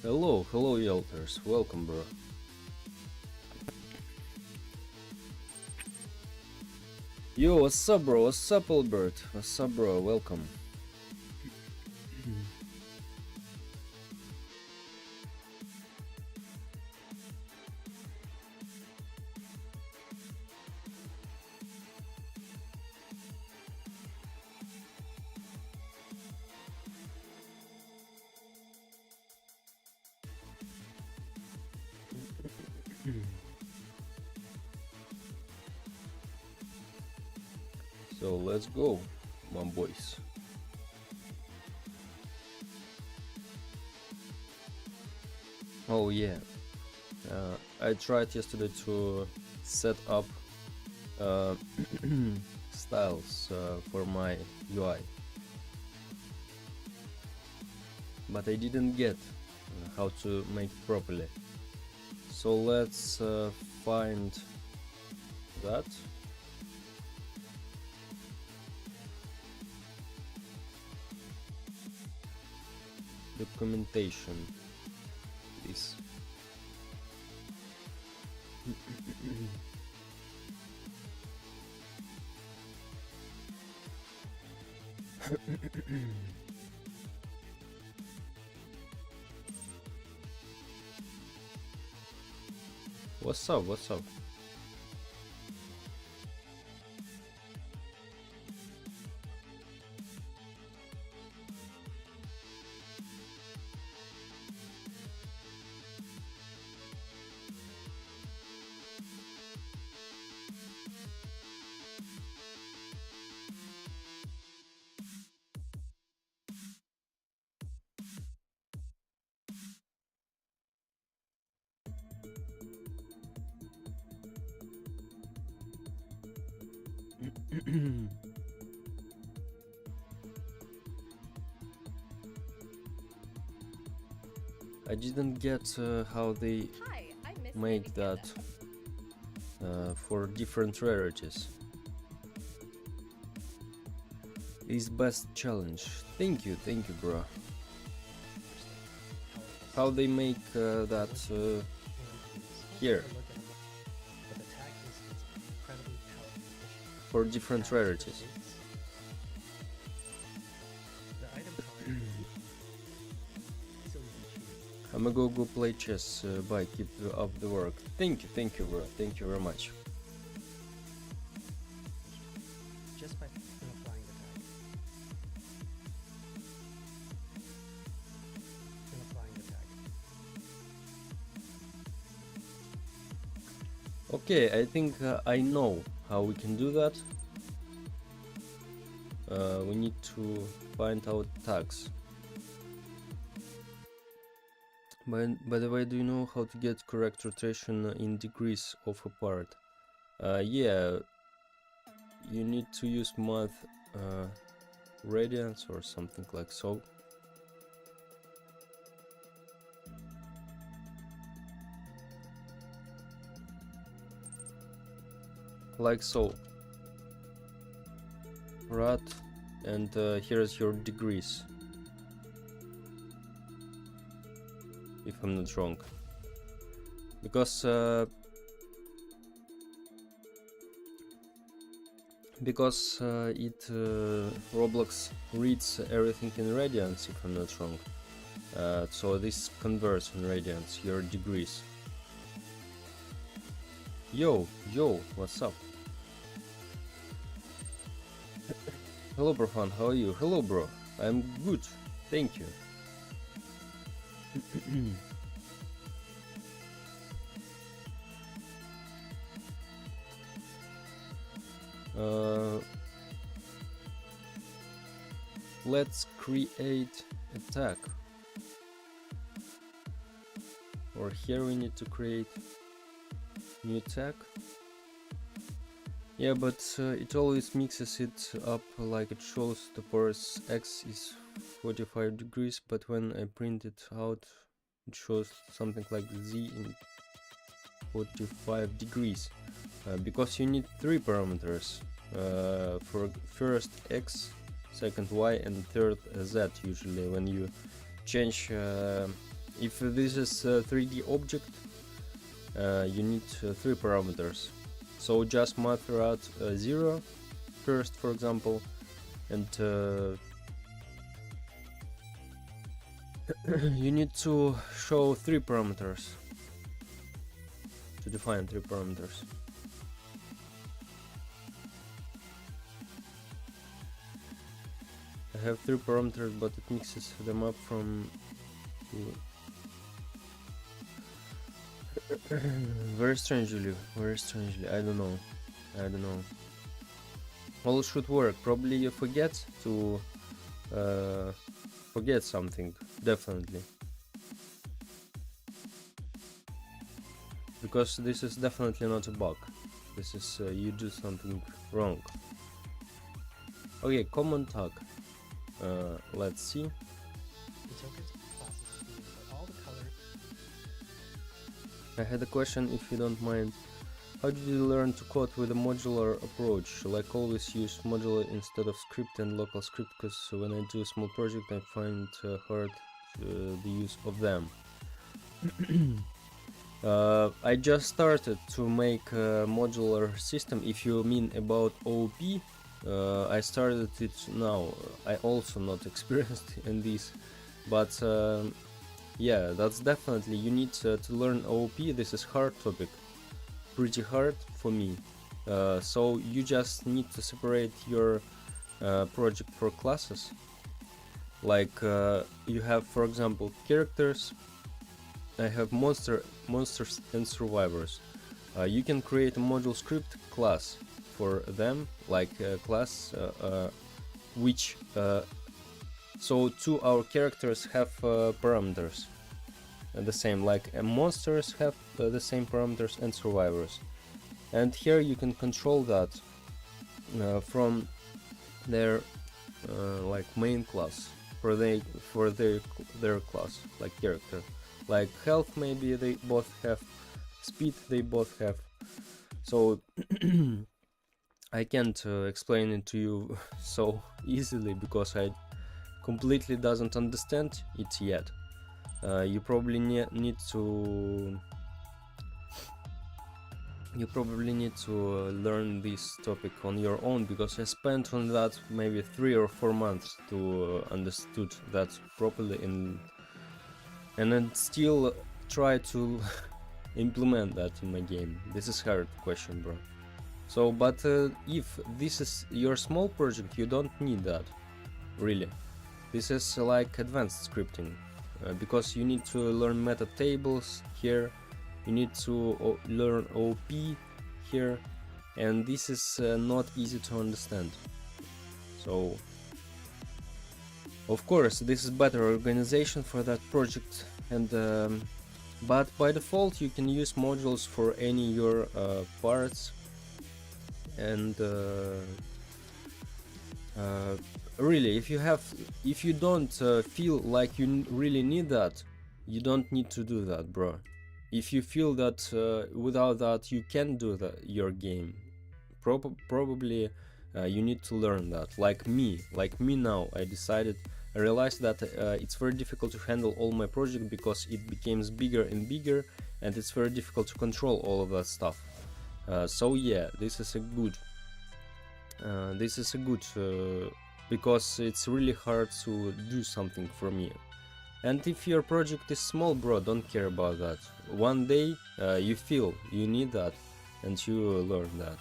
Hello, Yelters, welcome bro. Yo, what's up bro, what's up Albert, what's up bro, welcome. So let's go, my boys. Oh yeah, I tried yesterday to set up styles for my UI, but I didn't get how to make it properly. So let's find that. Documentation, please. What's up? What's up? I didn't get how they make that for different rarities. Is best challenge. Thank you, bro. How they make that here for different rarities. I'm gonna go play chess. Bye. Keep up the work. Thank you, bro. Thank you very much. Just by applying the tag. Applying the tag. Okay, I think I know how we can do that. We need to find out tags. By the way, do you know how to get correct rotation in degrees of a part? Yeah, you need to use math radians or something like so. Like so. Right, and here's your degrees. If I'm not wrong, because Roblox reads everything in radians, if I'm not wrong. So this converts in radians your degrees. Yo, what's up? Hello, Profan, how are you? Hello, bro. I'm good. Thank you. uh, let's create a tag. Or here we need to create new tag. Yeah, but it always mixes it up, like it shows the parse x is 45 degrees, but when I print it out, it shows something like z in 45 degrees. Because you need three parameters, for first x, second y, and third z. Usually when you change, if this is a 3D object, you need three parameters. So just matter out 0 first, for example, and you need to show three parameters, to define three parameters. I have three parameters, but it mixes them up from very strangely, I don't know. All should work. Probably you forget to forget something, definitely, because this is definitely not a bug. This is you do something wrong. Okay, common tag. Let's see. The tokens classes is being for all the color. I had a question, if you don't mind. How did you learn to code with a modular approach? Like always use modular instead of script and local script, because when I do a small project I find hard the use of them. I just started to make a modular system. If you mean about OOP, I started it now. I also not experienced in this, but yeah, that's definitely, you need to learn OOP. This is hard topic, pretty hard for me. So you just need to separate your project for classes. Like you have, for example, characters. I have monsters and survivors. You can create a module script class for them, like a class which so two our characters have parameters the same, like monsters have the same parameters and survivors, and here you can control that from their like main class for their class, like character, like health maybe they both have, speed they both have. So I can't explain it to you so easily because I completely doesn't understand it yet. You probably need to learn this topic on your own, because I spent on that maybe 3 or 4 months to understood that properly, and then still try to implement that in my game. This is hard question, bro. So, but if this is your small project, you don't need that, really. This is like advanced scripting, because you need to learn meta tables here, you need to learn OP here, and this is not easy to understand. So, of course, this is better organization for that project, and but by default you can use modules for any your parts, and really, if you don't feel like you really need that, you don't need to do that, bro. If you feel that without that you can do your game, probably you need to learn that. Like me now, I realized that it's very difficult to handle all my project, because it becomes bigger and bigger, and it's very difficult to control all of that stuff. So yeah, this is a good because it's really hard to do something for me. And if your project is small, bro, don't care about that. One day you feel you need that, and you learn that.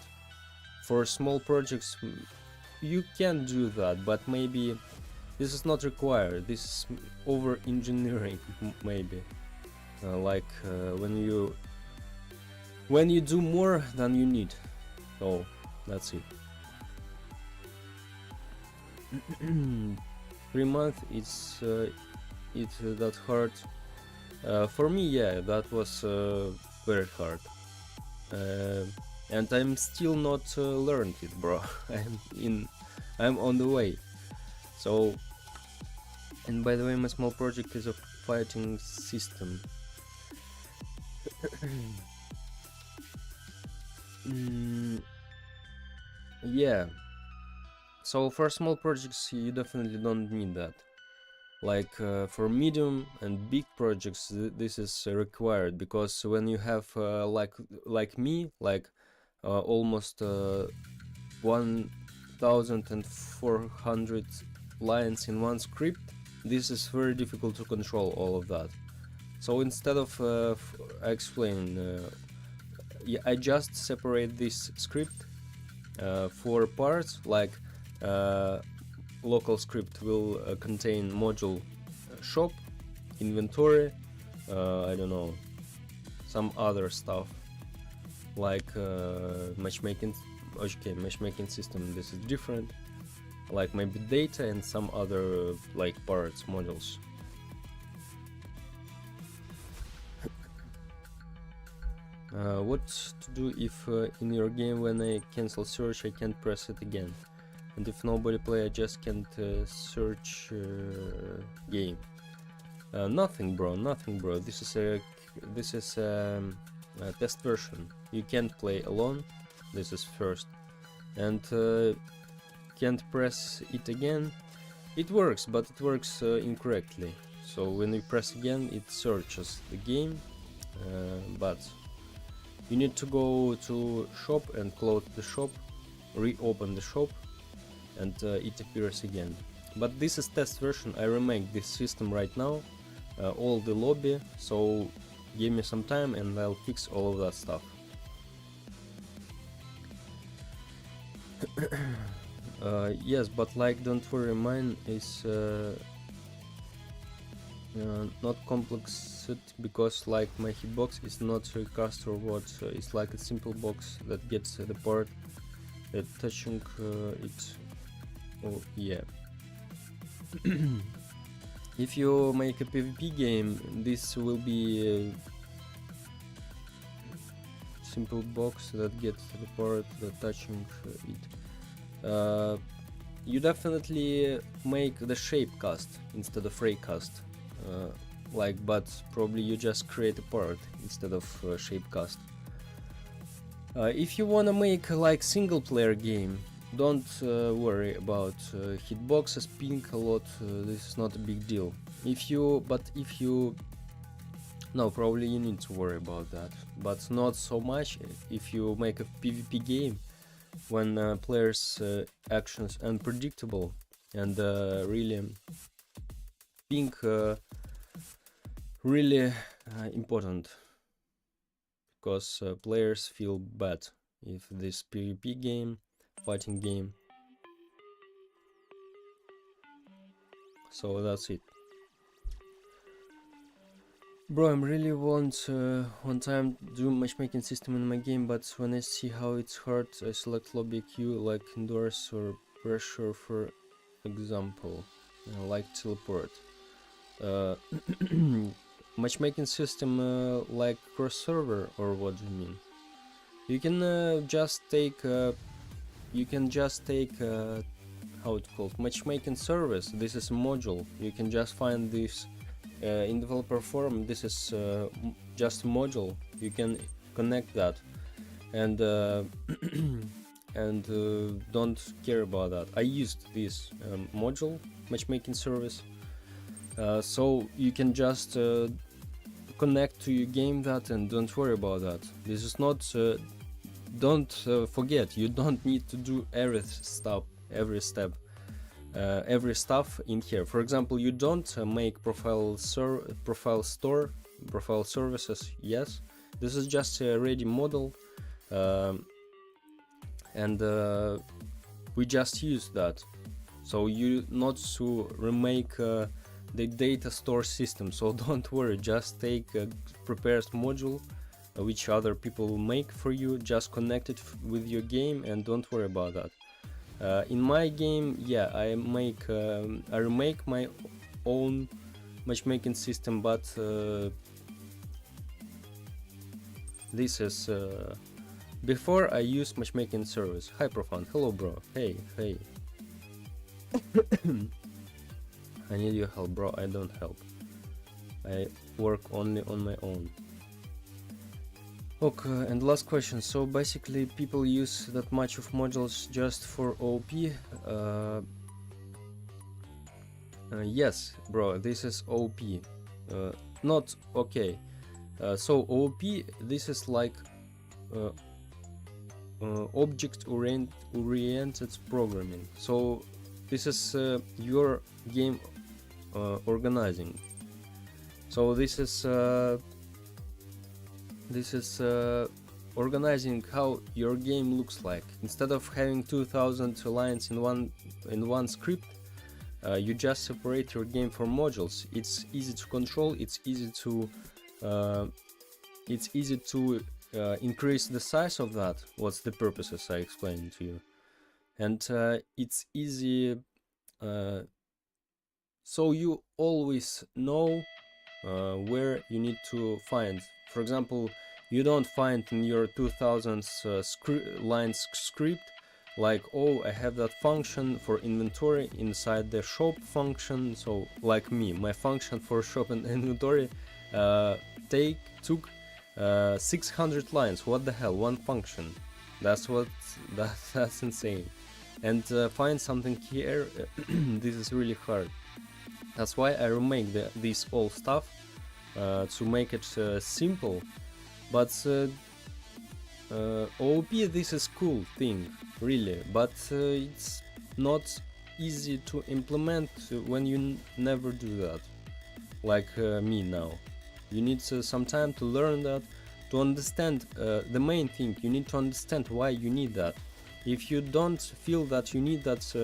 For small projects, you can do that, but maybe this is not required. This is over engineering, maybe. When you do more than you need. So that's it. 3 months, it's that hard. For me, yeah, that was very hard. And I'm still not learned it, bro. I'm on the way. So, and by the way, my small project is a fighting system. Yeah. So for small projects, you definitely don't need that. Like for medium and big projects, this is required, because when you have like me, like almost 1,400 lines in one script, this is very difficult to control all of that. So instead of explaining, I just separate this script for parts. Like local script will contain module shop, inventory, I don't know, some other stuff like matchmaking. Okay, matchmaking system, this is different, like maybe data and some other like parts modules. What to do if in your game when I cancel search I can't press it again, and if nobody play I just can't search game? Nothing, bro. This is a test version. You can't play alone. This is first, and can't press it again. It works, but it works incorrectly. So when you press again, it searches the game, but you need to go to shop and close the shop, reopen the shop, and it appears again. But this is test version. I remake this system right now, all the lobby, so give me some time and I'll fix all of that stuff. Yes, but like, don't worry, mine is not complex, because like my hitbox is not recast or what, it's like a simple box that gets the part that touching it. Oh yeah. If you make a PvP game, this will be a simple box that gets the part that touching it. You definitely make the shape cast instead of ray cast, but probably you just create a part instead of shape cast. If you wanna make like single player game, don't worry about hitboxes, ping a lot. This is not a big deal. No, probably you need to worry about that, but not so much if you make a PvP game, when players' actions unpredictable and really ping really important, because players feel bad if this PvP game, fighting game. So that's it. Bro, I really want one time do matchmaking system in my game, but when I see how it's hard, I select lobby queue like indoors or pressure, for example, like teleport. Matchmaking system like cross server, or what do you mean? You can just take how it's called, matchmaking service. This is a module. You can just find this in developer forum. This is just a module. You can connect that and don't care about that. I used this module, matchmaking service, so you can just connect to your game that, and don't worry about that. This is not don't forget, you don't need to do every step every stuff in here. For example, you don't make profile services. Yes, this is just a ready model, and we just use that. So you not to remake the data store system, so don't worry, just take a prepared module which other people will make for you, just connect it with your game and don't worry about that. In my game, yeah, I remake my own matchmaking system, but this is before I use matchmaking service. Hi Profan, hello bro, hey. I need your help, bro. I don't help. I work only on my own. Okay, and last question. So basically people use that much of modules just for OP? Yes, bro, this is OP. Not okay. So OP, this is like object-oriented programming. So this is your game organizing. So this is organizing how your game looks like. Instead of having 2000 lines in one script, you just separate your game for modules. It's easy to control. It's easy to increase the size of that. What's the purposes I explained to you, and it's easy. So you always know where you need to find. For example, you don't find in your 2000 lines script like, oh, I have that function for inventory inside the shop function. So like me, my function for shop and inventory took 600 lines. What the hell, one function? That's insane. And find something here this is really hard. That's why I remake this old stuff to make it simple. But OOP, this is cool thing, really, but it's not easy to implement when you never do that, like me now. You need some time to learn that, to understand the main thing. You need to understand why you need that. If you don't feel that you need that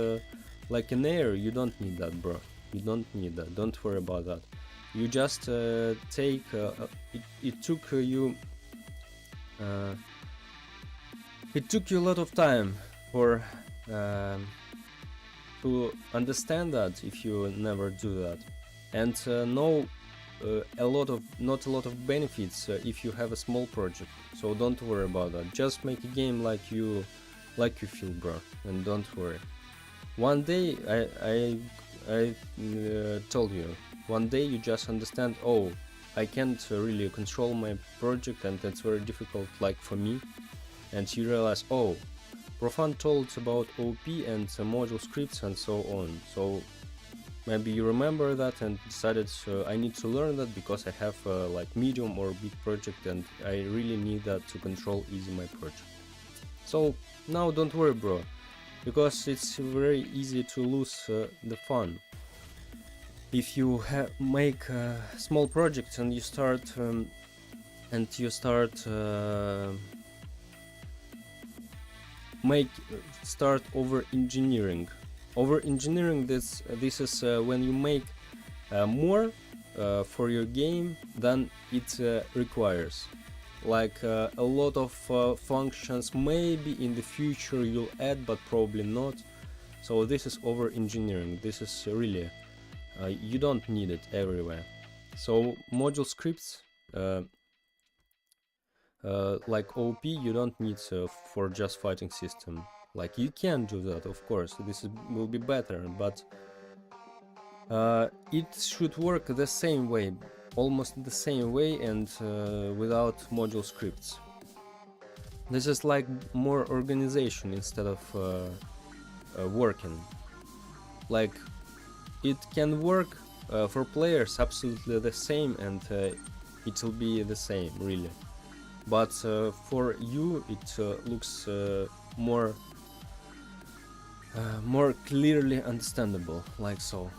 like an error, you don't need that, bro. You don't need that. Don't worry about that. You just take it took you a lot of time for to understand that if you never do that, and know not a lot of benefits if you have a small project. So don't worry about that. Just make a game like you feel, bro, and don't worry. One day I told you, one day you just understand, oh, I can't really control my project and it's very difficult, like for me, and you realize, oh, Profan told about OP and module scripts and so on. So maybe you remember that and decided I need to learn that because I have like medium or big project and I really need that to control easy my project. So now don't worry, bro, because it's very easy to lose the fun. If you make small projects and you start over engineering. This is when you make more for your game than it requires. Like a lot of functions maybe in the future you'll add, but probably not. So this is over engineering. This is really you don't need it everywhere. So module scripts like OP you don't need for just fighting system. Like you can do that, of course, will be better, but it should work the same way, almost the same way, and without module scripts. This is like more organization instead of working. Like it can work for players absolutely the same, and it will be the same really, but for you it looks more clearly understandable, like so.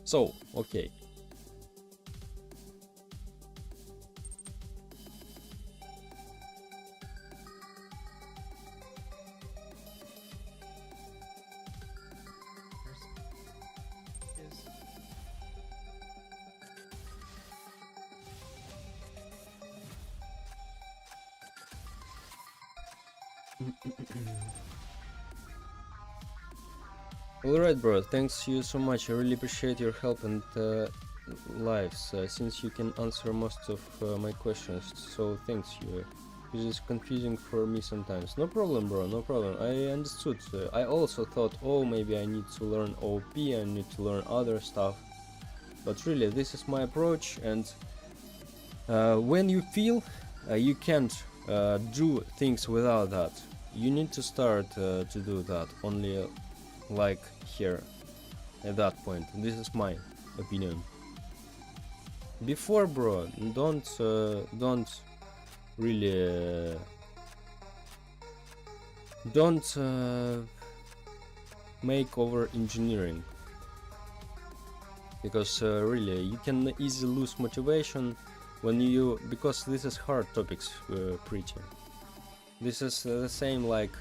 So okay, Alright, bro, thanks you so much. I really appreciate your help and lives, since you can answer most of my questions, so thanks you. This is confusing for me sometimes. No problem, bro, no problem. I understood. I also thought, oh, maybe I need to learn OP, I need to learn other stuff. But really, this is my approach, and when you feel you can't do things without that, you need to start to do that only like here at that point. This is my opinion. Before, bro, don't really don't make over engineering, because really you can easily lose motivation when you, because this is hard topics, pretty. This is the same like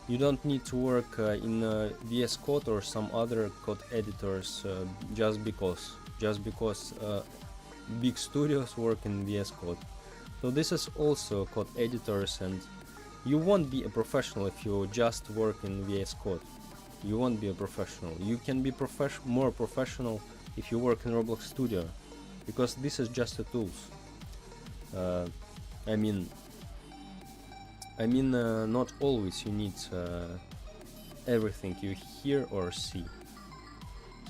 you don't need to work in VS Code or some other code editors just because big studios work in VS Code. So this is also code editors, and you won't be a professional if you just work in VS Code. You won't be a professional. You can be more professional if you work in Roblox Studio, because this is just a tools. I mean, not always you need everything you hear or see.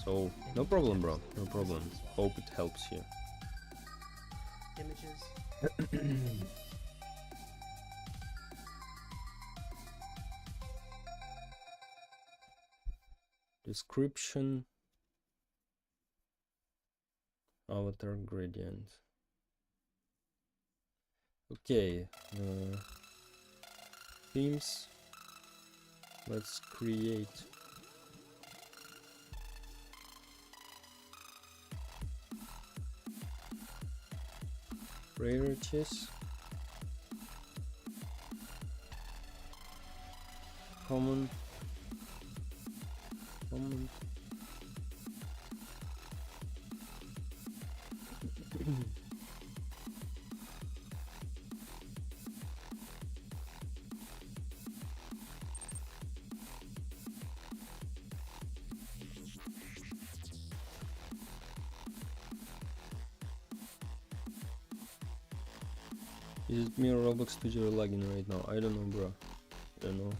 So no problem, bro. No problem. Hope it helps you. Images. Description. Avatar gradient. Okay. Themes. Let's create priorities. Common. Is it me or Roblox Studio lagging right now? I don't know, bro. I don't know.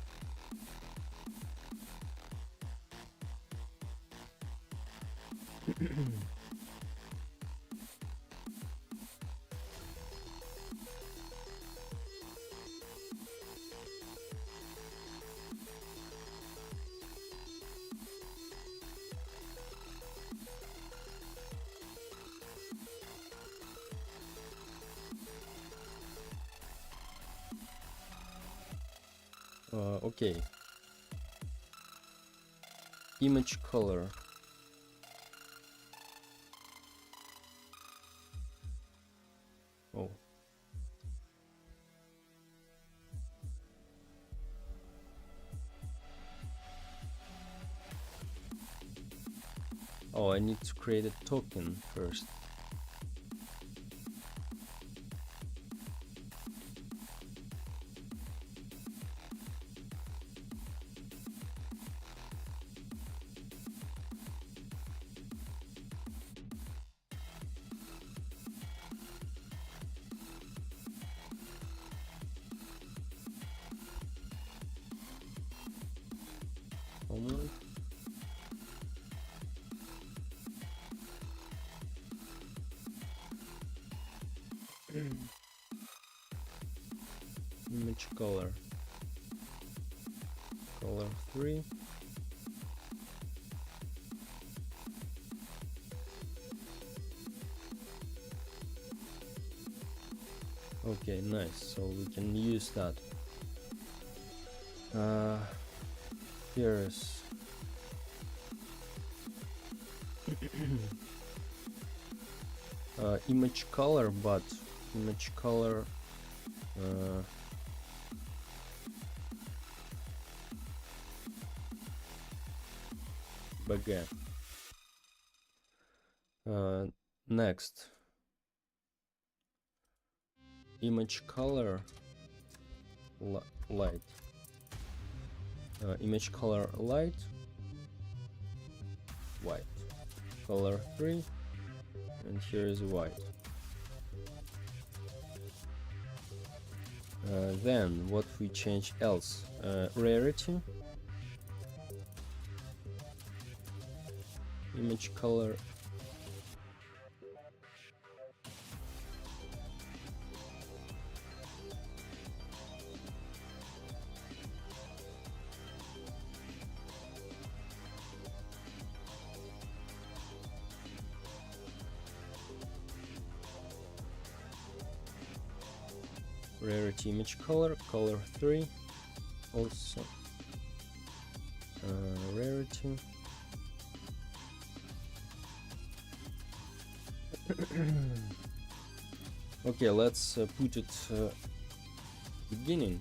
Okay. Image color. Oh. Oh, I need to create a token first. Moment. Image color. Color 3. Okay, nice. So we can use that. Here's image color, but image color baguette. Next, image color light. Image color light, white. Color 3, and here is white. Then what we change else? Rarity, image color, rarity image color, color 3, also rarity. Okay, let's put it beginning.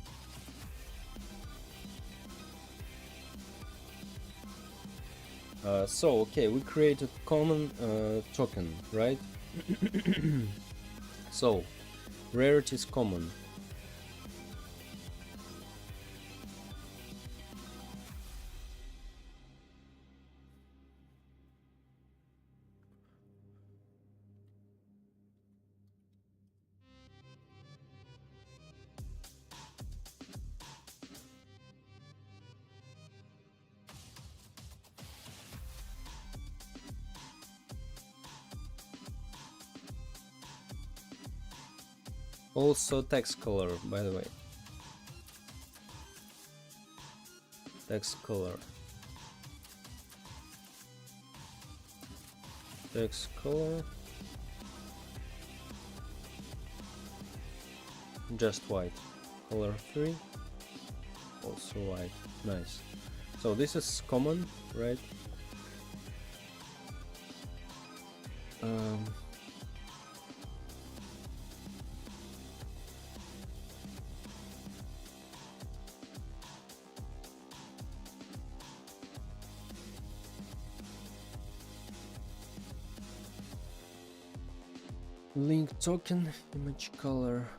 So okay, we created common token, right? So rarity is common. Also text color, by the way. Text color. Text color. Just white. Color 3. Also white. Nice. So this is common, right? Link token, image color.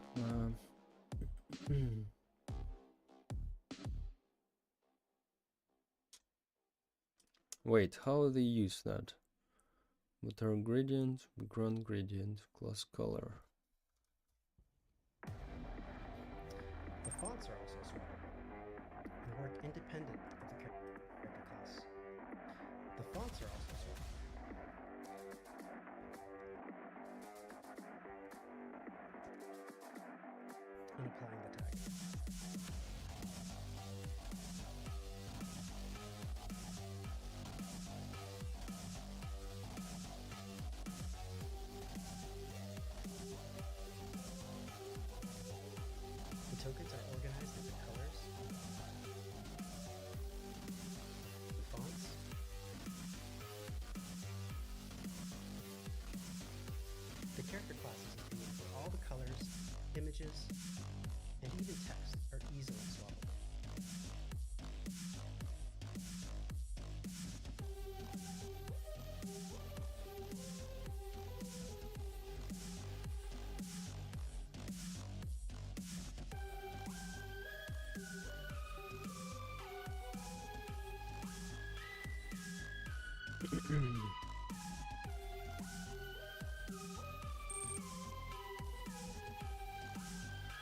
Wait, how they use that? Water gradient, background gradient, class color. The fonts are also small and work independent of the character class. The fonts are also small. And applying the tag. The tokens are organized into colors, the fonts, the character classes are themed for all the colors, images, and even text are easily swappable.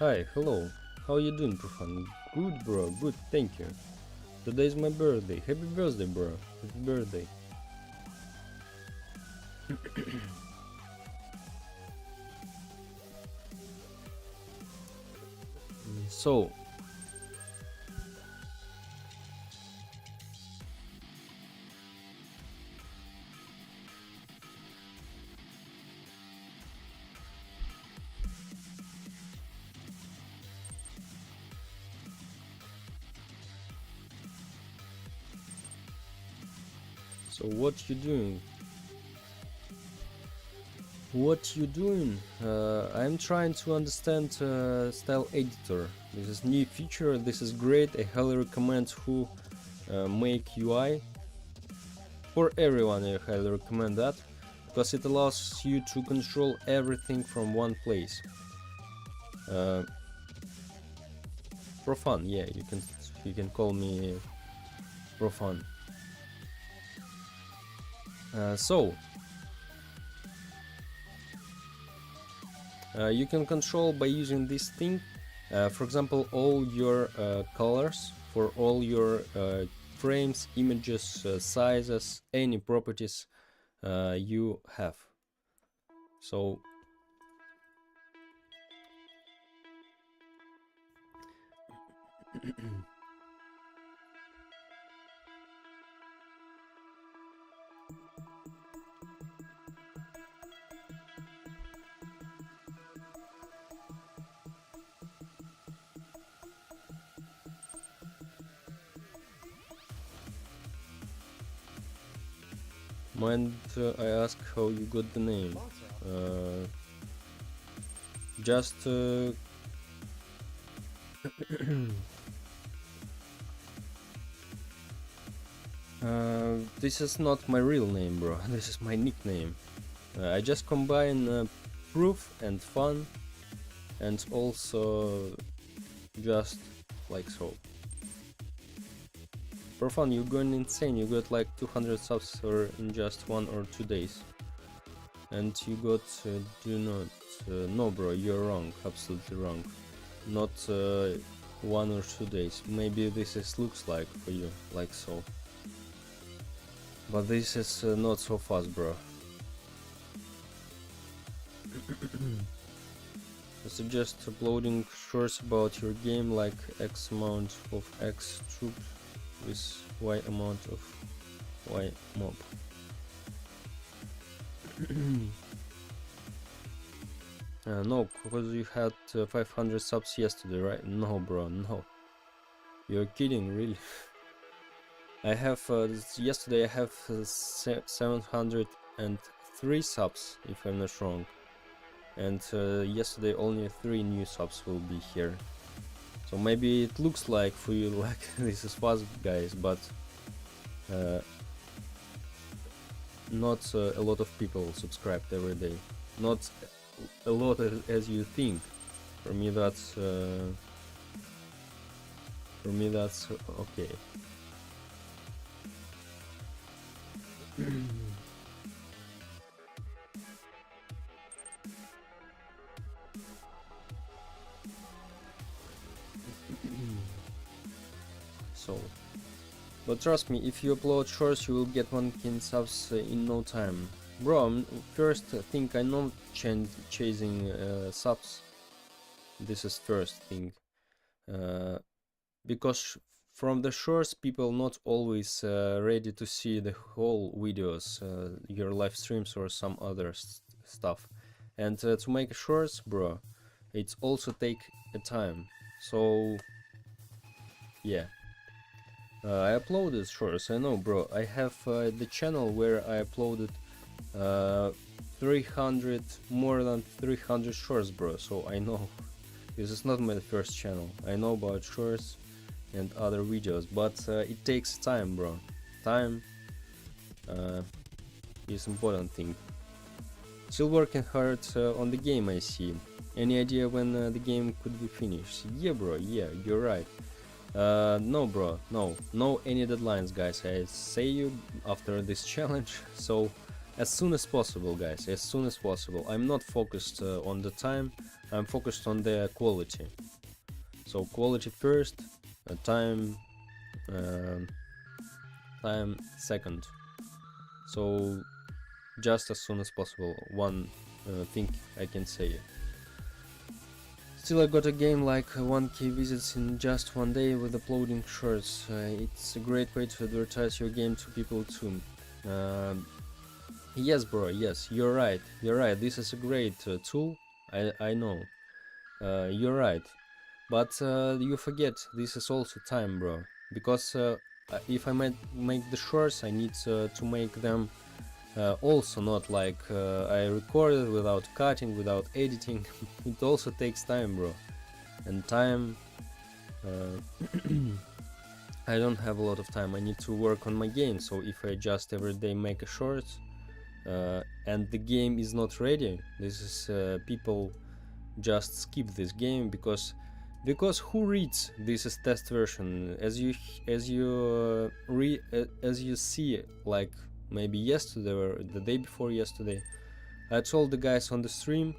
Hi, hello. How you doing, Profan? Good, bro. Good, thank you. Today's my birthday. Happy birthday, bro. Happy birthday. So, what you doing? What you doing? I'm trying to understand style editor. This is new feature. This is great. I highly recommend who make UI. For everyone, I highly recommend that because it allows you to control everything from one place. for fun. Yeah, you can call me for fun. So you can control by using this thing. For example, all your colors for all your frames, images, sizes, any properties you have. So mind I ask how you got the name? Just this is not my real name, bro. This is my nickname. I just combine proof and fun, and also just like so. For fun, you're going insane. You got like 200 subs in just 1 or 2 days. And you got do not no, bro, you're wrong, absolutely wrong. Not 1 or 2 days. Maybe this is looks like for you, like so. But this is not so fast, bro. I suggest uploading shorts about your game, like X amount of X troops with Y amount of Y mob. No, because you had 500 subs yesterday, right? No, bro, no. You're kidding, really? I have yesterday I have 703 subs, if I'm not wrong, and yesterday only 3 new subs will be here. So maybe it looks like for you like this is fast, guys, but not a lot of people subscribed every day. Not a lot as you think. For me that's okay. So, but trust me, if you upload shorts, you will get 1k subs in no time. Bro, first thing, I'm not chasing subs. This is first thing. Because from the shorts, people not always ready to see the whole videos, your live streams or some other stuff. And to make shorts, bro, it's also take a time. So yeah. I uploaded shorts, I know, bro. I have the channel where I uploaded 300, more than 300 shorts, bro. So I know this is not my first channel. I know about shorts and other videos, but it takes time, bro. Time is important thing. Still working hard on the game, I see. Any idea when the game could be finished? Yeah, bro, yeah, you're right. No, bro, no any deadlines, guys. I say you after this challenge. So as soon as possible, guys, as soon as possible. I'm not focused on the time, I'm focused on the quality. So quality first, time second. So just as soon as possible, one thing I can say. Still, I got a game like 1k visits in just 1 day with uploading shorts. It's a great way to advertise your game to people too. Yes, bro, yes, you're right, this is a great tool, I know, you're right, but you forget this is also time, bro, because if I make the shorts, I need to make them also not like I recorded without cutting, without editing. It also takes time, bro, and time I don't have a lot of time. I need to work on my game, so if I just every day make a short and the game is not ready, this is people just skip this game because Because who reads this is test version? As you see, like maybe yesterday or the day before yesterday, I told the guys on the stream,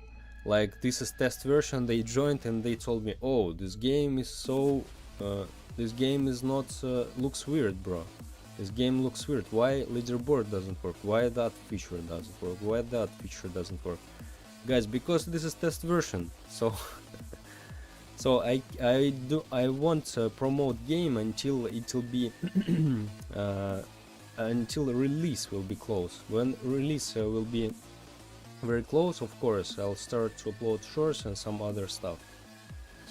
like, this is test version. They joined and they told me, oh, this game is so this game is not looks weird, bro. This game looks weird. Why leaderboard doesn't work? Why that feature doesn't work? Why that feature doesn't work? Guys, because this is test version. So so I won't promote game until it will be until release will be close. When release will be very close, of course, I'll start to upload shorts and some other stuff.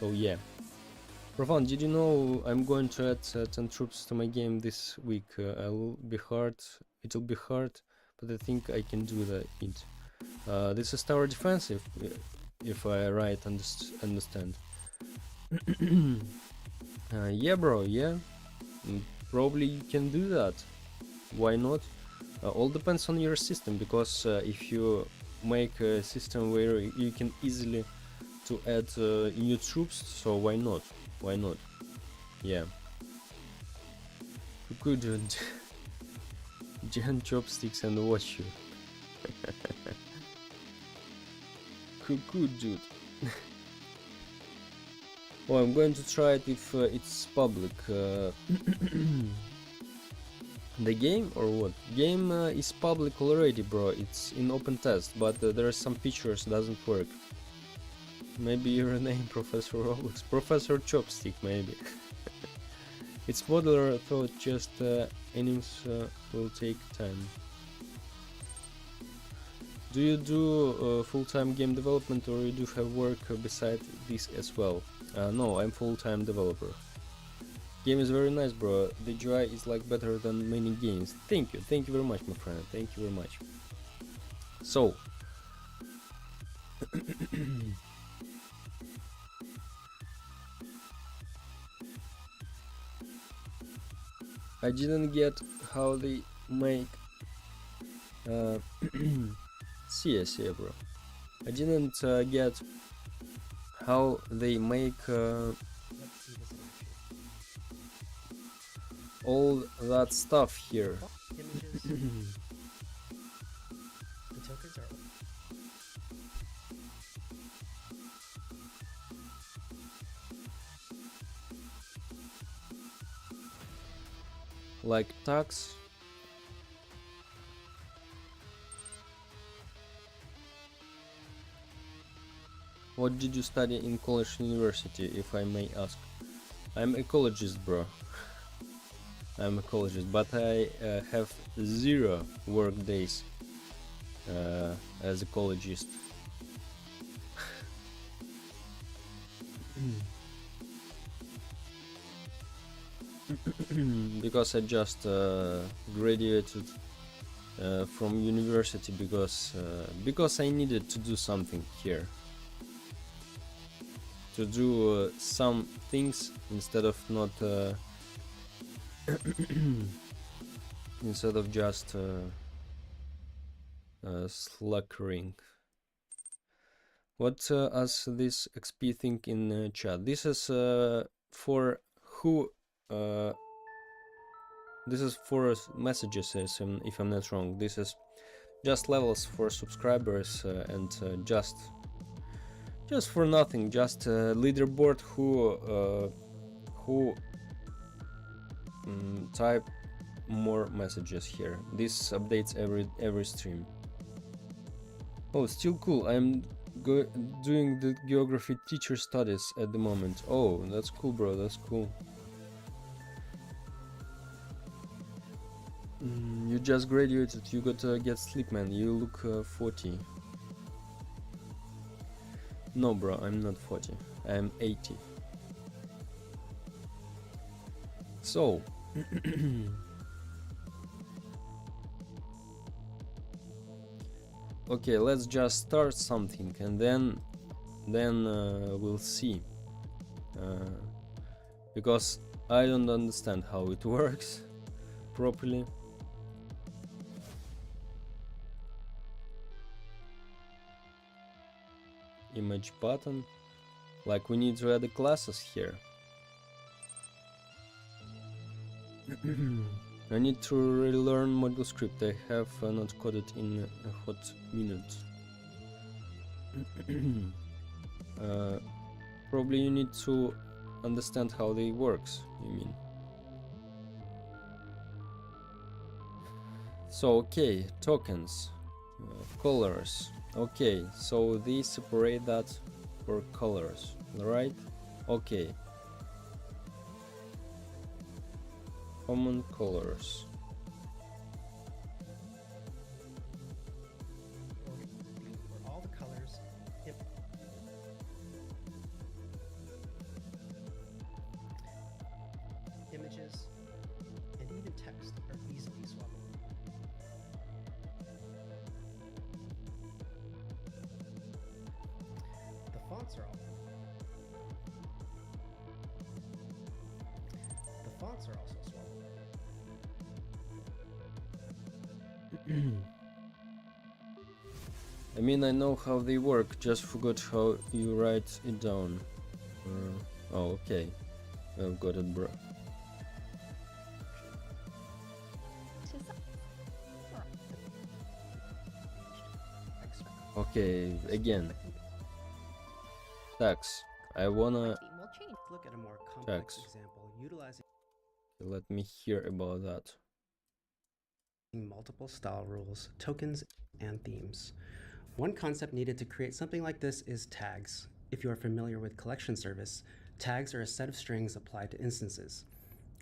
So yeah. Profound, did you know I'm going to add 10 troops to my game this week? It'll be hard, but I think I can do it. This is tower defensive, if I right understand. Yeah, bro, yeah. Probably you can do that. Why not? All depends on your system, because if you make a system where you can easily to add new troops, so why not? Why not? Yeah. Cuckoo dude. Jan chopsticks and watch you. Cuckoo dude. Oh, I'm going to try it if it's public. The game or what? Game is public already, bro. It's in open test, but there are some features doesn't work. Maybe your name, Professor Roblox. Professor Chopstick, maybe. It's modular, I thought just innings will take time. Do you do full-time game development, or you do have work beside this as well? No, I'm full-time developer. Game is very nice, bro. The UI is like better than many games. Thank you very much, my friend. Thank you very much. So I didn't get how they make see, bro. I didn't get how they make all that stuff here. Images. The tokens are Like tax. What did you study in college university, if I may ask? I'm ecologist, bro. I'm ecologist, but I have 0 work days as ecologist. Because I just graduated from university, because I needed to do something here, to do some things instead of not instead of just slackering. What does this XP think in chat? This is for who? This is for messages, if I'm not wrong. This is just levels for subscribers and just for nothing. Just leaderboard who type more messages here. This updates every stream. Oh, still cool. I'm doing the geography teacher studies at the moment. Oh, that's cool, bro. That's cool. You just graduated. You gotta get sleep, man. You look 40. No, bro. I'm not 40. I'm 80. So. Okay, let's just start something, and then we'll see, because I don't understand how it works properly. Image button. Like we need to add the classes here. I need to relearn module script. I have not coded in a hot minute. Probably you need to understand how they works, you mean. So okay, tokens, colors. Okay, so they separate that for colors, right? Okay. Common colors. Where all the colors, images, and even text are easily swappable. The fonts are also swappable. I mean, I know how they work, just forgot how you write it down. Oh, okay. I've got it, bro. Okay, again. Tags. I wanna Look at a more complex example utilizing let me hear about that. Multiple style rules, tokens, and themes. One concept needed to create something like this is tags. If you are familiar with collection service, tags are a set of strings applied to instances.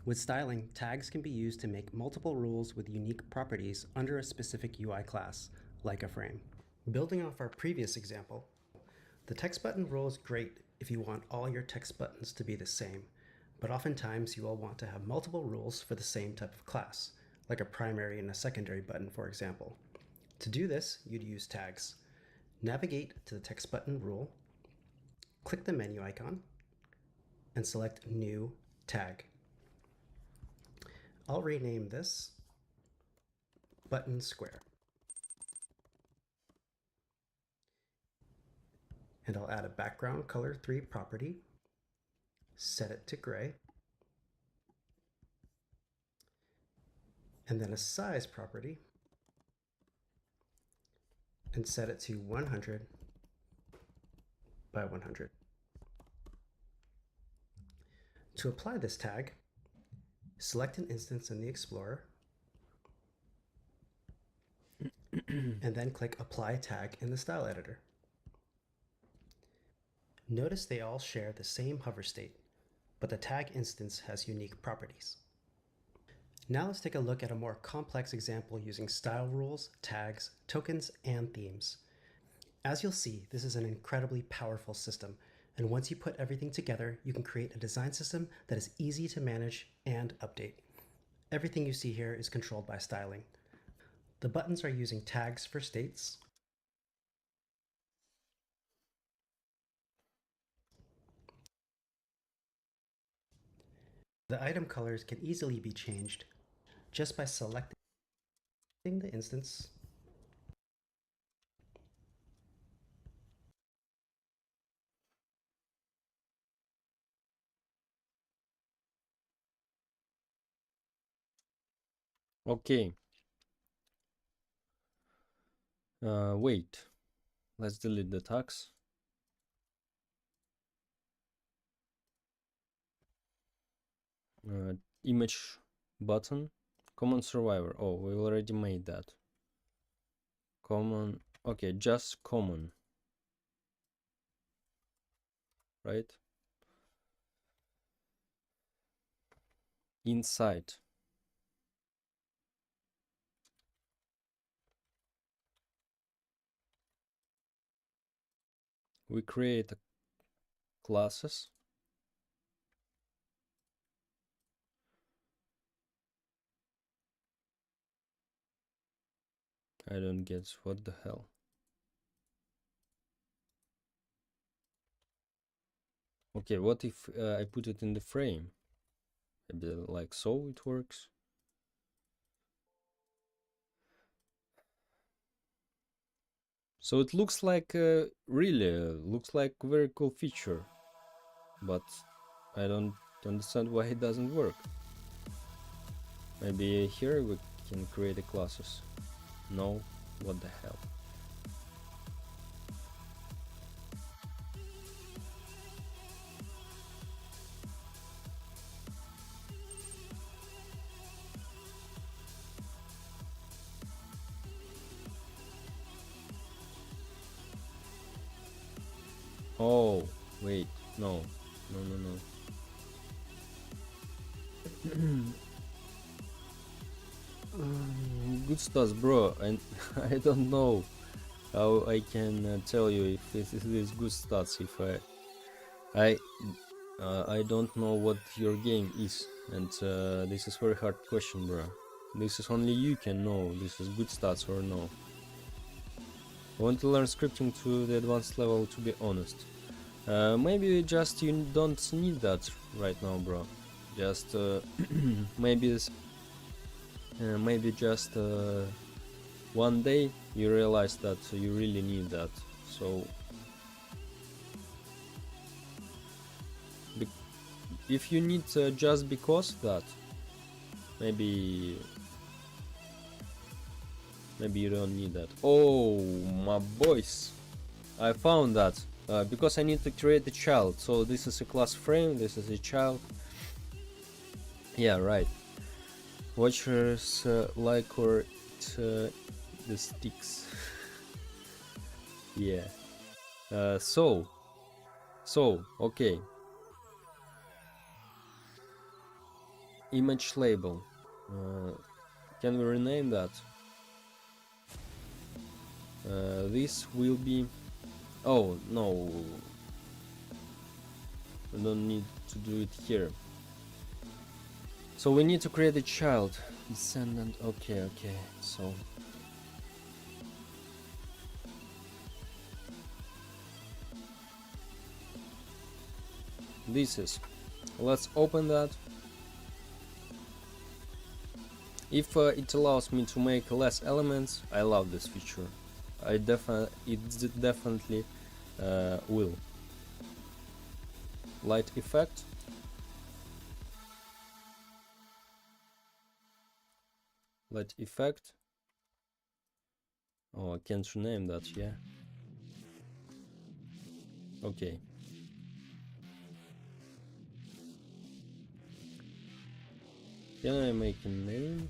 With styling, tags can be used to make multiple rules with unique properties under a specific UI class, like a frame. Building off our previous example, the text button rule is great if you want all your text buttons to be the same, but oftentimes you will want to have multiple rules for the same type of class, like a primary and a secondary button, for example. To do this, you'd use tags. Navigate to the text button rule, click the menu icon, and select New Tag. I'll rename this Button Square. And I'll add a background color 3 property, set it to gray, and then a size property, and set it to 100 by 100. To apply this tag, select an instance in the Explorer, and then click Apply Tag in the Style Editor. Notice they all share the same hover state, but the tag instance has unique properties. Now let's take a look at a more complex example using style rules, tags, tokens, and themes. As you'll see, this is an incredibly powerful system, and once you put everything together, you can create a design system that is easy to manage and update. Everything you see here is controlled by styling. The buttons are using tags for states, the item colors can easily be changed just by selecting the instance, Okay. Wait. Let's delete the tags. Image button. Common survivor. Oh, we already made that. Common. Okay, just common. Right? Inside. We create classes. I don't get what the hell. Okay, what if I put it in the frame? Maybe like so it works. So it looks like really looks like a very cool feature. but I don't understand why it doesn't work. Maybe here we can create the classes. No, what the hell. Oh, wait, no, no. Good stats, bro, and I don't know how I can tell you if it is good stats if I don't know what your game is, and this is very hard question, bro. This is only you can know this is good stats or no. I want to learn scripting to the advanced level, to be honest. Maybe just you don't need that right now, bro. Just maybe just one day you realize that you really need that. So if you need just because that, maybe you don't need that. Oh, my boys, I found that because I need to create a child. So this is a class frame, this is a child. Yeah, right. Watchers like or the sticks. Yeah. So okay. Image label. Can we rename that? This will be. Oh no, we don't need to do it here. So we need to create a child. Descendant. Okay. So this is. Let's open that. If it allows me to make less elements, I love this feature. It definitely will. Light effect. Light effect. Oh, I can't rename that, yeah. Okay. Can I make a name?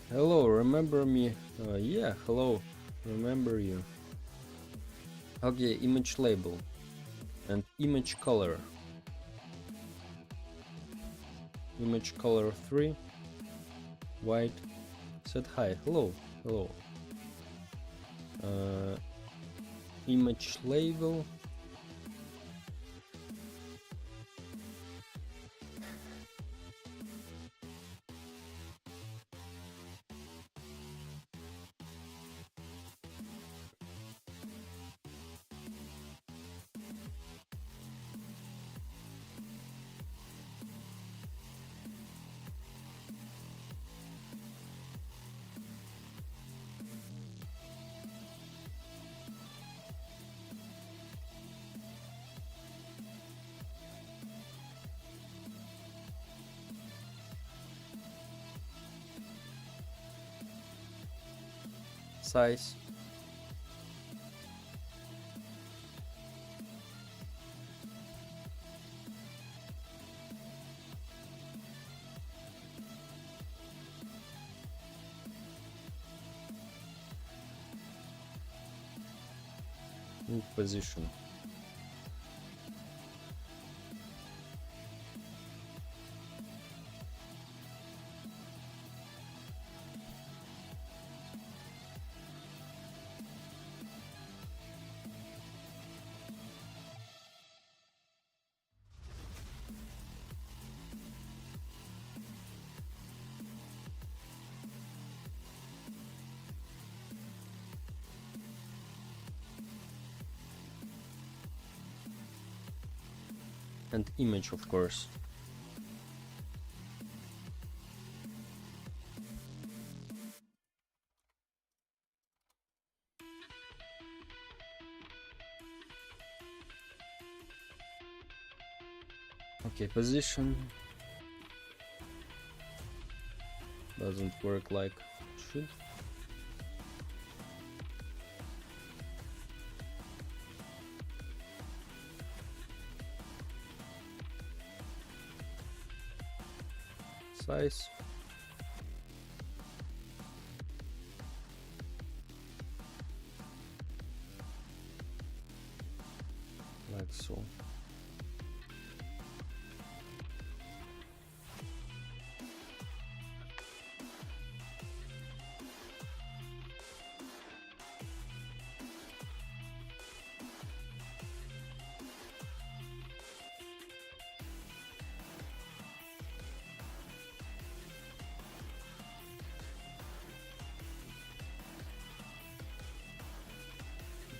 Hello, remember me? Yeah, hello, remember you. Okay, image label and image color. Image color 3, white. Said hi, hello. Image label. Size. And position. and image, of course. Okay, position doesn't work like it should. Size. Like so.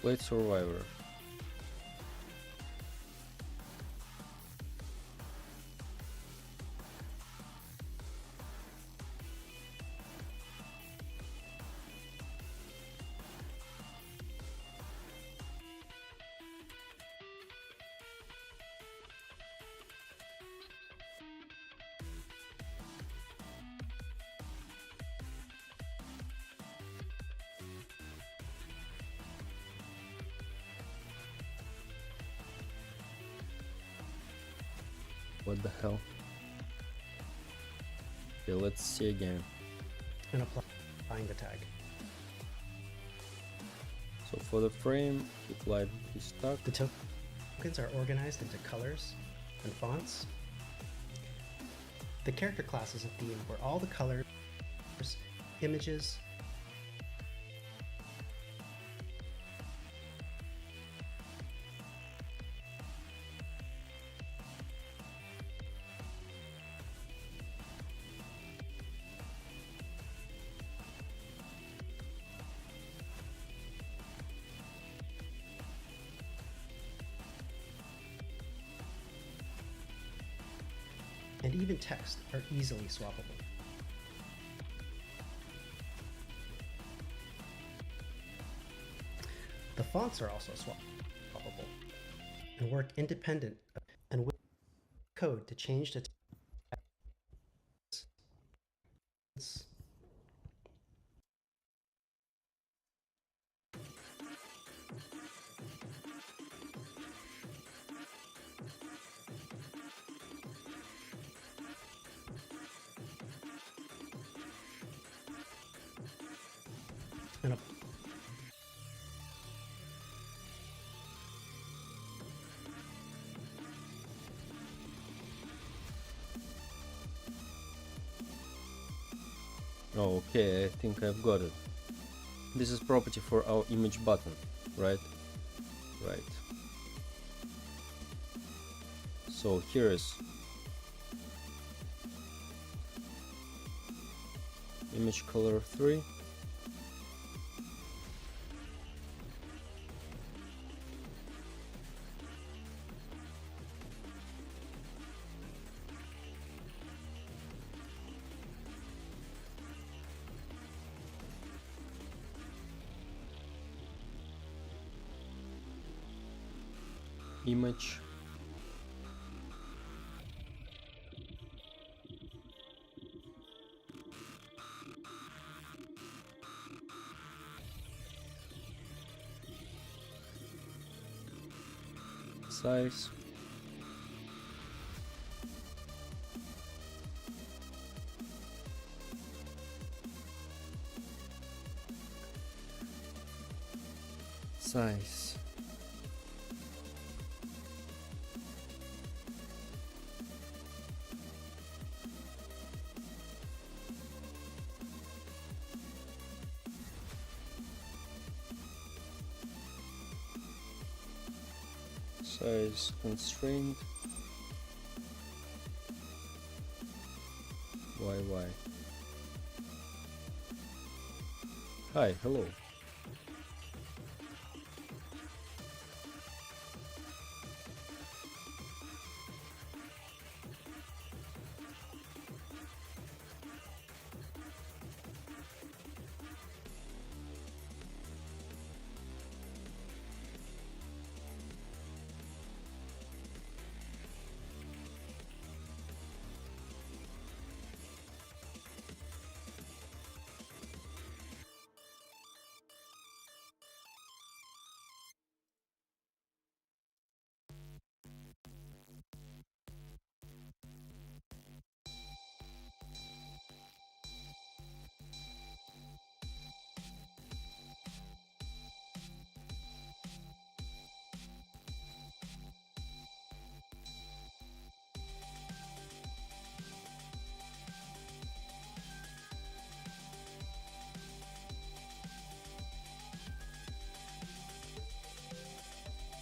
Blade Survivor. What the hell? Okay, let's see again. And applying the tag. So for the frame, it light is stuck. The tokens are organized into colors and fonts. The character class is a theme where all the colors, images, and even text are easily swappable. The fonts are also swappable and work independent and with code to change the text. And Oh, okay, I think I've got it. This is property for our image button, right? Right. So here is image color 3. Image. Size. Size. Size constrained. Why? Hi, hello.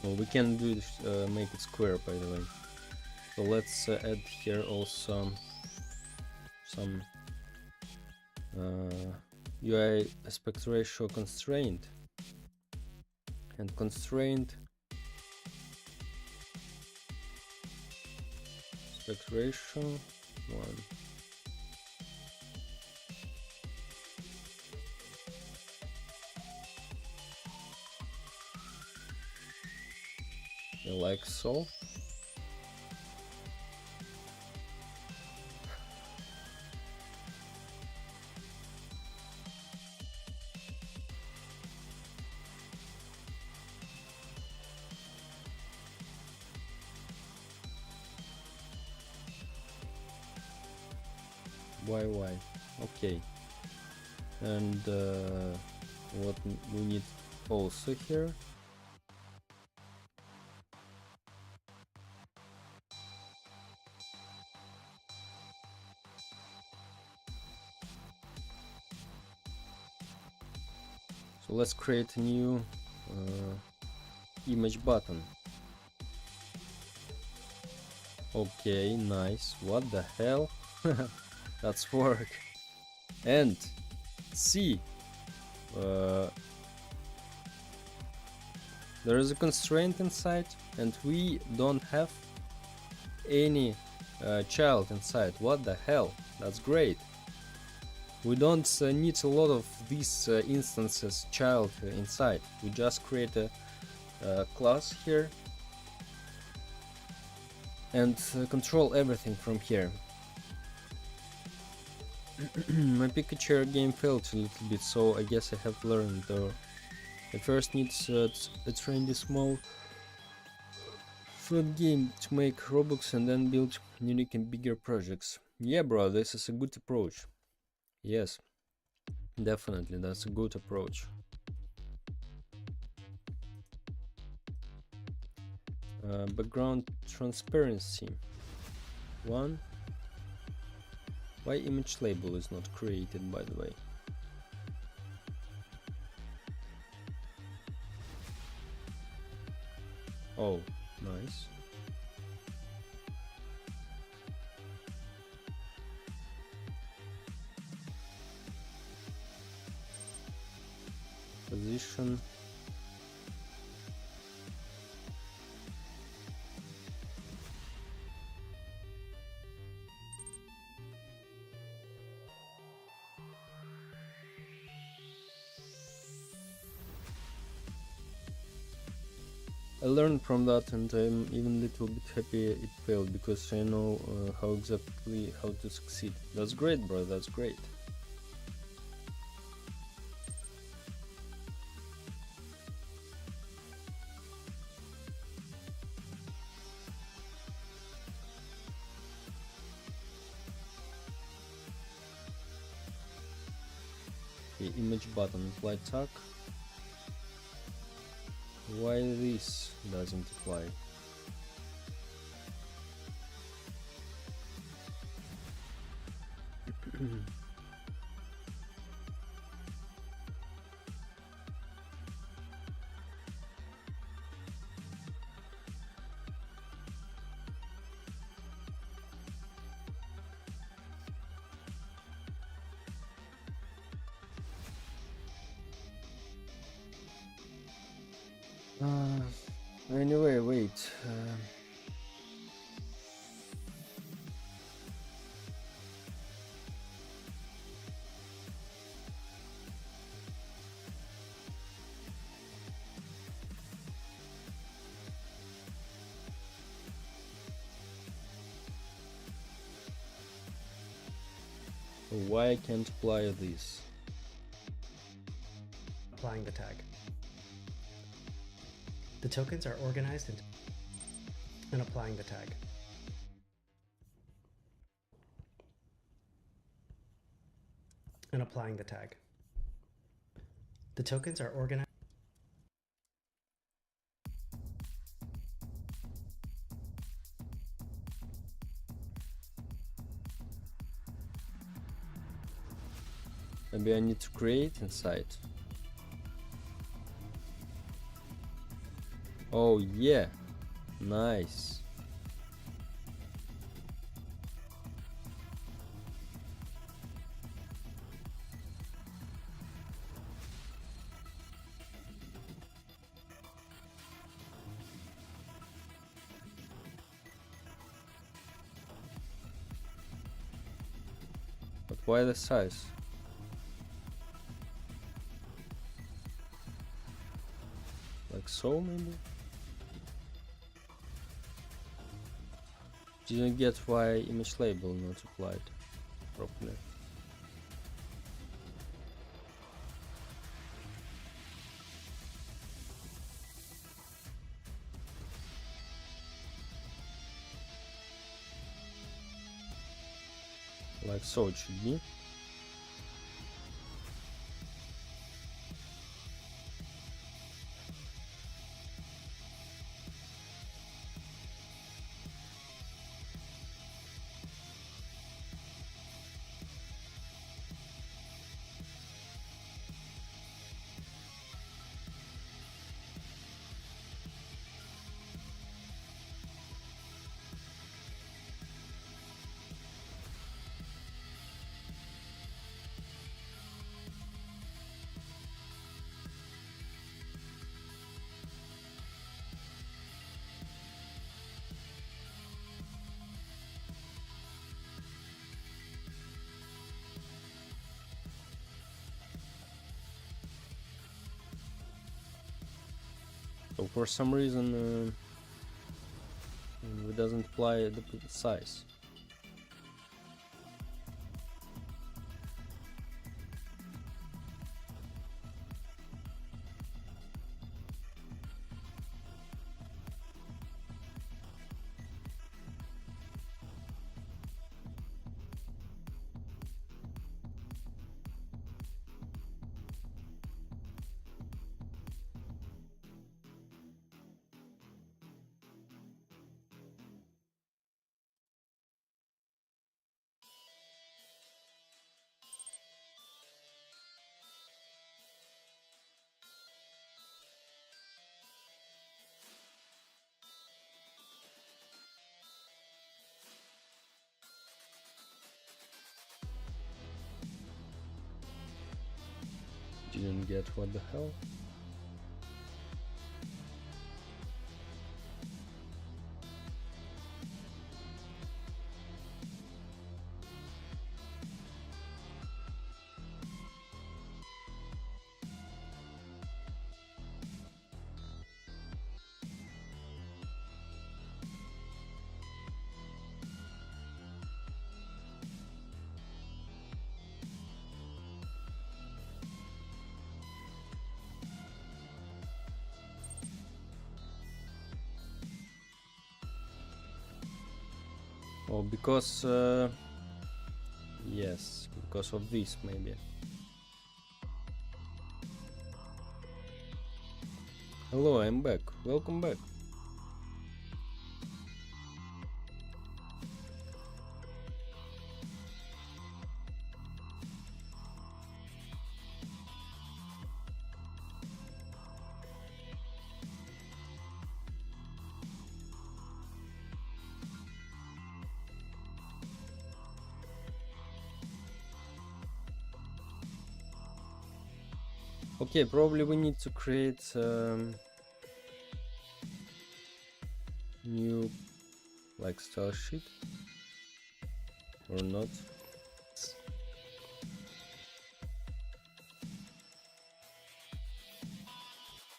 Well, we can do it, make it square, by the way. So let's add here also some UI aspect ratio constraint, and constraint aspect ratio 1. Like so. Why? Okay. And what we need also here, so let's create a new image button. Okay, nice. What the hell? That's work. And see, there is a constraint inside, and we don't have any child inside. What the hell? That's great. We don't need a lot of these instances child inside. We just create a class here and control everything from here. My Pikachu game failed a little bit, so I guess I have learned though. At first needs a trendy small fun game to make Roblox and then build unique and bigger projects. Yeah, bro, this is a good approach. Yes, definitely, that's a good approach. Background transparency 1. Why image label is not created, by the way? Oh, nice. Position. I learned from that, and I'm even a little bit happy it failed, because I know how exactly how to succeed. That's great, bro, that's great. The image button, apply tag. Why this doesn't apply? Anyway, wait. Why I can't apply this? Applying the tag. The tokens are organized into and applying the tag. And applying the tag. The tokens are organized. Maybe I need to create inside. Oh yeah, nice. But why the size? Like so, maybe? Didn't get why image label not applied properly. Like so it should be. So for some reason it doesn't apply the size. Didn't get what the hell. Oh, because yes, because of this maybe. Hello, I'm back. Welcome back. Okay, probably we need to create new like style sheet or not.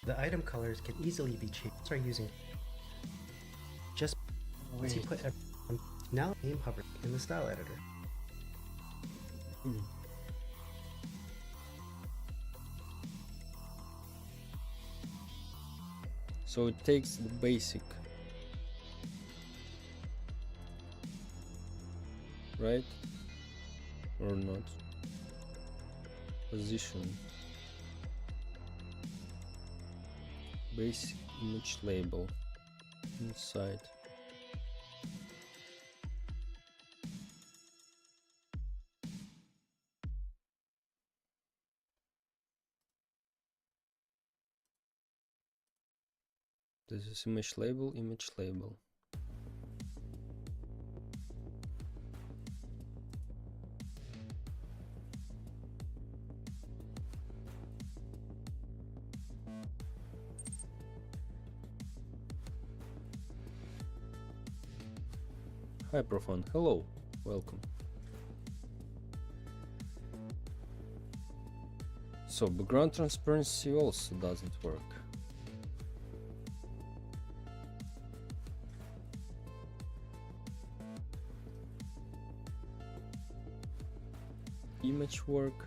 The item colors can easily be changed. Start using just once you put everything. Now name hover in the style editor. So it takes the basic, right? Or not? Position. Basic image label inside. This is image label, image label. Hi Profan, hello, welcome. So background transparency also doesn't work. Image work.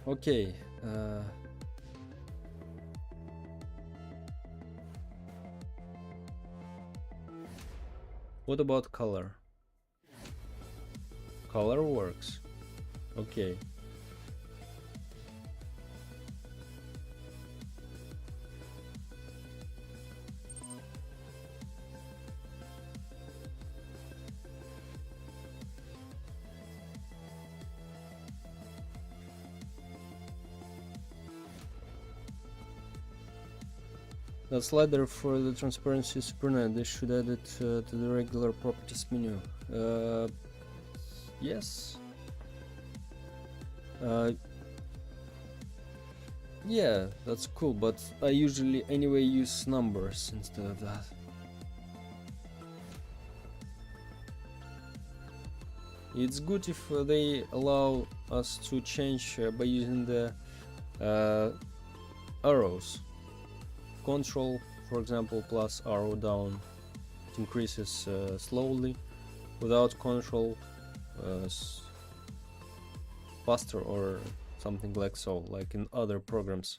Okay. What about color? Color works. Okay. That slider for the transparency is super nice. They should add it to the regular properties menu. Yes. Yeah, that's cool, but I usually anyway use numbers instead of that. It's good if they allow us to change by using the arrows. Control, for example, plus arrow down, it increases slowly. Without control, faster or something like so, like in other programs.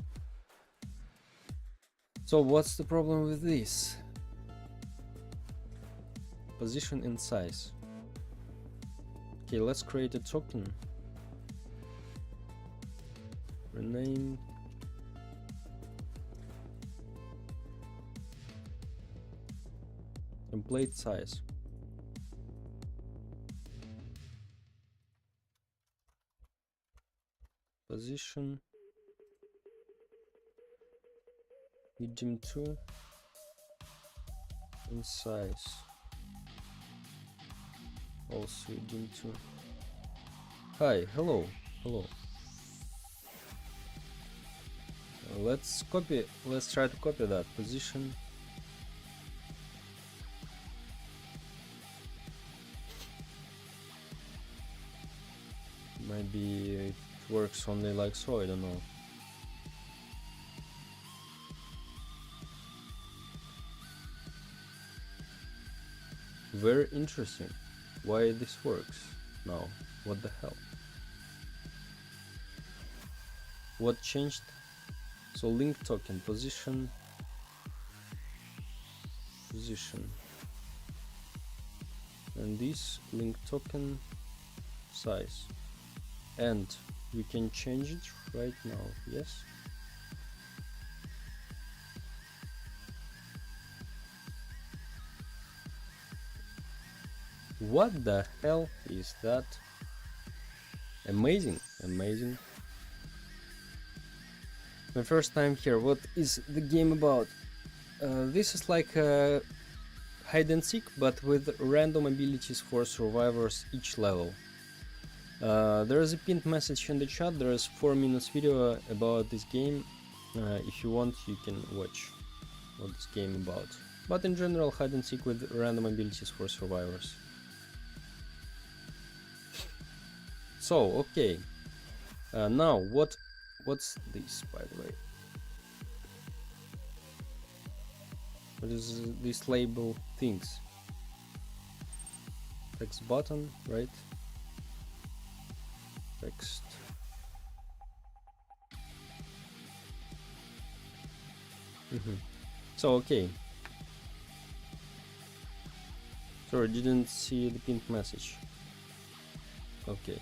So what's the problem with this? Position and size. Okay, let's create a token. Rename. Template size. Position. Medium 2. And size. Also medium 2. Hi, hello, hello. Let's try to copy that position. Maybe it works only like so, I don't know. Very interesting. Why this works now? What the hell? What changed? So link token position, and this link token size, and we can change it right now. Yes. What the hell is that? Amazing, amazing. My first time here. What is the game about? This is like a hide and seek, but with random abilities for survivors each level. There is a pinned message in the chat. There is 4 minutes video about this game. If you want, you can watch what this game about. But in general, hide and seek with random abilities for survivors. So okay, now what's this, by the way? What is this label things? Text button, right? Text. So okay. Sorry, didn't see the pinned message. Okay.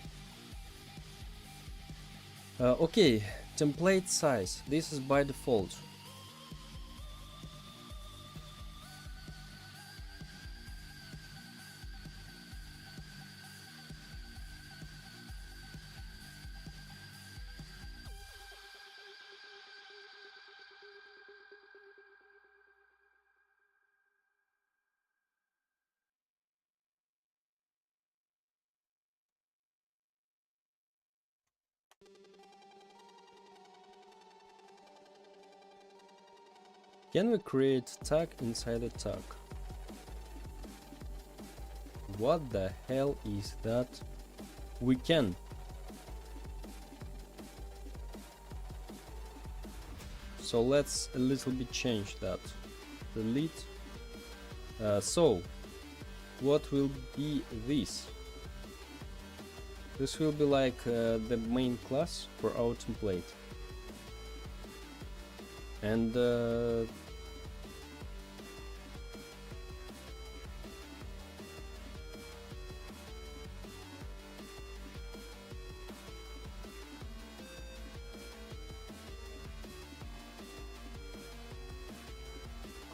Okay, Template size, this is by default. Can we create tag inside a tag? What the hell is that? We can. So let's a little bit change that. Delete. So what will be this? This will be like the main class for our template. And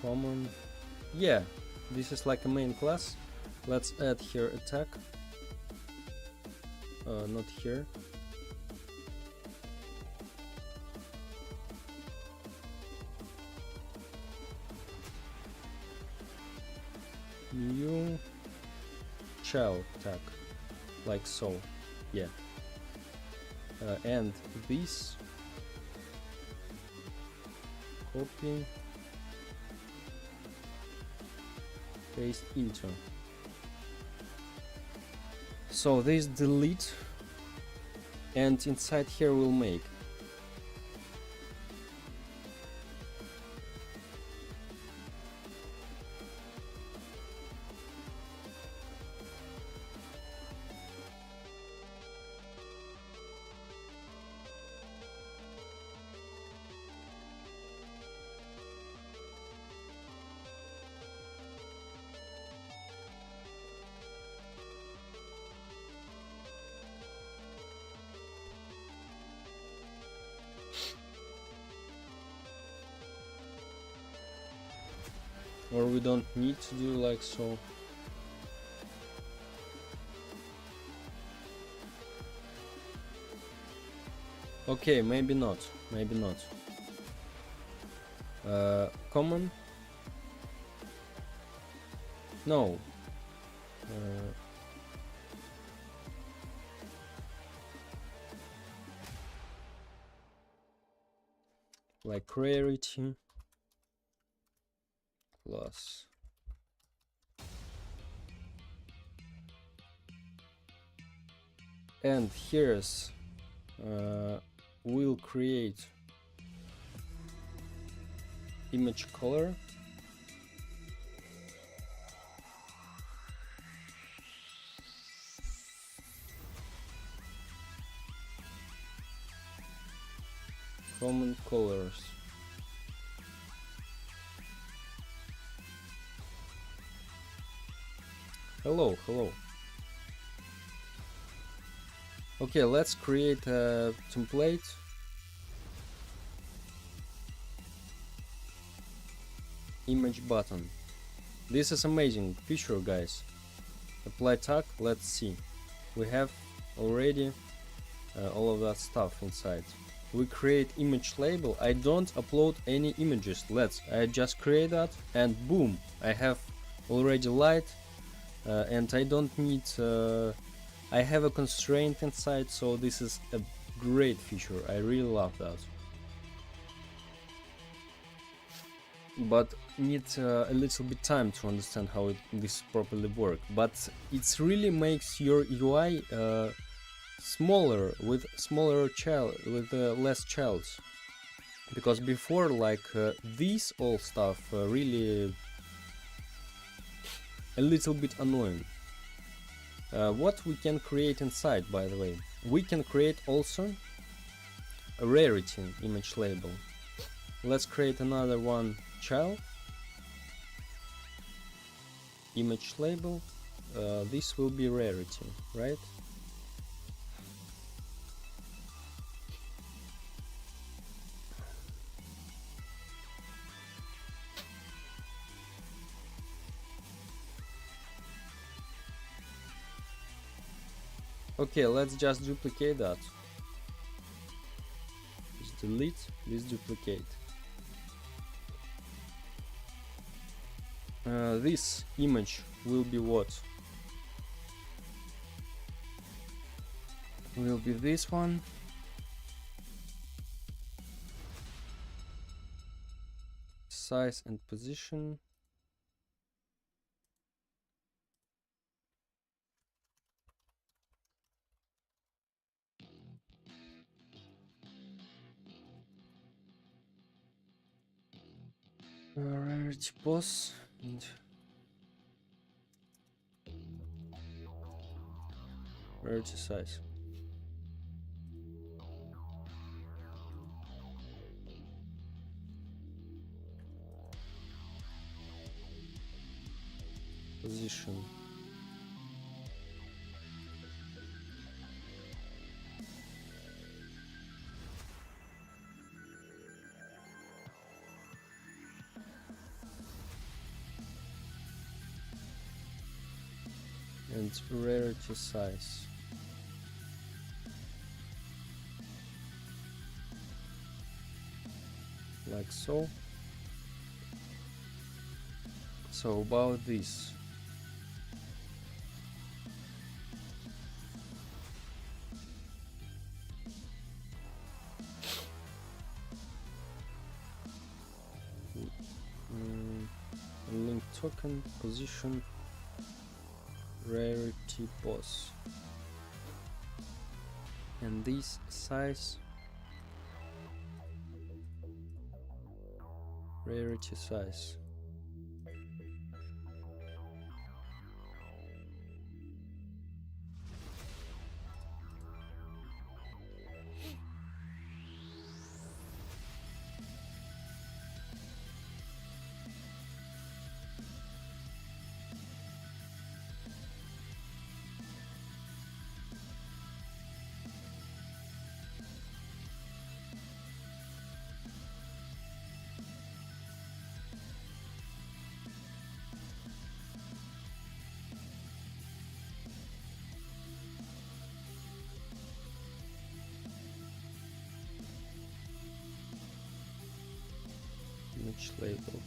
common, yeah, this is like a main class. Let's add here a tag. Not here. New child tag, like so, yeah. And this, copy, paste into. So this delete, and inside here we'll make or we don't need to do like so. Okay, maybe not, maybe not. Common? No. Like rarity plus and here's we'll create image color, common colors. Hello, hello. Okay, let's create a template. Image button. This is amazing feature, guys. Apply tag, let's see. We have already all of that stuff inside. We create image label. I don't upload any images. I just create that and boom, I have already light. And I don't need I have a constraint inside, so this is a great feature. I really love that, but needs a little bit time to understand how this properly works. But it really makes your UI smaller, with less childs, because before, like this all stuff really a little bit annoying. What we can create inside, by the way, we can create also a rarity image label. Let's create another one, child image label. This will be rarity, right? Okay, let's just duplicate that. Just delete this duplicate. This image will be what? Will be this one. Size and position. Rarity pose and rarity size. Position. And rarity size. Like so. So about this. Link token, position, rarity pose. And this size, rarity size. Image label.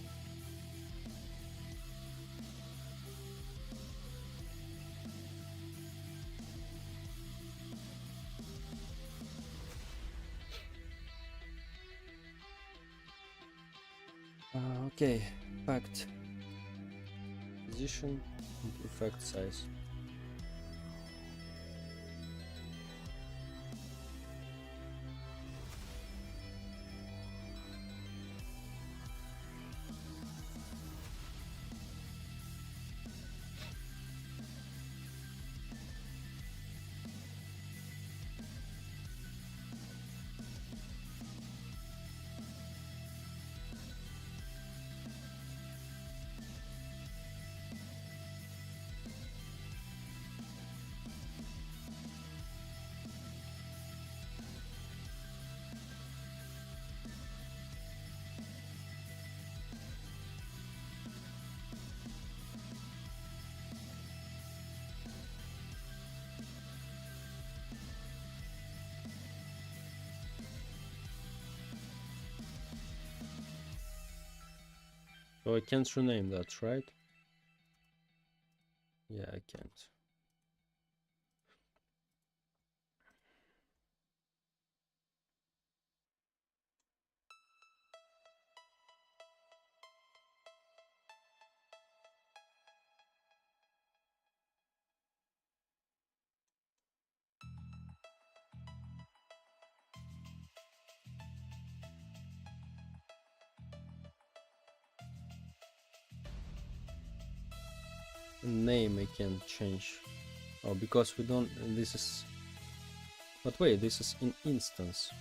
Okay, packed position and effect size. So I can't rename that, right? Yeah, I can't. Name I can change. Oh, because we don't. This is. But wait, this is in instance.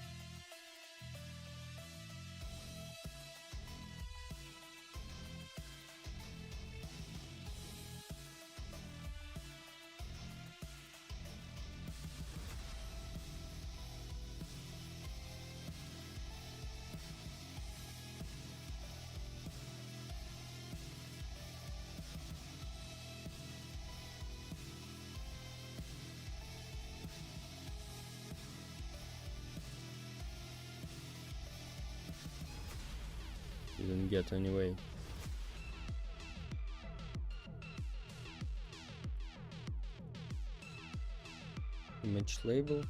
didn't get anyway. Image label.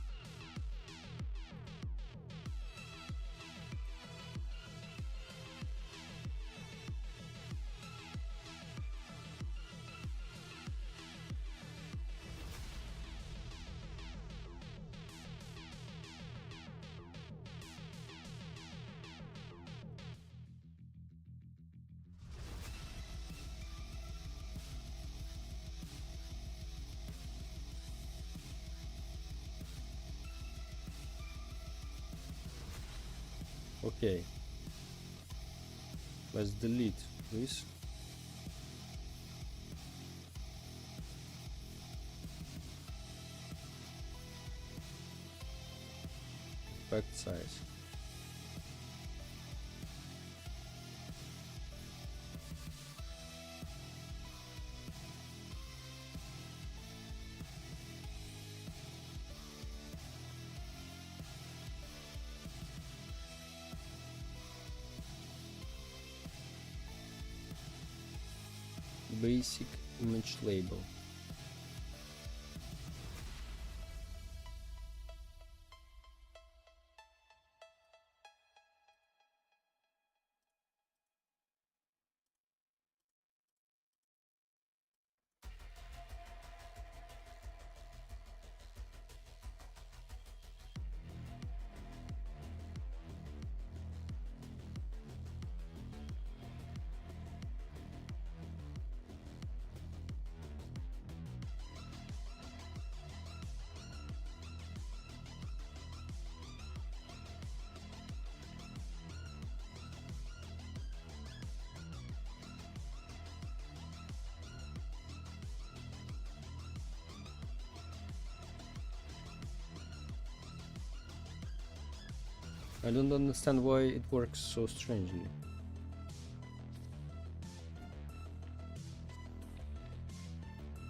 Okay, let's delete this. Effect size. Basic image label. I don't understand why it works so strangely.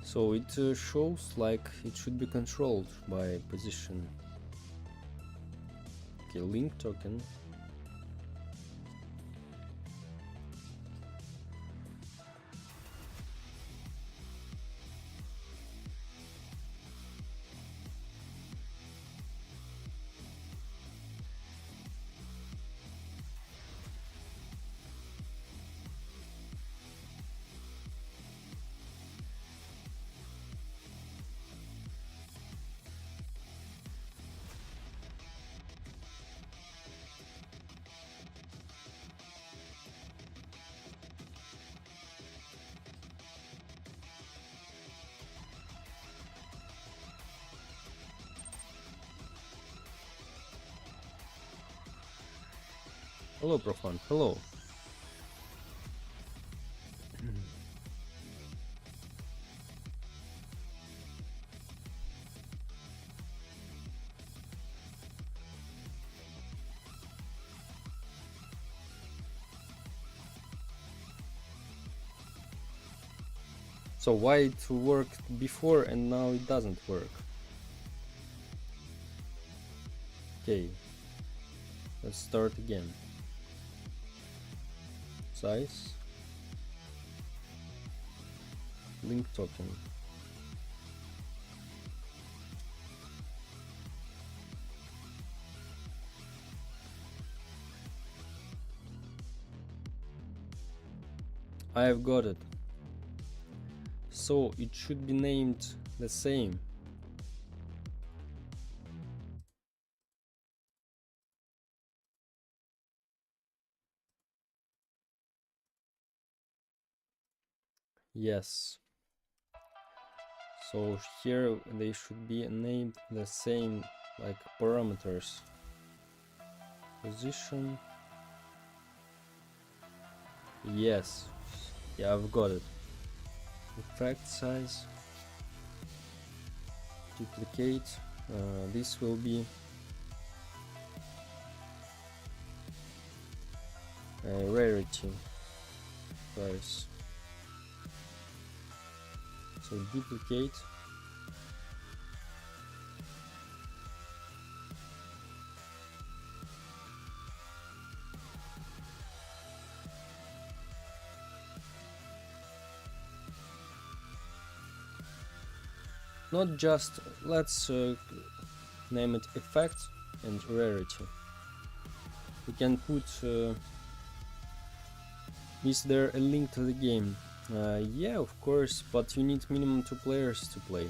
So it shows like it should be controlled by position. Okay, link token. Hello, Profan. Hello. So why it worked before and now it doesn't work? Okay, let's start again. Size, link token. I have got it. So it should be named the same. Yes. So here they should be named the same, like parameters. Position. Yes. Yeah, I've got it. Effect size. Duplicate. This will be rarity price. So duplicate. not just, let's name it effect and rarity. We can put, is there a link to the game? Yeah, of course, but you need minimum 2 players to play.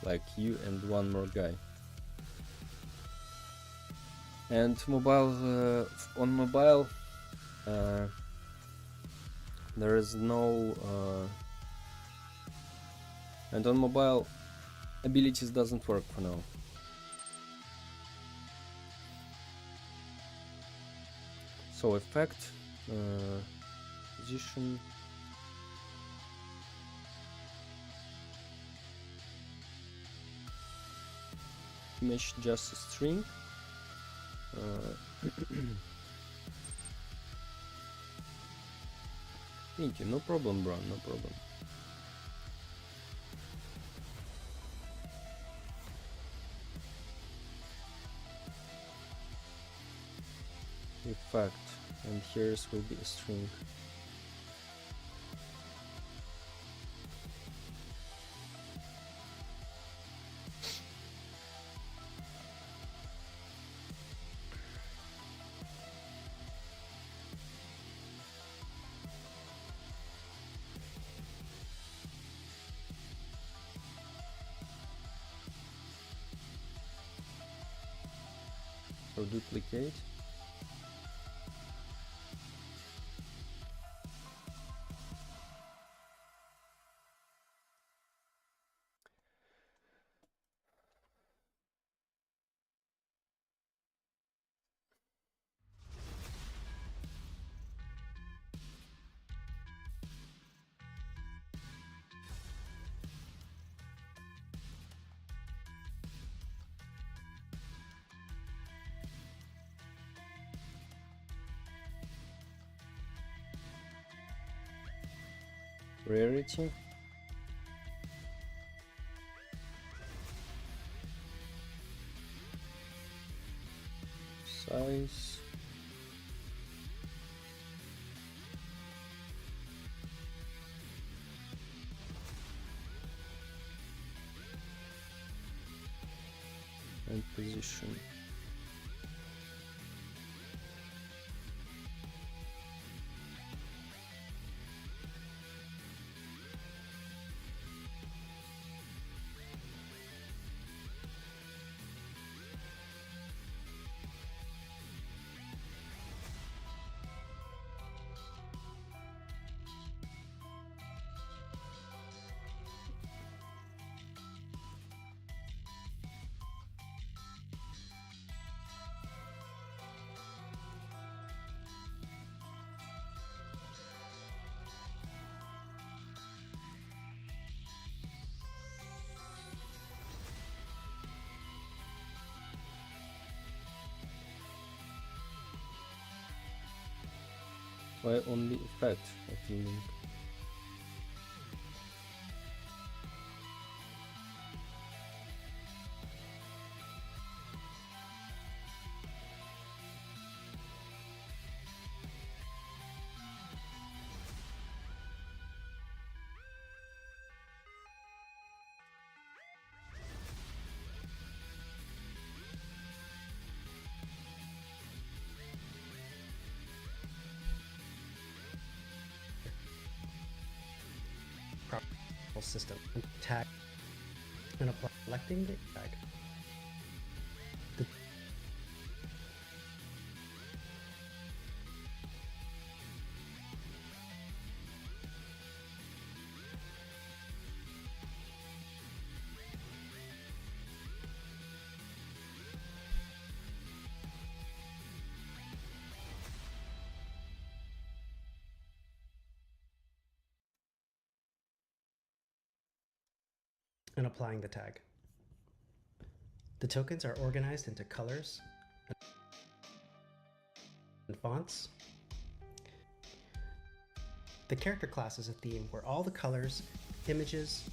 Like you and one more guy. And mobile, on mobile, there is no, and on mobile, abilities doesn't work for now. So effect, position, image just a string. Thank you, no problem, bro, no problem. Effect, and here's will be a string. So duplicate. Rarity, size, and position. Why only effect? I think. System tag and apply selecting the tag. And applying the tag. The tokens are organized into colors and fonts. The character class is a theme where all the colors, images,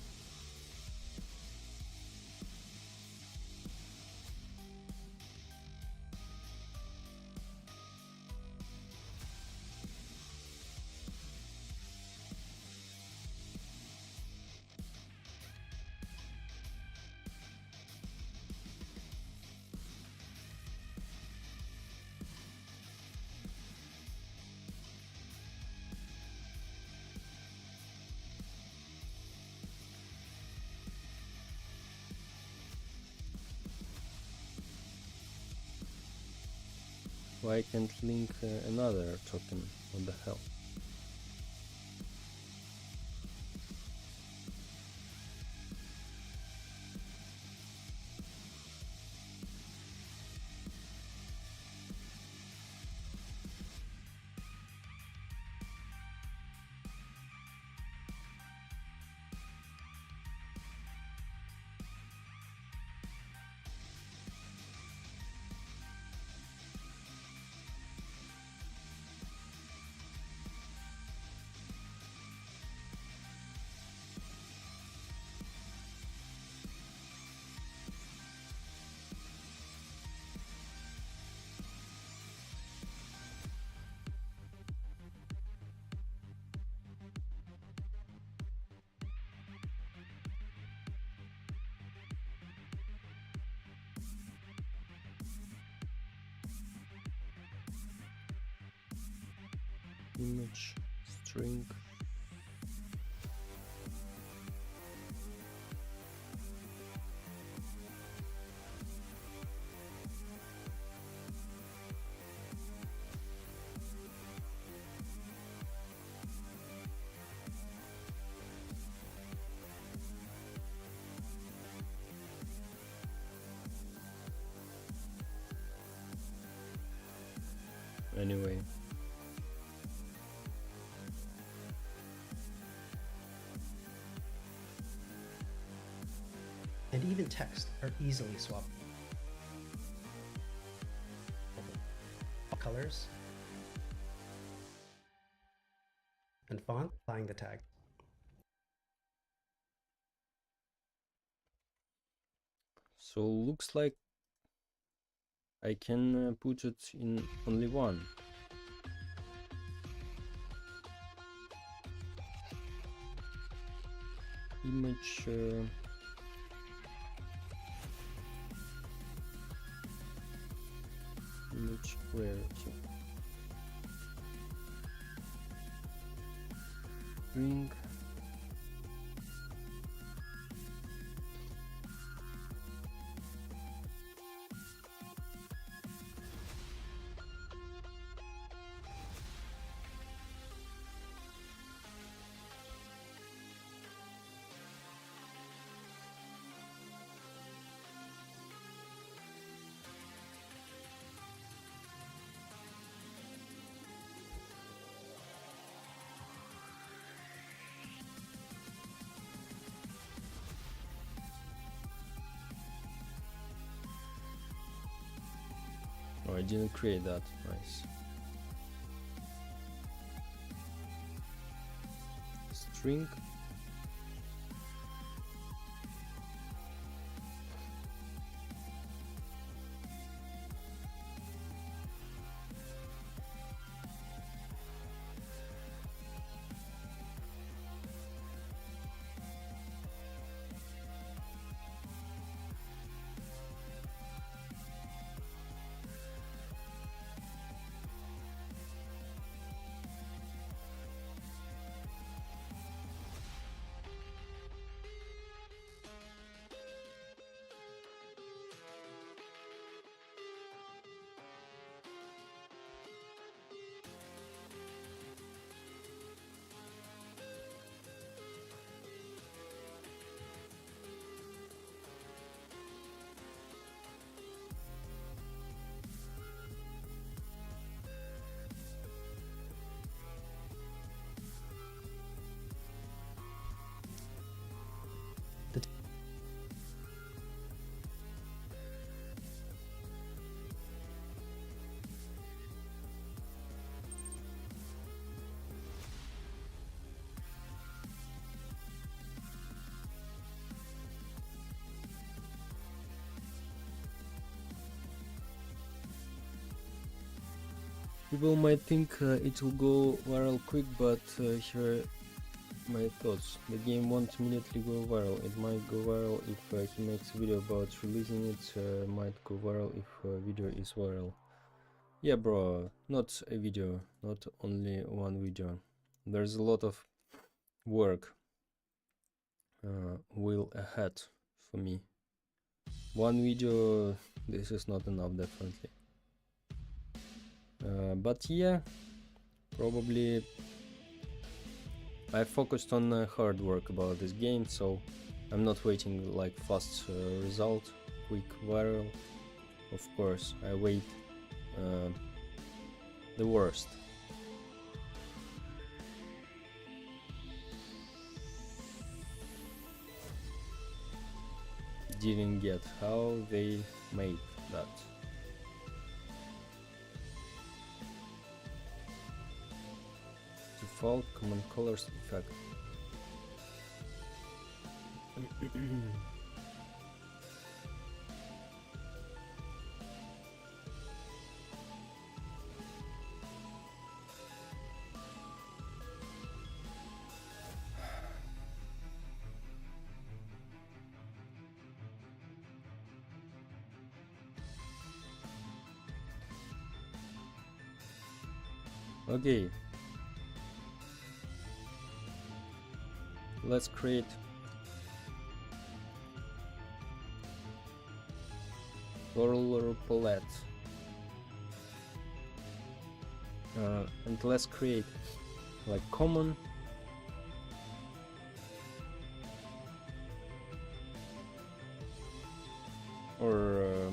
Why I can't link another token? What the hell? Image string. Anyway, And even text are easily swapped. Colors and font, applying the tag. so looks like I can put it in only one. Image image rarity string. Oh, I didn't create that. Nice. String. People might think it will go viral quick, but here are my thoughts. The game won't immediately go viral. It might go viral if he makes a video about releasing it, might go viral if a video is viral. Yeah, bro, not a video, not only one video. There's a lot of work will ahead for me. One video, this is not enough, definitely. But yeah, probably I focused on hard work about this game, so I'm not waiting like fast result, quick viral. Of course, I wait the worst. Didn't get how they made that. Default common colors effect. Okay, let's create color palette, and let's create like common or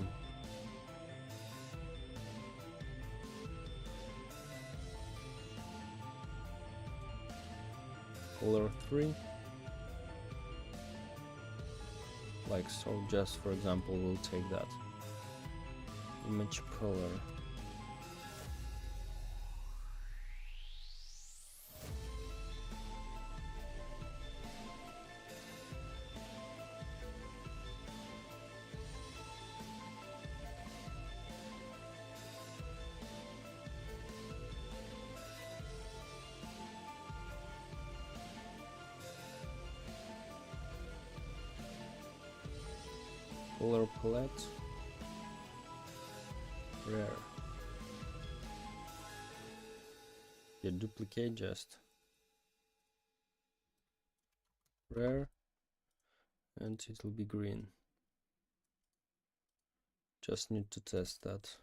color 3, like so. Just for example, we'll take that image color. Color palette rare. Yeah, duplicate just rare, and it will be green. Just need to test that.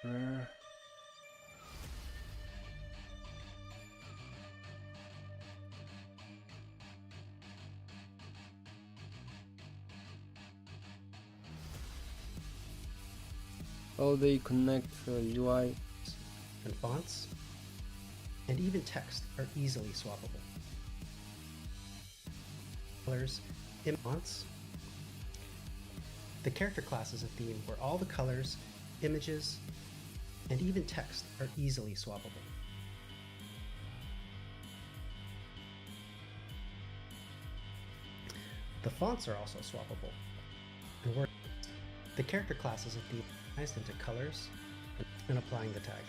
Rare. How they connect UI and fonts, and even text are easily swappable. Colors, fonts. The character class is a theme where all the colors, images, and even text are easily swappable. The fonts are also swappable. And the character class is a theme organized into colors and applying the tag.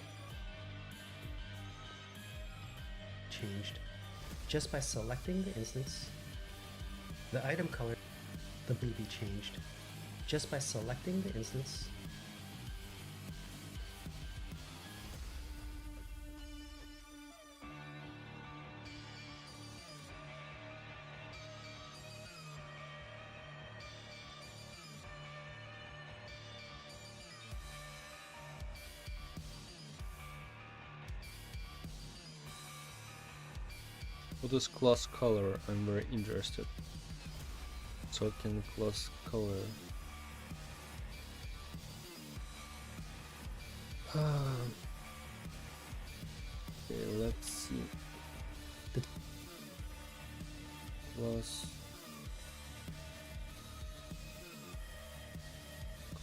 Changed just by selecting the instance. The item color will be changed just by selecting the instance. What is class color? I'm very interested. Token class color. Okay, let's see. The class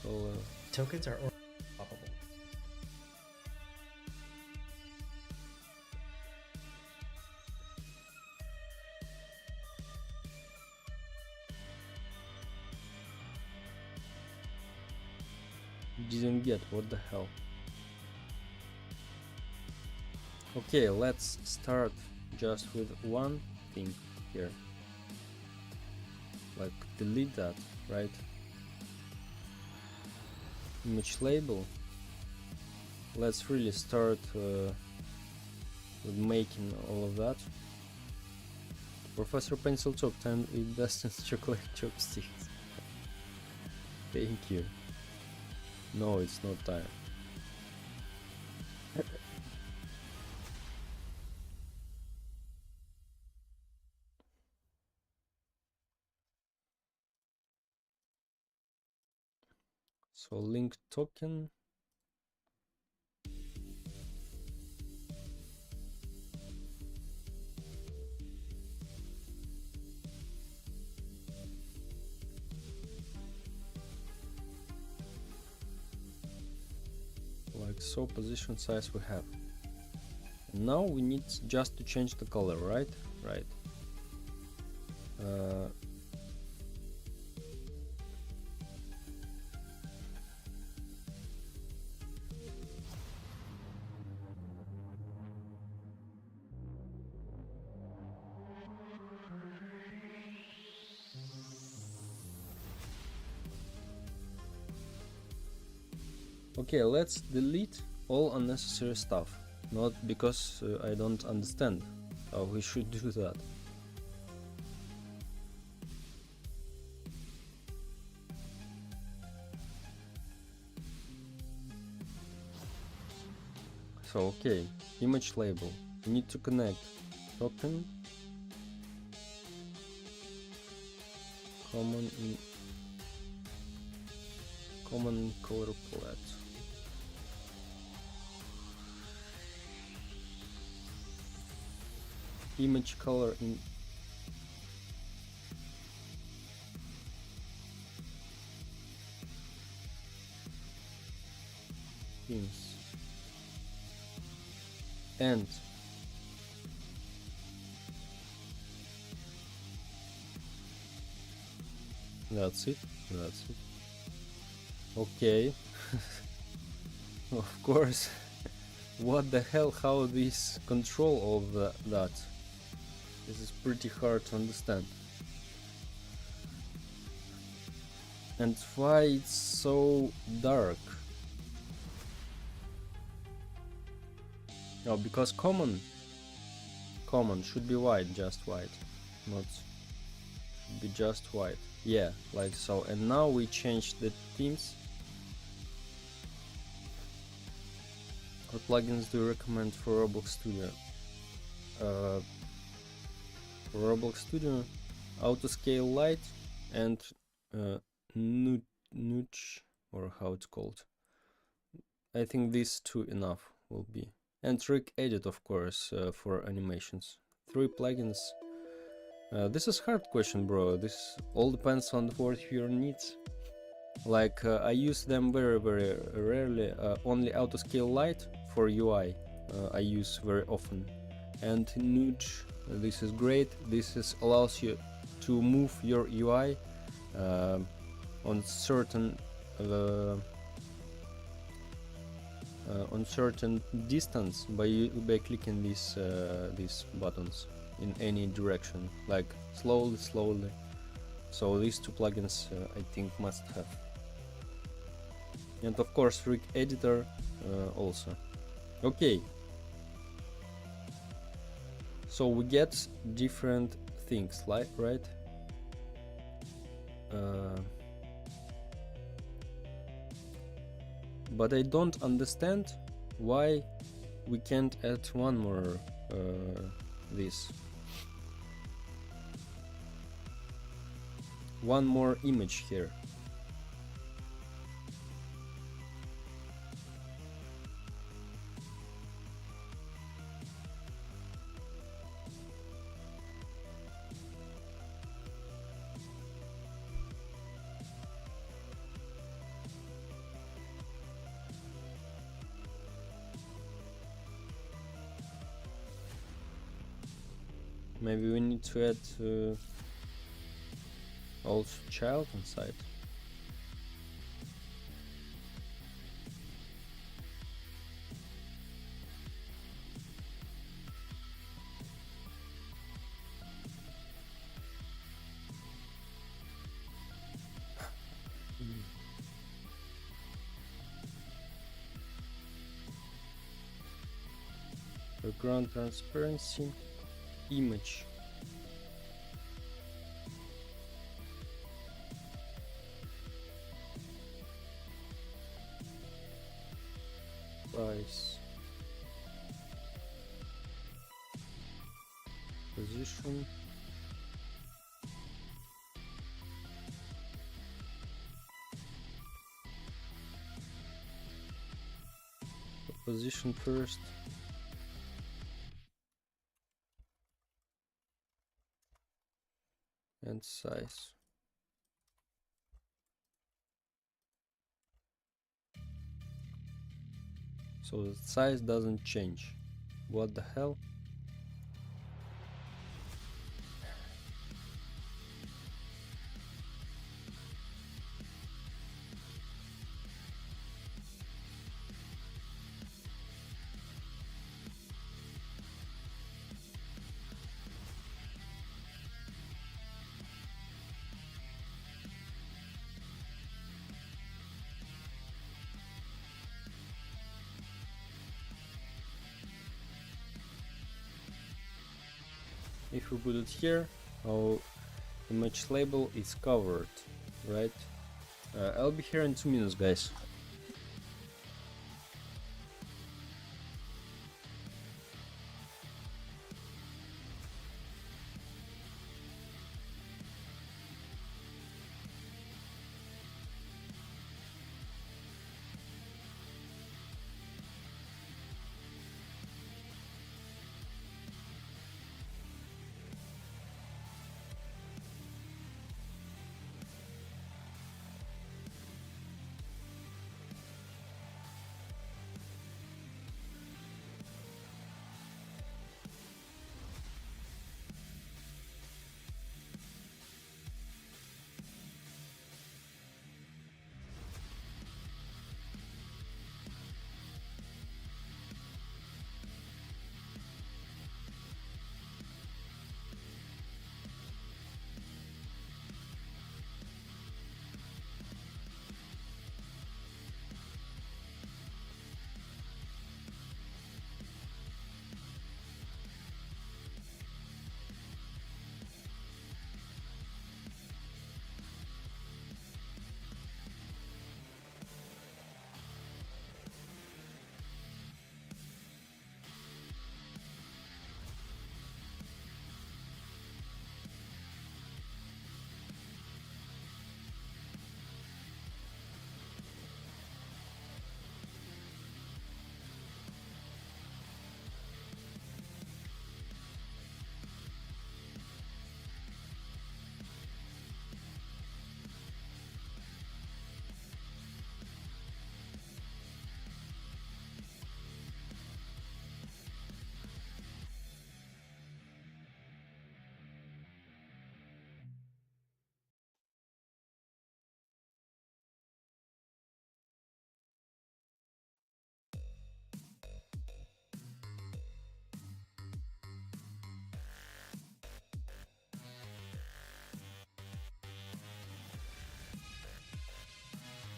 color. Tokens are swappable. Didn't get, what the hell. Okay, let's start just with one thing here. Like delete that, right? Image label. Let's really start with making all of that. Professor Pencil Top time it Dustin's chocolate chopsticks. Thank you. No, it's not time. So link token. Like so, position size we have. Now we need just to change the color, right? Right. Okay, let's delete all unnecessary stuff. Not because I don't understand how we should do that. So okay, image label. We need to connect token common color palette. Image color in themes and that's it. Okay. Of course. What the hell, how this control of that? This is pretty hard to understand. And why it's so dark? Oh, because common should be white, just white, not should be just white. Yeah, like so. And now we change the themes. What plugins do you recommend for Roblox Studio? For Roblox Studio, Autoscale Light and Nudge, or how it's called. I think these two enough will be. And Trick Edit, of course, for animations. 3 plugins. This is hard question, bro. This all depends on what your needs. Like I use them very rarely. Only Autoscale Light for UI I use very often, and Nudge. This is great. This allows you to move your UI on certain distance by clicking these buttons in any direction, like slowly. So these 2 plugins I think must have. And of course Rig Editor also. Okay. So we get different things, like, right? But I don't understand why we can't add one more one more image here. Maybe we need to add also child inside. Background transparency, image. size, position, position first, and size. So the size doesn't change. What the hell? If we put it here, our image label is covered, right? I'll be here in 2 minutes, guys.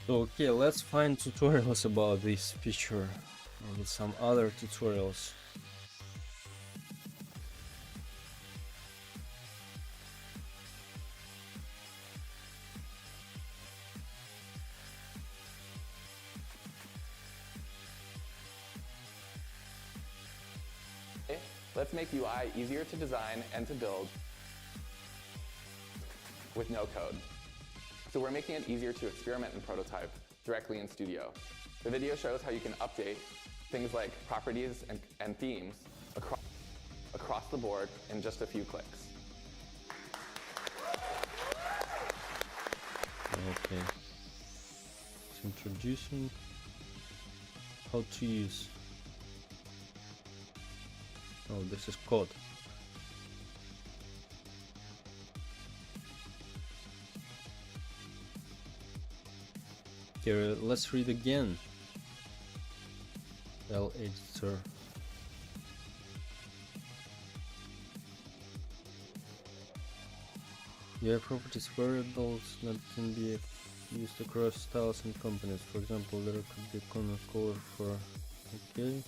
Okay, let's find tutorials about this feature and some other tutorials. Let's make UI easier to design and to build with no code. So we're making it easier to experiment and prototype directly in Studio. The video shows how you can update things like properties and themes across the board in just a few clicks. Okay. It's introducing how to use. Oh, this is code. Here, let's read again. L editor. You have properties variables that can be used across styles and components. For example, there could be a corner color for okay.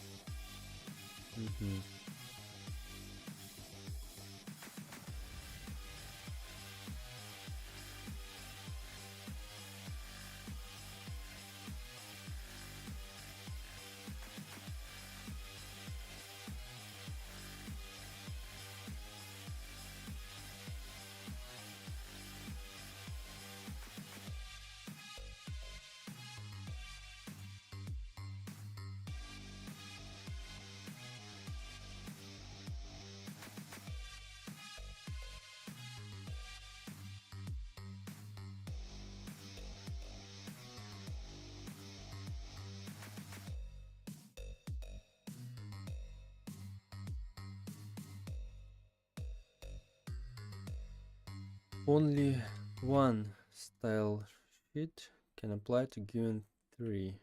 Only one style sheet can apply to given 3.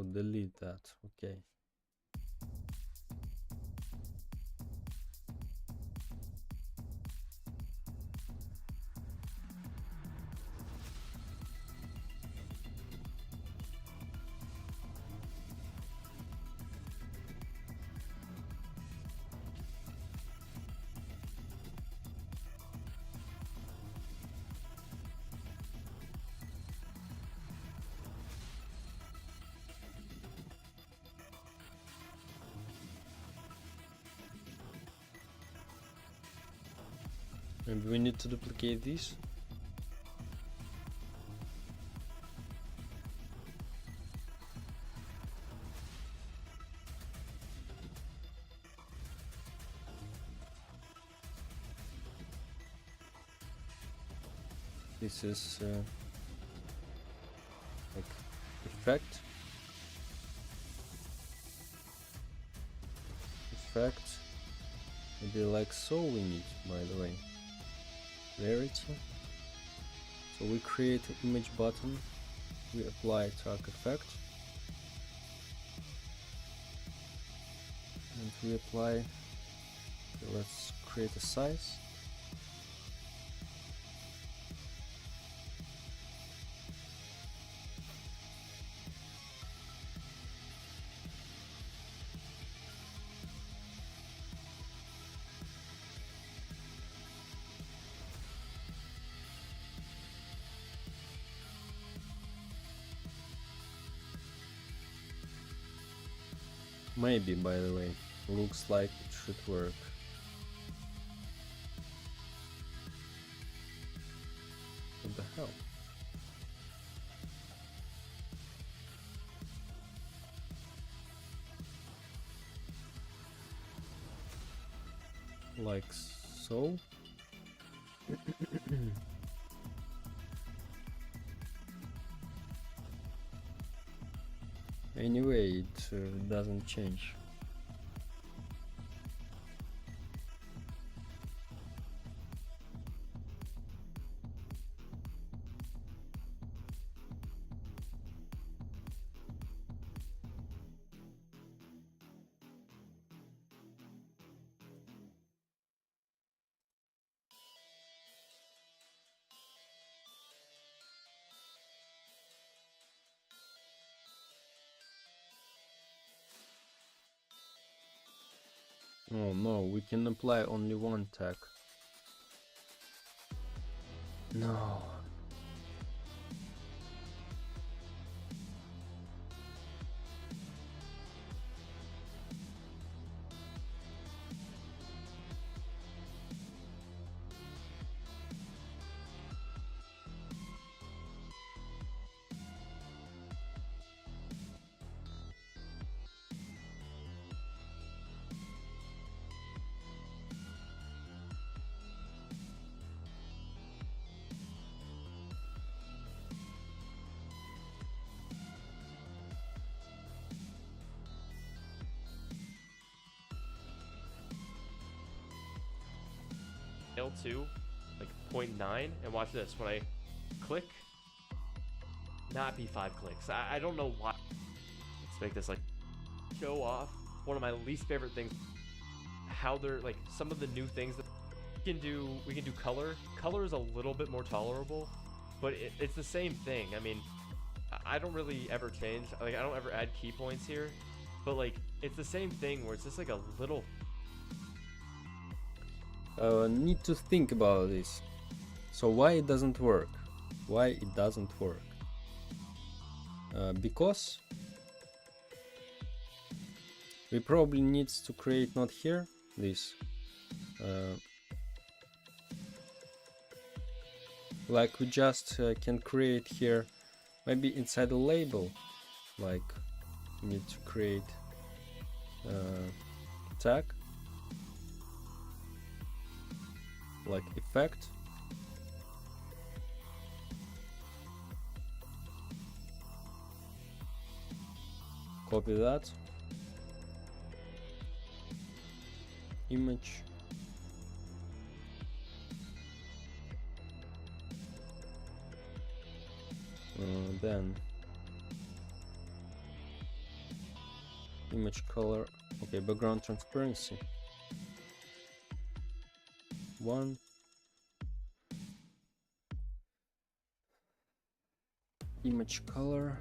So delete that. Okay. Maybe we need to duplicate these. This is like effect, maybe like so we need, by the way, clarity. So we create an image button, we apply track effect, and we apply, okay, let's create a size. Maybe, by the way, looks like it should work. What the hell? Like so. Anyway, it doesn't change. Oh no, we can apply only one tag. No. L2, like 0.9, and watch this. When I click, not be 5 clicks. I don't know why. Let's make this like show off one of my least favorite things. How they're like some of the new things that we can do. We can do color. Color is a little bit more tolerable, but it's the same thing. I mean, I don't really ever change. Like I don't ever add key points here, but like it's the same thing where it's just like a little. Need to think about this. So why it doesn't work? Why it doesn't work? Because we probably need to create not here this like we just can create here maybe inside the label, like we need to create tag like effect, copy that image, then image color, okay, background transparency 1, image color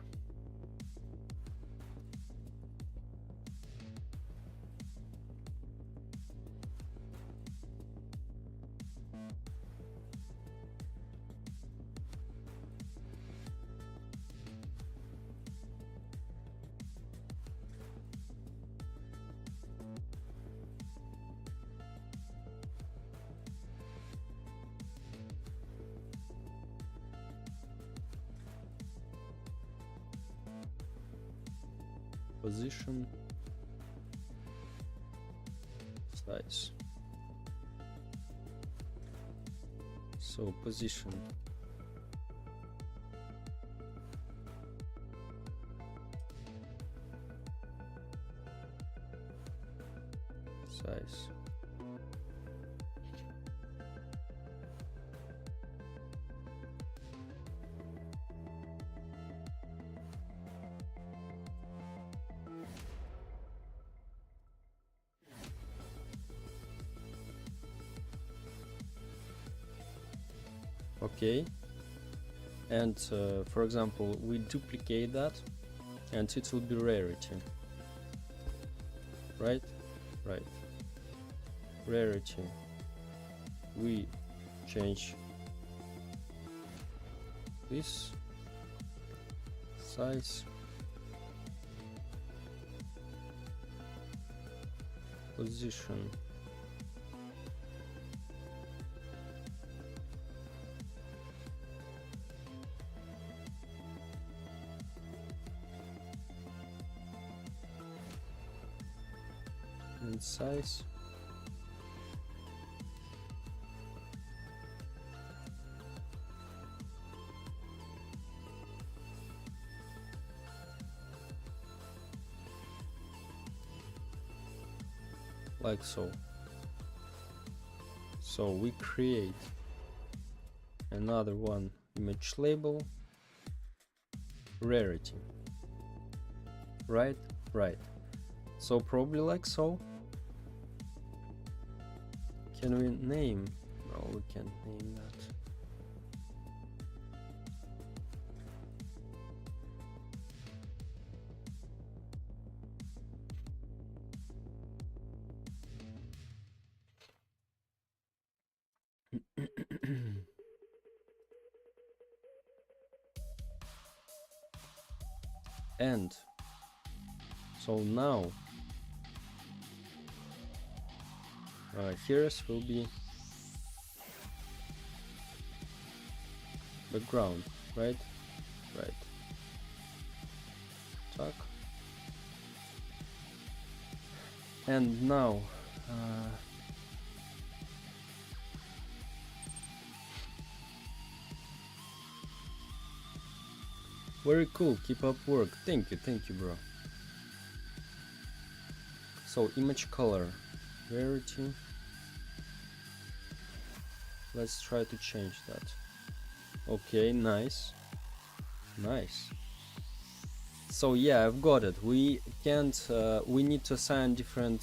position, size. So position, size, okay, and for example we duplicate that and it will be rarity, right, rarity, we change this size, position, and size, like so. So we create another one, image label, rarity, right, so probably like so. Can we name? No, we can't name that. And so now here's will be background, right? Right. Так. And now very cool, keep up work. Thank you, bro. So image color, rarity. Let's try to change that. Okay, nice. Nice. So yeah, I've got it. We can't we need to assign different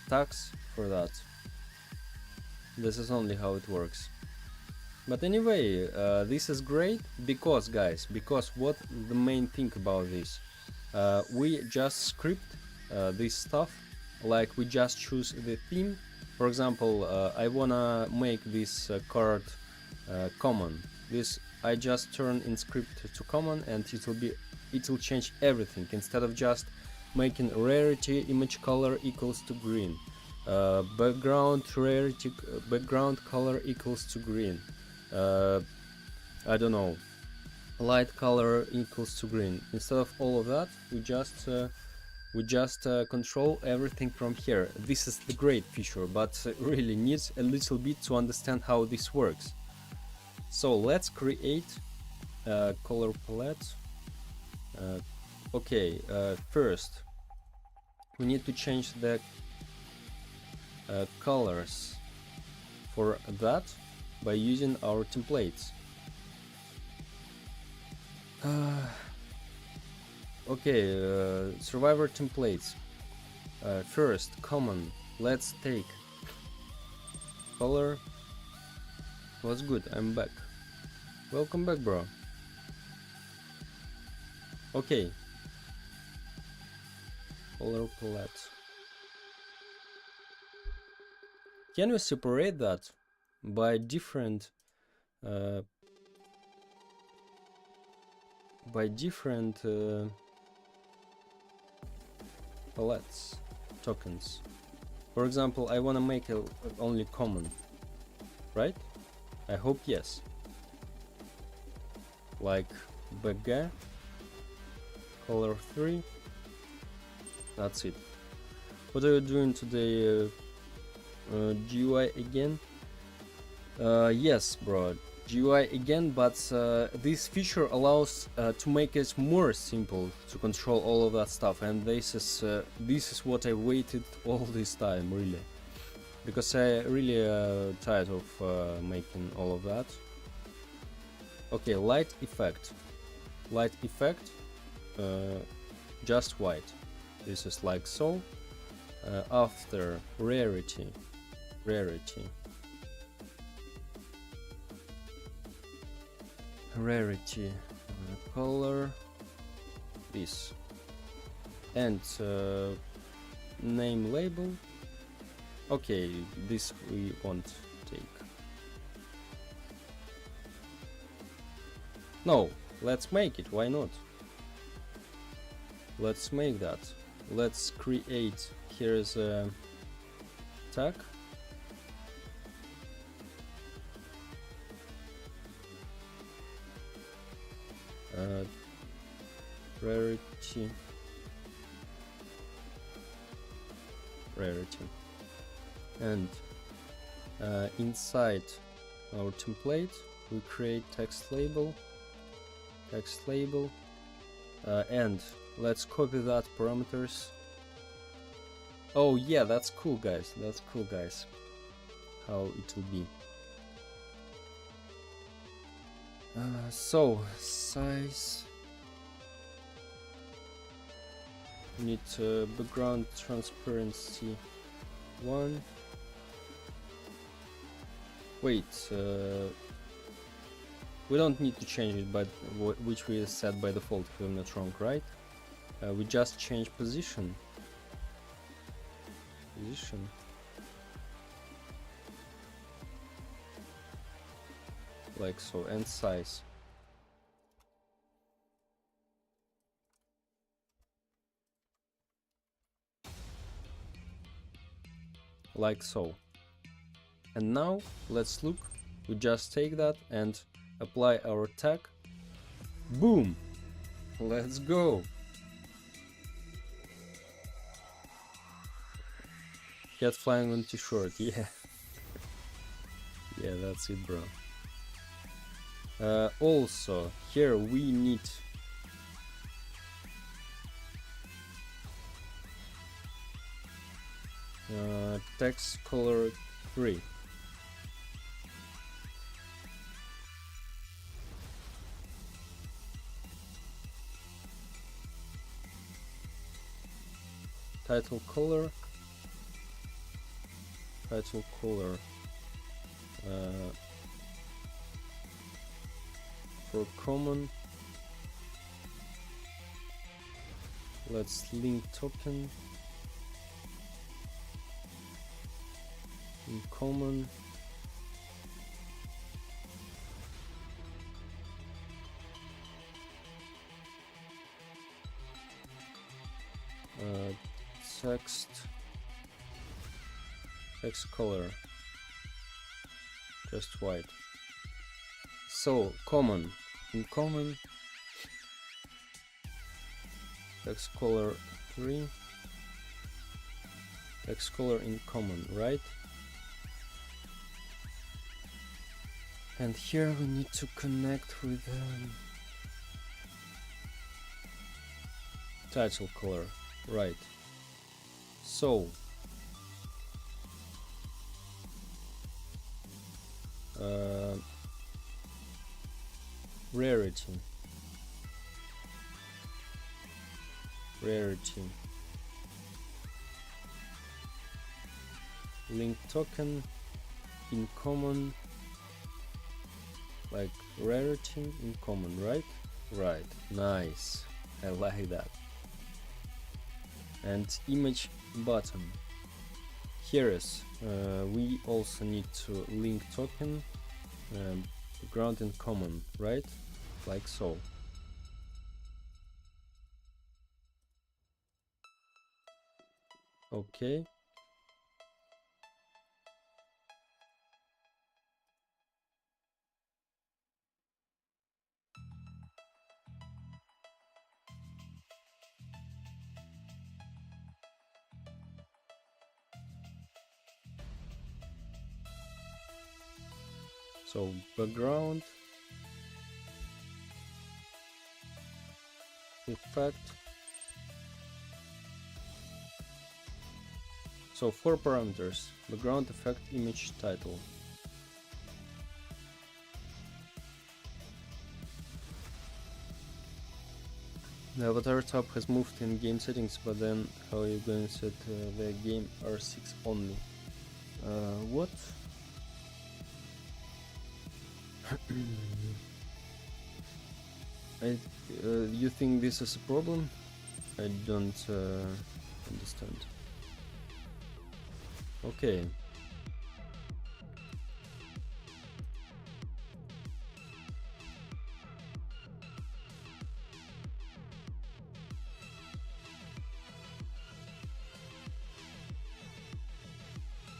tags for that. This is only how it works. But anyway, this is great because, guys, because what the main thing about this, we just script this stuff, like we just choose the theme. For example, I wanna make this card common. This I just turn in script to common, and it will change everything. Instead of just making rarity image color equals to green, background rarity background color equals to green, I don't know, light color equals to green. Instead of all of that, we just control everything from here. This is the great feature, but really needs a little bit to understand how this works. So let's create a color palette. Okay, first we need to change the colors for that by using our templates. Okay, survivor templates. First, common. Let's take color. What's good? I'm back. Welcome back, bro. Okay. Color palette. Can we separate that by different palettes, tokens? For example, I want to make it only common, right? I hope yes. Like BG, color 3. That's it. What are you doing today? GUI again? Yes, bro. GUI again, but this feature allows to make it more simple to control all of that stuff, and this is what I waited all this time, really, because I really tired of making all of that. Okay, light effect, just white. This is like so. After rarity, color, this, and name label. Okay, this we won't take. No, let's make it, why not? Let's make that. Let's create, here's a tag. Rarity, and inside our template we create text label, and let's copy that parameters. Oh yeah, that's cool, guys. How it will be. So size, need background transparency 1. Wait, we don't need to change it, but which we set by default, if I'm not wrong, right? We just change position. like so, and size. Like so. And now let's look. We just take that and apply our tag. Boom! Let's go! Cat flying on t-shirt, yeah. Yeah, that's it, bro. Also, here we need text color 3. Title color. Title color. For common, let's link token. In common. Text color, just white. So common, in common, text color 3, text color in common, right? And here we need to connect with title color, right? So rarity, link token in common, like rarity in common, right? Right, nice, I like that. And image button. Here is we also need to link token ground in common, right? Like so. Okay. So background, effect. So 4 parameters: background, effect, image, title. The avatar tab has moved in game settings, but then how are you going to set the game R6 only? What? You think this is a problem? I don't understand. Okay.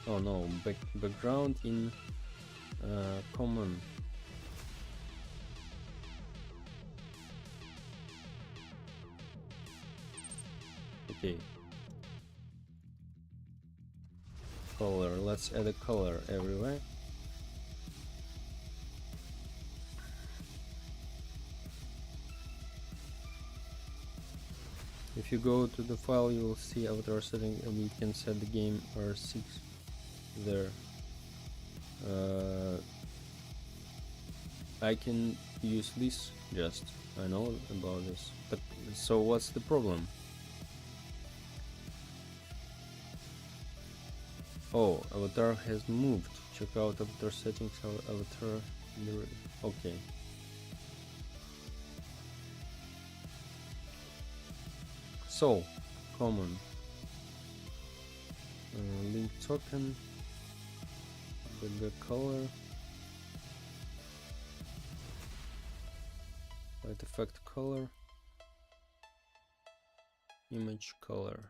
Oh no, background in common. Okay. Color, let's add a color everywhere. If you go to the file, you will see avatar setting, and you can set the game R6 there. I can use this, just I know about this, but so what's the problem? Oh, avatar has moved. Check out avatar settings. Avatar. Okay. So, common. Link token. The color. light effect color, image color.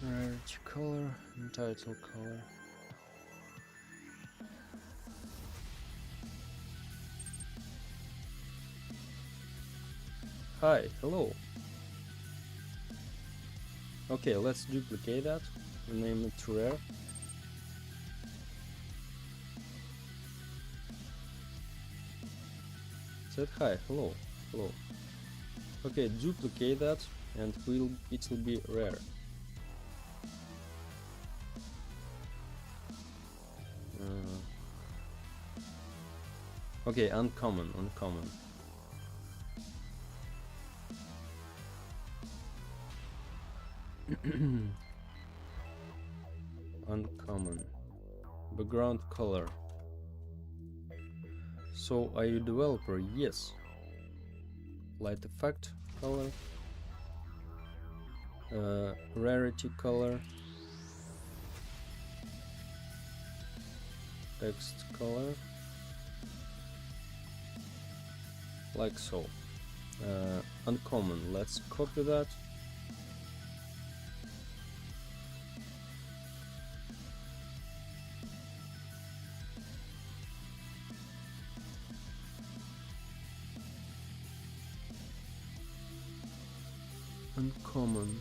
Rarity color and title color. Hi, hello. Okay, let's duplicate that. Rename it to rare. Said hi, hello, hello. Okay, duplicate that and it will be rare. Okay, uncommon. Uncommon. Background color. So, are you a developer? Yes. Light effect color. Rarity color. Text color. Like so. Uncommon. Let's copy that. Uncommon.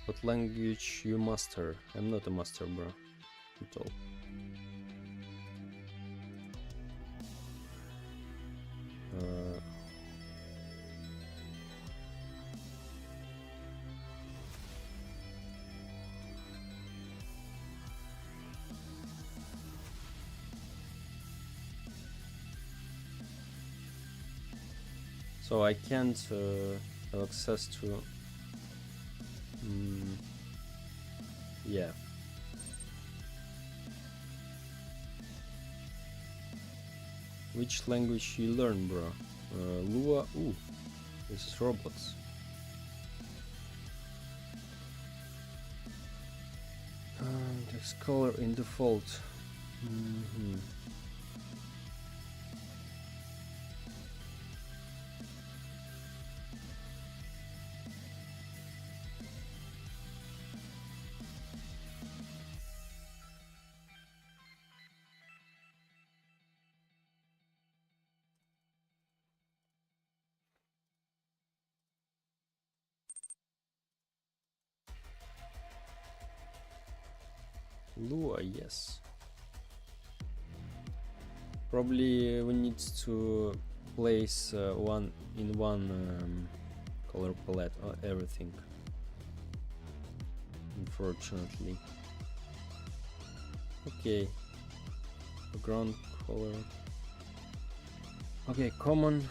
What language you master? I'm not a master, bro. At all. So I can't have access to. Yeah. Which language you learn, bro? Lua. Ooh, this is Roblox. Text color in default. Lua, yes. Probably we need to place one color palette or everything. Unfortunately. Okay. Background color. Okay, common.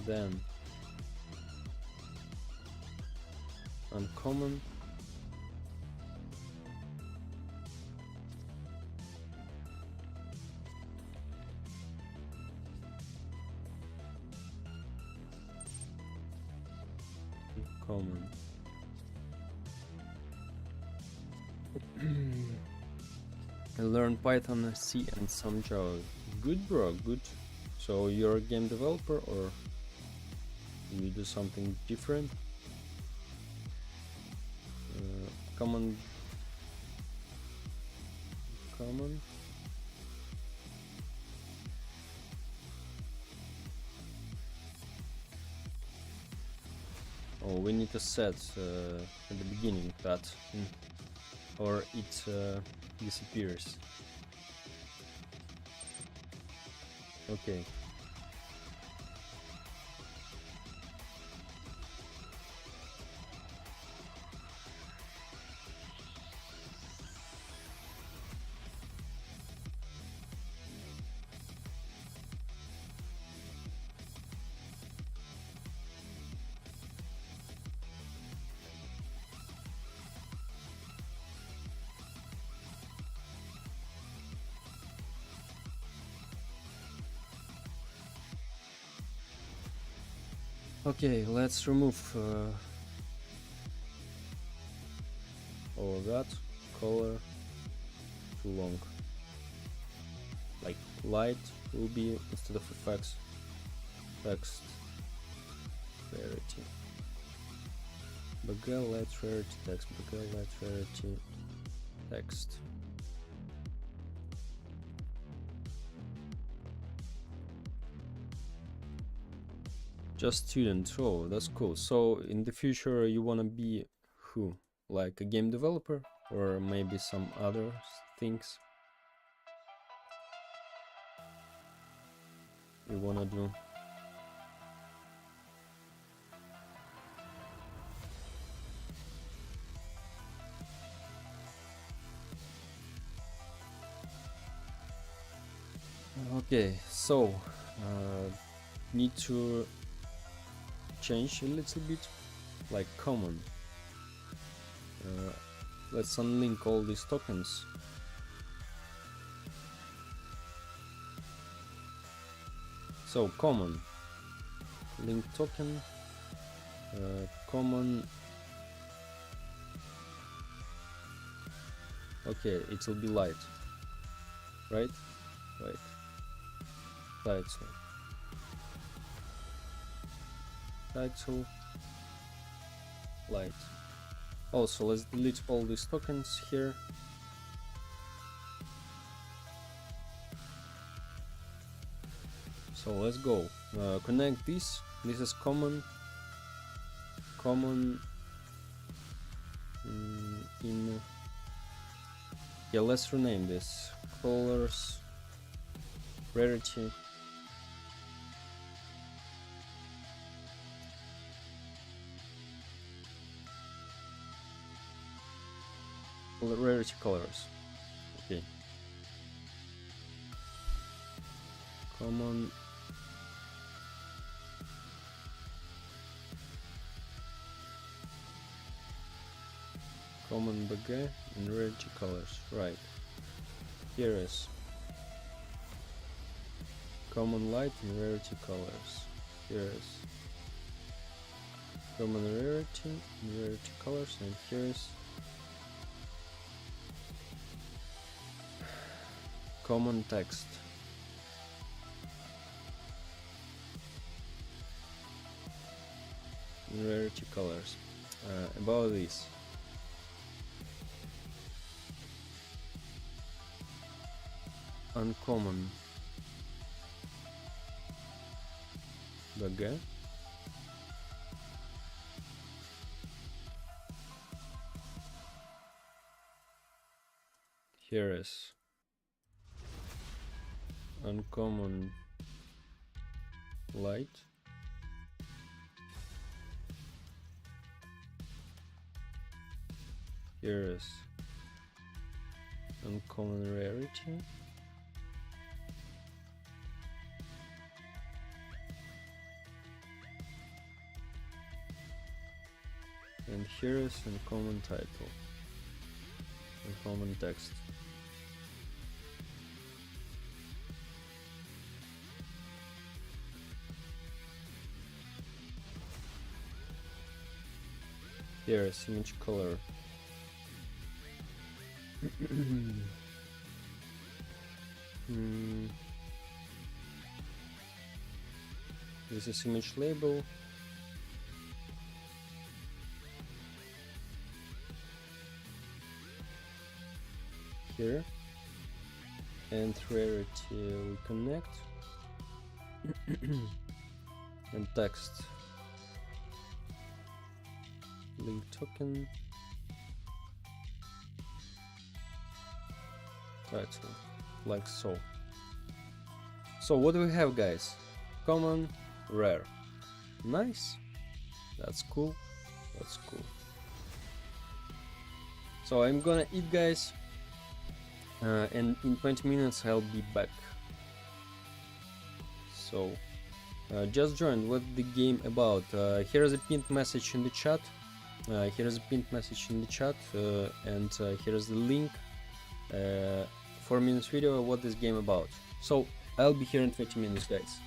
Then uncommon. Uncommon. I learned Python, C and some Java. Good, bro, good. So you're a game developer or you do something different? Common. need to set at the beginning that, or it disappears. Okay. Okay, let's remove all of that. Color too long. Like light will be instead of effects. Text rarity. Bagel light rarity text. Bagel light rarity text. Just student. Oh, that's cool. So in the future you wanna be who? Like a game developer or maybe some other things you wanna do? Okay, so need to change a little bit, like common. Let's unlink all these tokens. So common, link token, common. Okay, it will be light, right? Right. Title light. Also, let's delete all these tokens here. So let's go. Connect this. This is common. In yeah, let's rename this. Colors rarity. Rarity colors. Okay. Common. Common baguette and rarity colors. Right. Here is common light and rarity colors. Here is common rarity and rarity colors, and here is common text. Rarity colors. About this. Uncommon baguette. Here is uncommon light. Here is uncommon rarity. And here is uncommon title, uncommon text. Here is image color. This is image label. Here, and rarity we connect, and text. link token, title, like so. So what do we have, guys? Common, rare. Nice. That's cool. That's cool. So I'm gonna eat, guys, and in 20 minutes I'll be back. So just joined. What the game about? Here is a pinned message in the chat. And here is the link 4 minutes video what this game about. So I'll be here in 20 minutes, guys.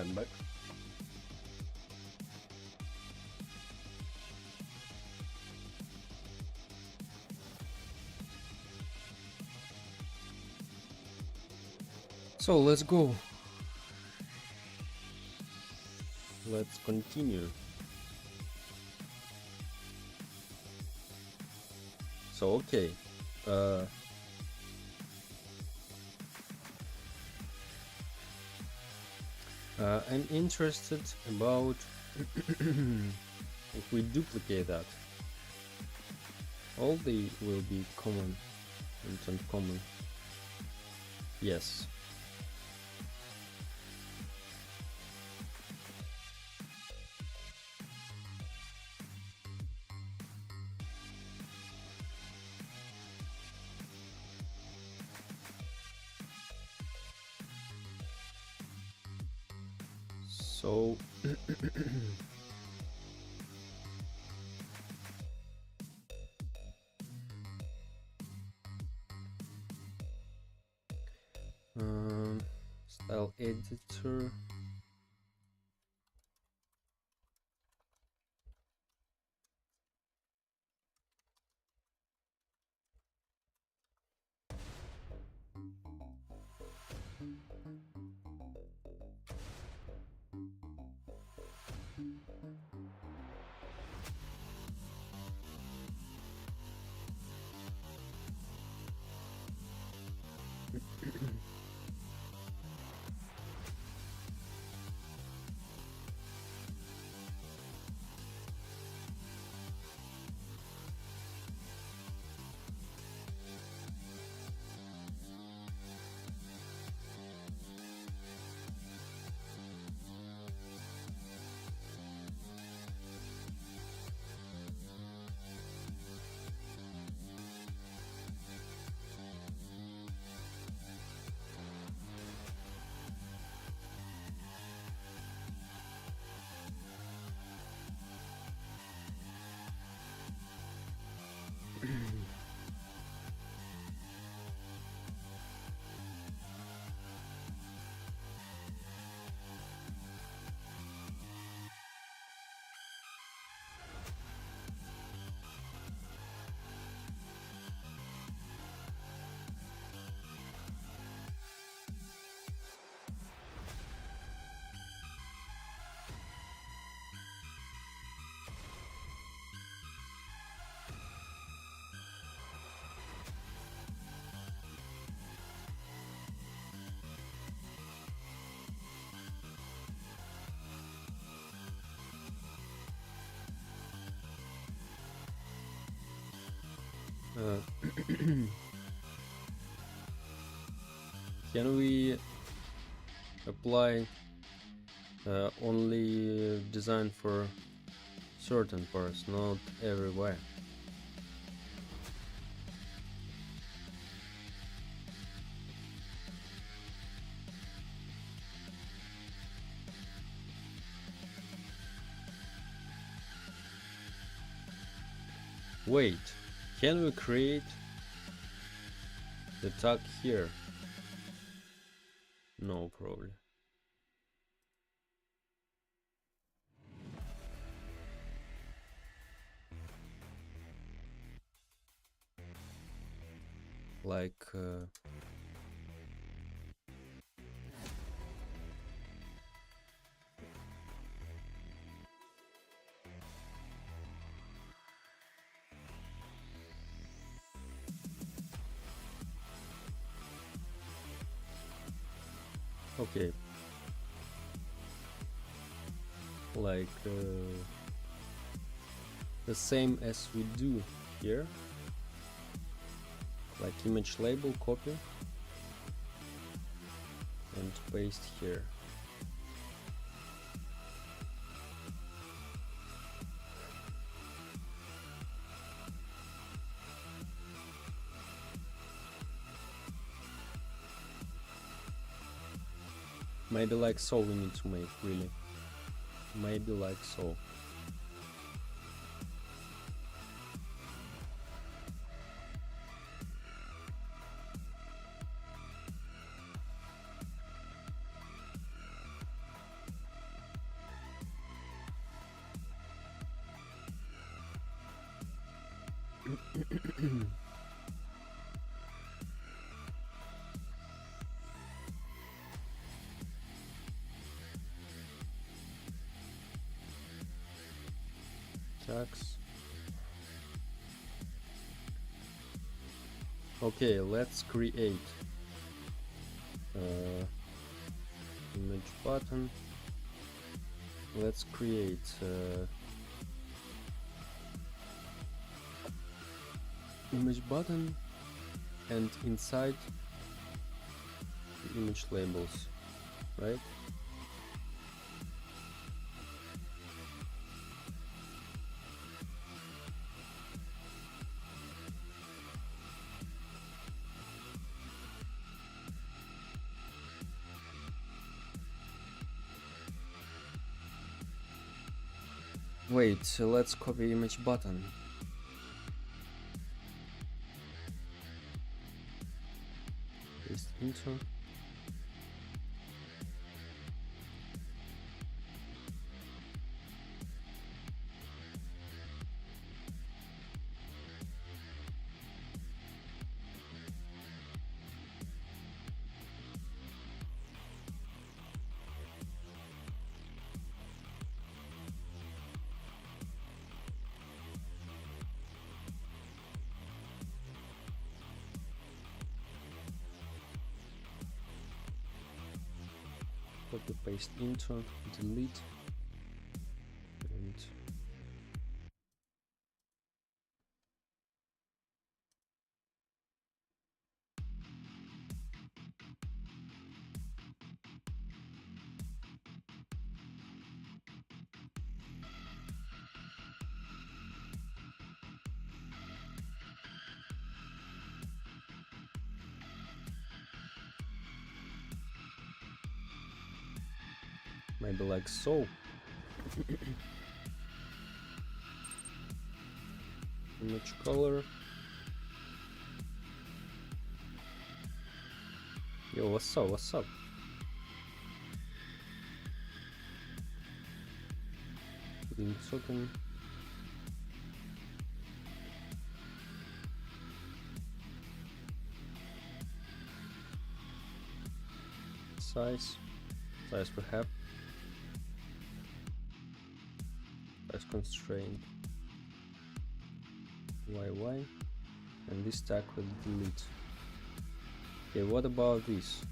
I'm back. So let's go. Let's continue. So okay. I'm interested about if we duplicate that, all they will be common and uncommon. Yes. So style editor. Can we apply only design for certain parts, not everywhere? Wait, can we create the tag here? No, probably. Like okay, like the same as we do here, like image label, copy and paste here. Maybe like so we need to make, really. Maybe like so. Tags. Okay, let's create image button. Let's create image button, and inside the image labels, right? Wait, so let's copy image button. Paste into. Copy paste into, delete, and maybe like so. Image color. Yo, what's up? What's up? Link token. Size perhaps. Size constraint. YY. And this tag will delete. Okay, what about this?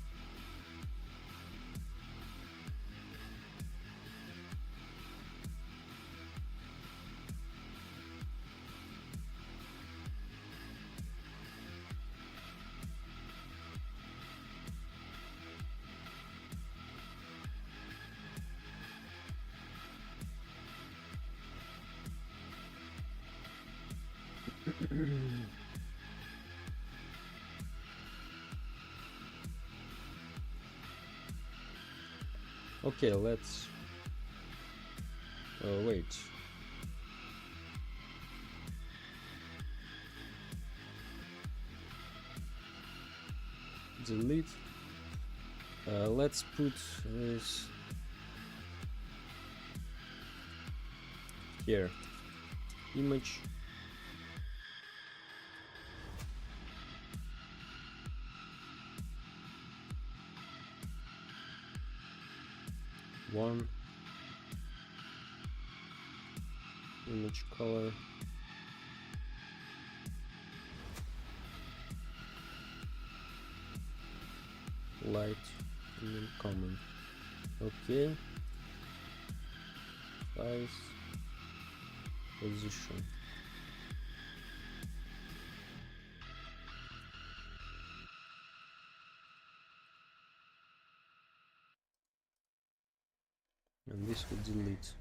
Okay, let's wait. Delete. Let's put this here. Image. One. Image color. Light and then common. Okay. Size. Position. And this will delete.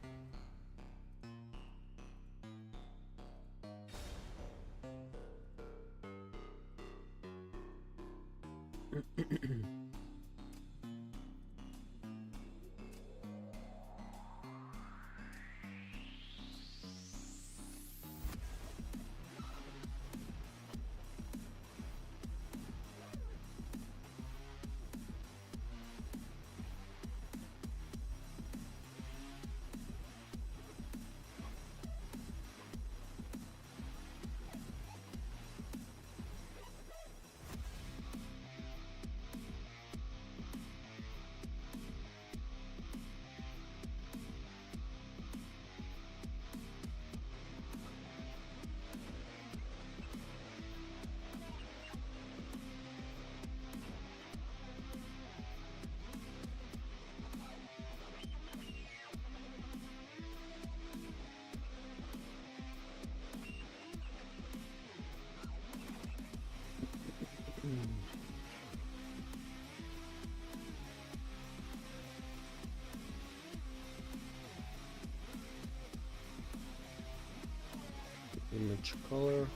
Match color.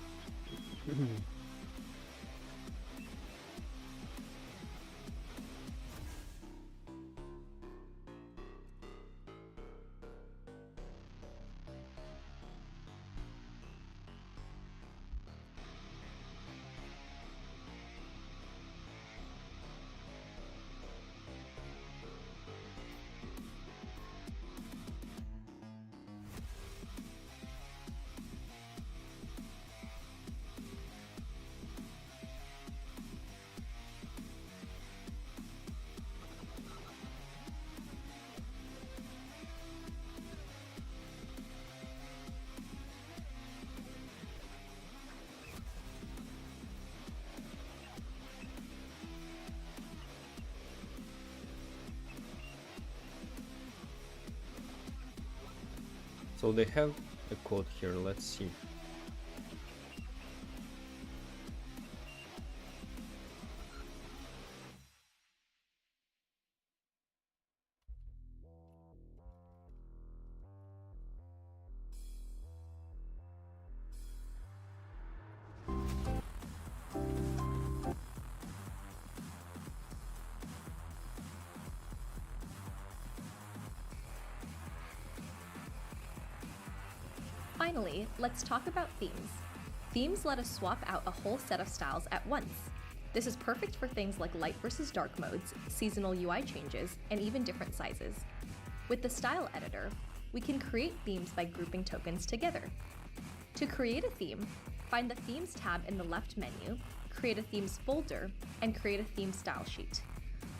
So they have a code here, let's see. Finally, let's talk about themes. Themes let us swap out a whole set of styles at once. This is perfect for things like light versus dark modes, seasonal UI changes, and even different sizes. With the style editor, we can create themes by grouping tokens together. To create a theme, find the Themes tab in the left menu, create a Themes folder, and create a theme style sheet.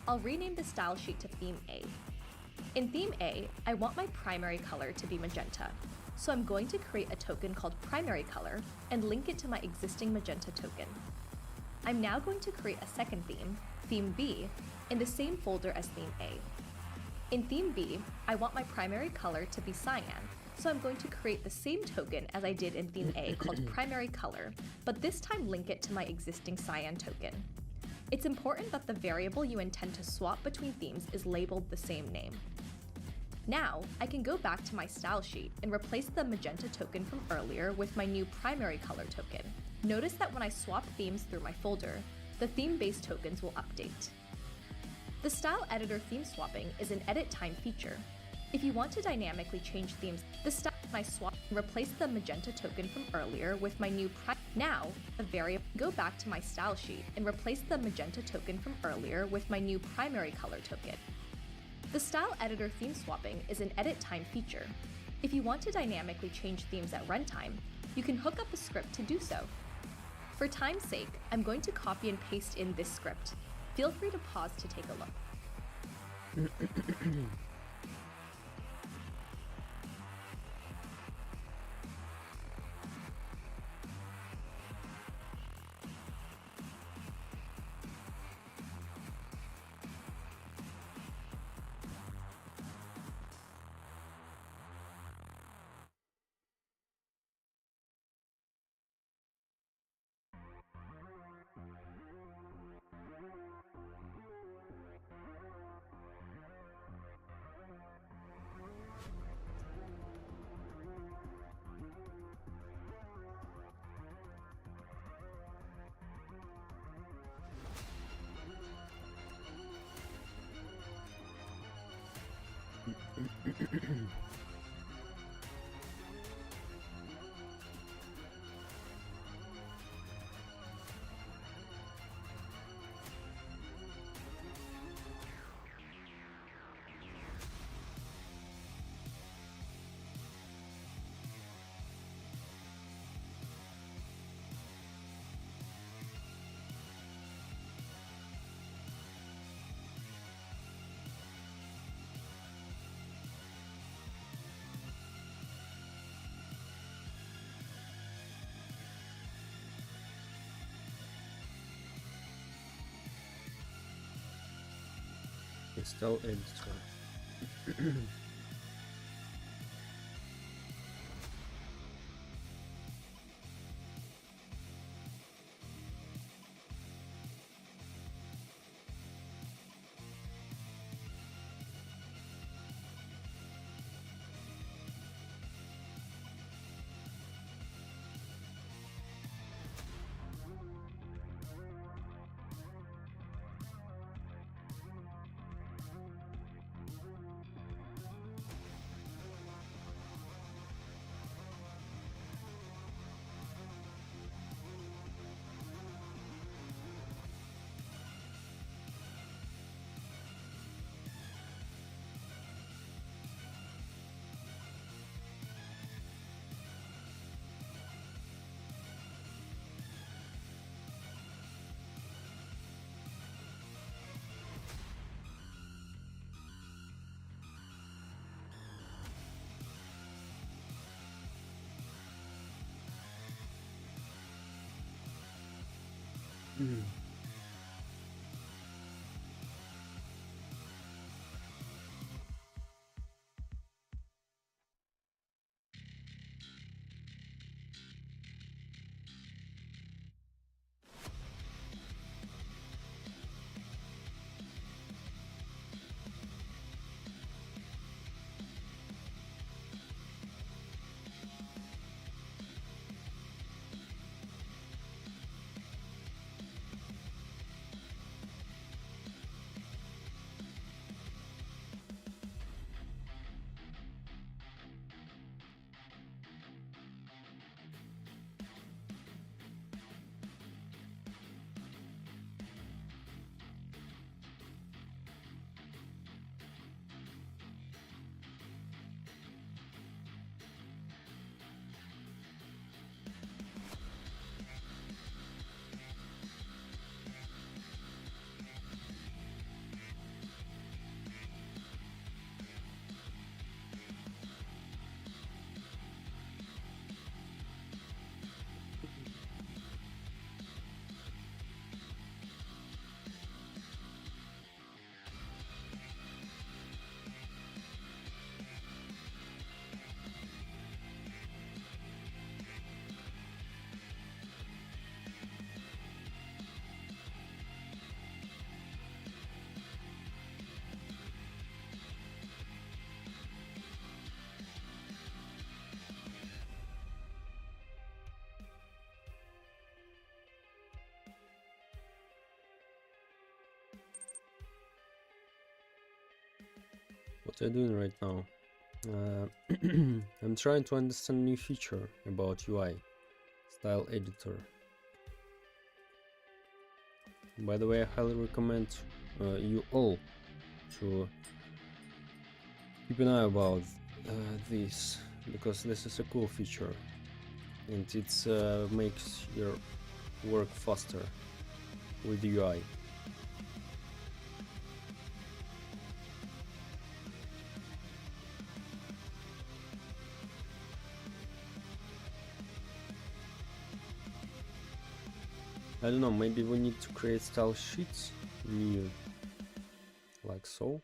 I'll rename the style sheet to Theme A. In Theme A, I want my primary color to be magenta, so I'm going to create a token called primary color and link it to my existing magenta token. I'm now going to create a second theme, Theme B, in the same folder as Theme A. In Theme B, I want my primary color to be cyan, so I'm going to create the same token as I did in Theme A called primary color, but this time link it to my existing cyan token. It's important that the variable you intend to swap between themes is labeled the same name. Now, I can go back to my style sheet and replace the magenta token from earlier with my new primary color token. Notice that when I swap themes through my folder, the theme-based tokens will update. The style editor theme swapping is an edit time feature. If you want to dynamically change themes, the style when I swap and replace the magenta token from earlier with my new Now, a variable go back to my style sheet and replace the magenta token from earlier with my new primary color token. The style editor theme swapping is an edit time feature. If you want to dynamically change themes at runtime, you can hook up a script to do so. For time's sake, I'm going to copy and paste in this script. Feel free to pause to take a look. Install editor. What are you doing right now? I'm trying to understand a new feature about UI, style editor. By the way, I highly recommend you all to keep an eye about this, because this is a cool feature and it makes your work faster with UI. I don't know, maybe we need to create style sheets new, like so.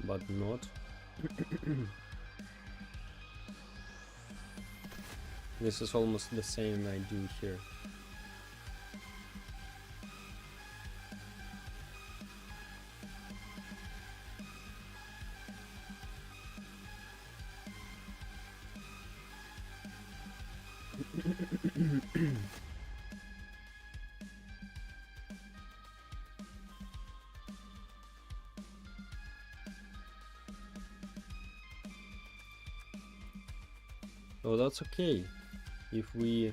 But not. This is almost the same I do here. So that's okay if we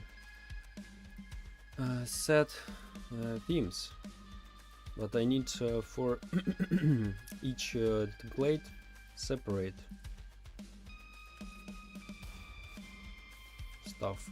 set themes, but I need for each template separate stuff.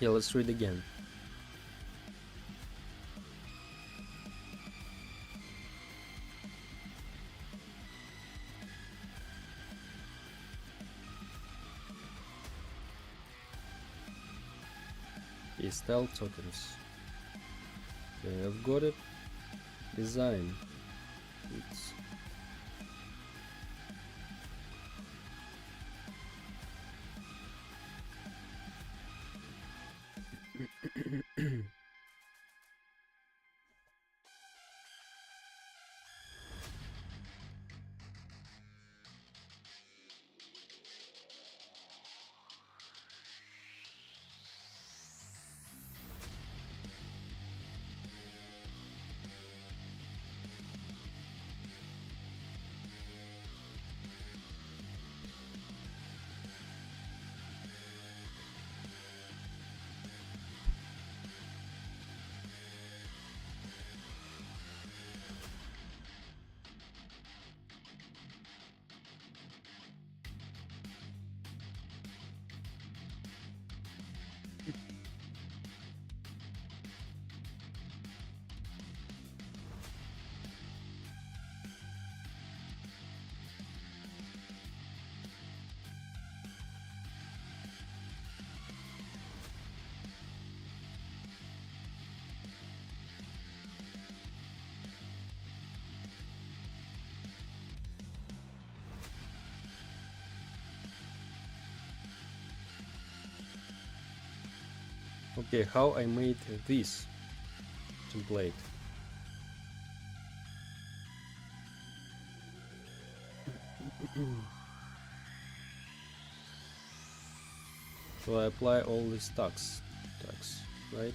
Yeah, let's read again. Okay, style tokens. Okay, I've got it. Design. It's okay. How I made this template? So I apply all these tags, right?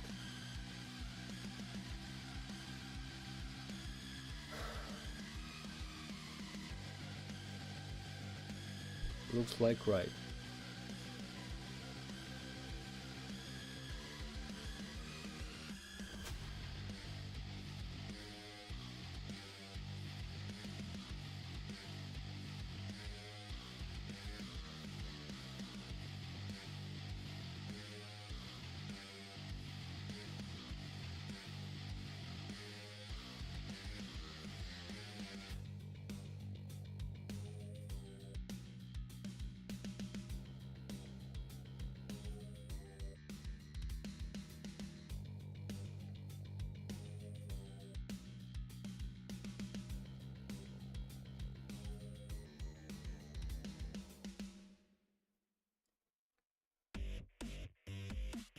Looks like right.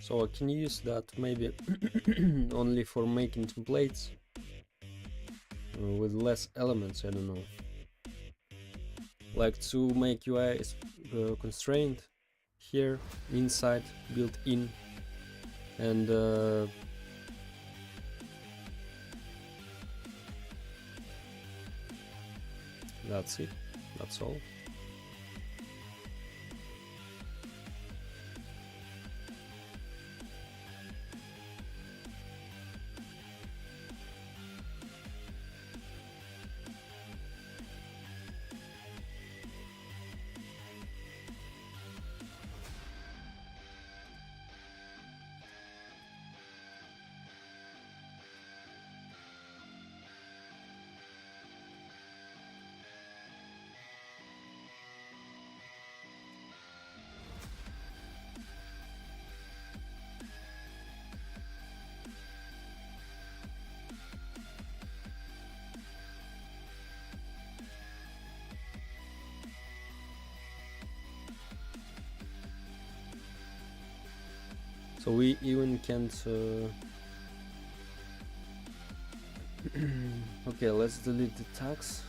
So I can use that maybe only for making templates with less elements, I don't know. Like to make UI constrained here, inside, built in, and that's it, that's all. So we even can't okay, let's delete the tags.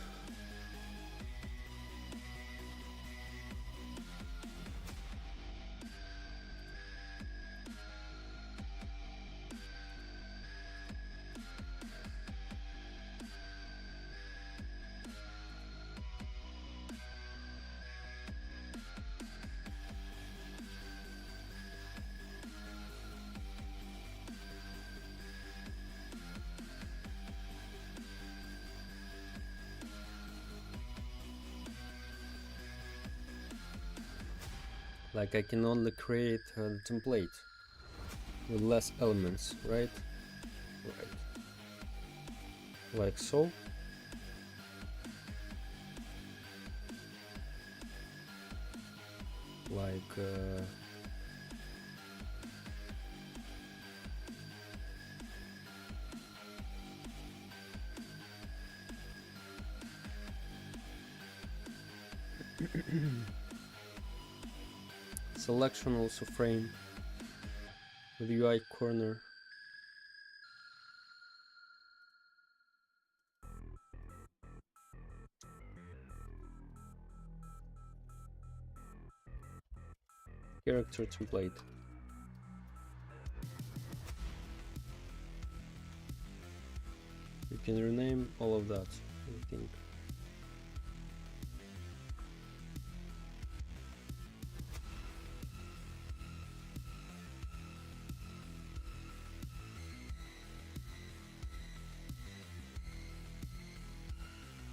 Like I can only create a template with less elements, right? Right. Like so. Like Selection also frame with UI corner. Character template. You can rename all of that, I think.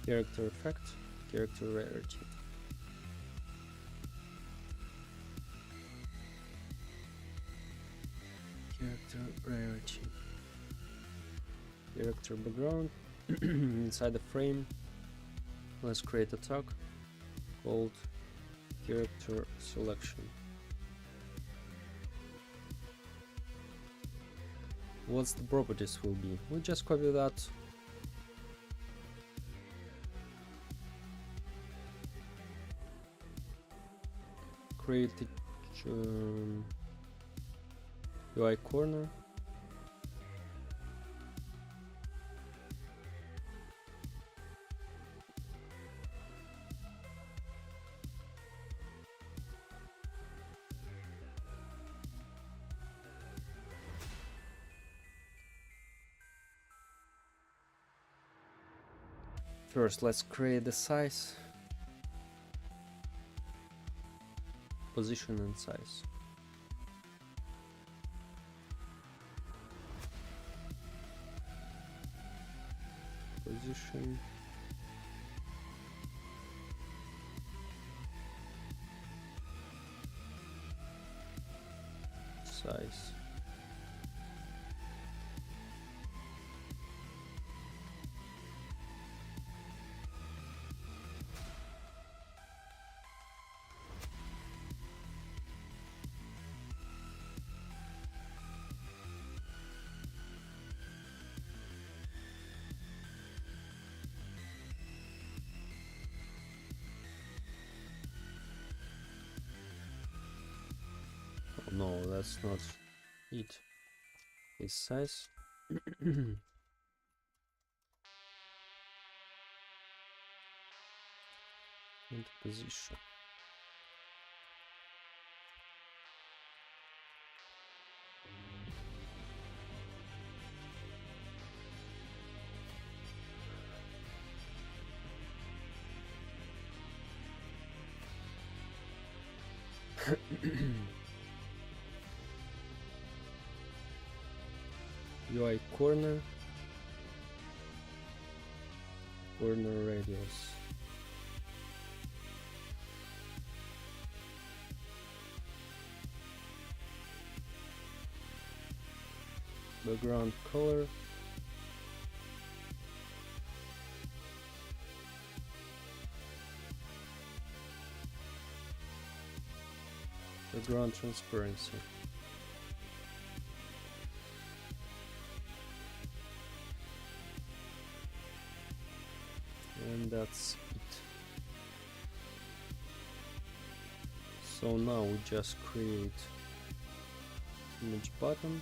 Character effect, character rarity. Character rarity. Character background. Inside the frame, let's create a tag called character selection. What's the properties will be? We just copy that. Create the UI corner. First, let's create the size, position and size. Position, size. Oh, no, that's not it. It's size. And position. UI corner, corner radius. Background color. Background transparency. And that's it. So now we just create image button.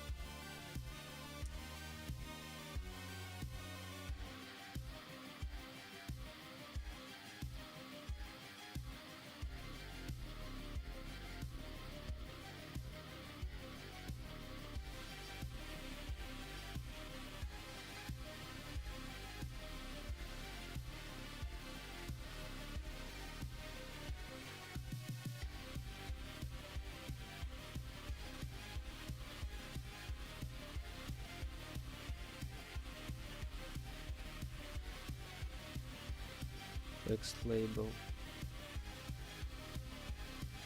Text label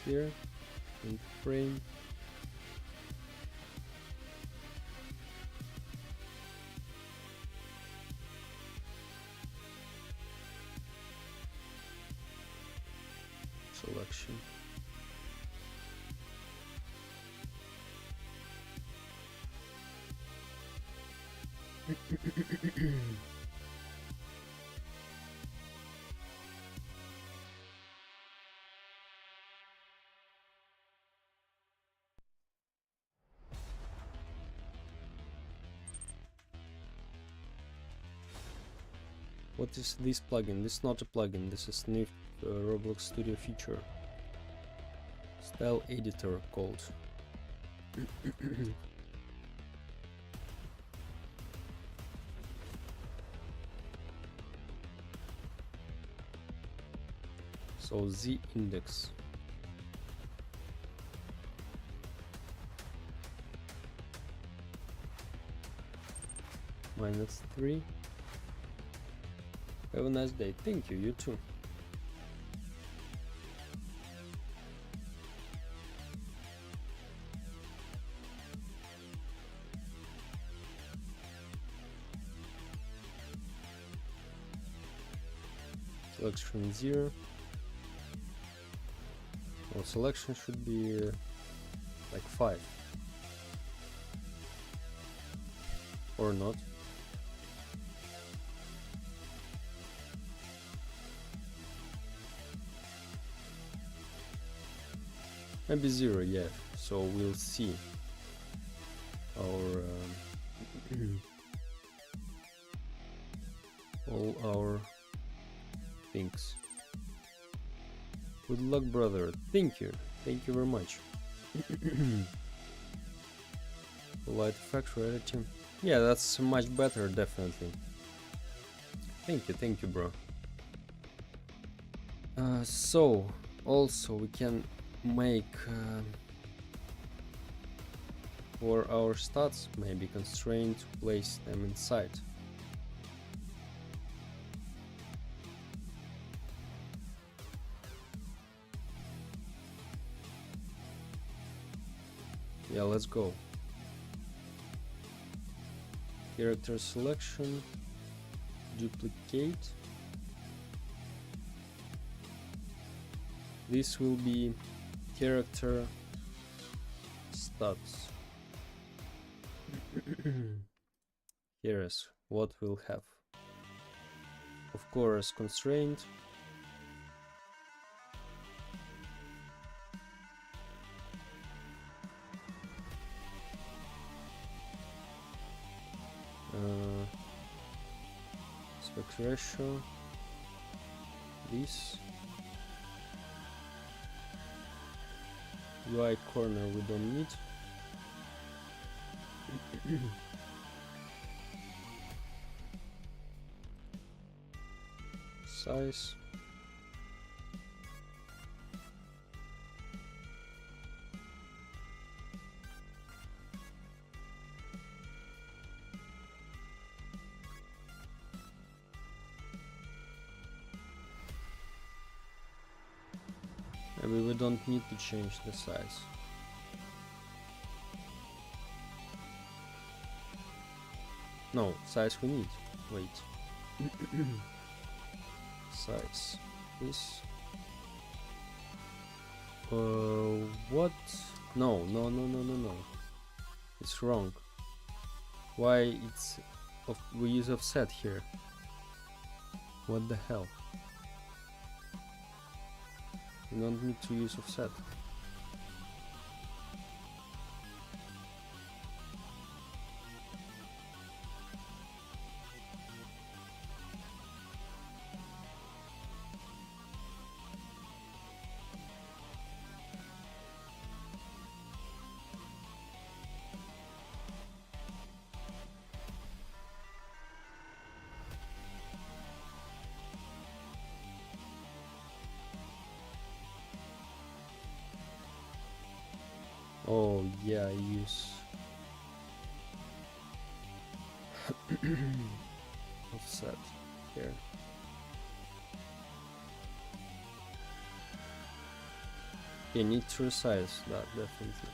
here in frame. Selection. What is this plugin? This is not a plugin, this is new Roblox Studio feature. Style editor called. So Z index. -3. Have a nice day. Thank you, you too. Selection 0. Well, selection should be like 5. Or not. Maybe 0, yeah. So we'll see our all our things. Good luck, brother. Thank you very much. Light effect reality. Yeah, that's much better, definitely. Thank you, bro. So also we can make for our stats maybe constraint to place them inside. Yeah, let's go. Character selection, duplicate. This will be character stats. Here is what we'll have. Of course, constraint. Aspect ratio. This. UI corner we don't need. Size. Maybe we don't need to change the size. No, size we need. Wait. Size. This. What? No. It's wrong. Why it's we use offset here? What the hell? You don't need to use offset. Oh yeah, I use offset here. You need to resize that definitely.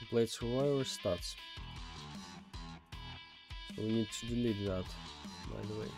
Complete survivor stats. So we need to delete that, by the way.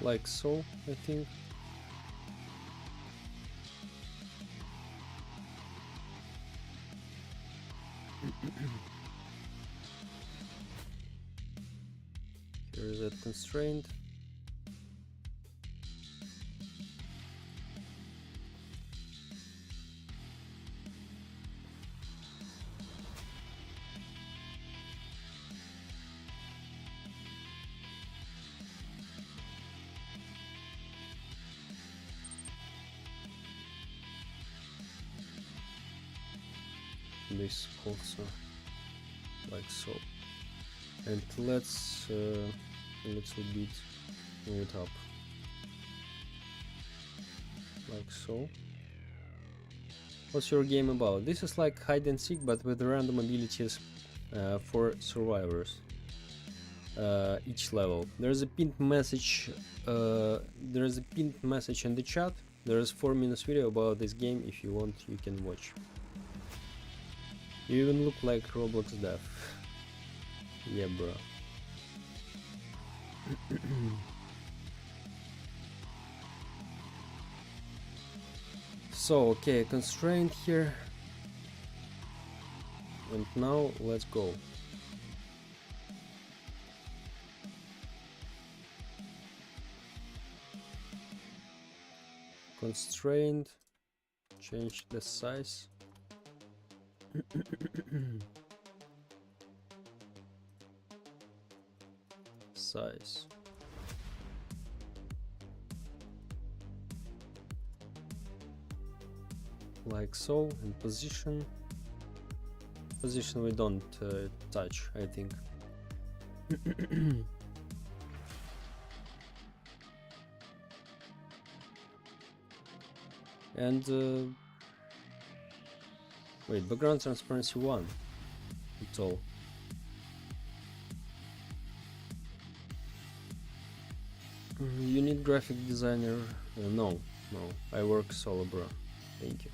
like so, I think. Here is that constraint. This also like so, and let's a little bit move it up like so. What's your game about? This is like hide and seek, but with random abilities for survivors. Each level. There's a pinned message. There's a pinned message in the chat. There's 4 minutes video about this game. If you want, you can watch. You even look like Roblox dev. Yeah, bro. So, okay, constraint here. And now let's go. Constraint. Change the size. Size. Like so, and position. Position we don't touch, I think. And wait, background transparency 1. It's all. You need graphic designer? No, I work solo, bro. Thank you.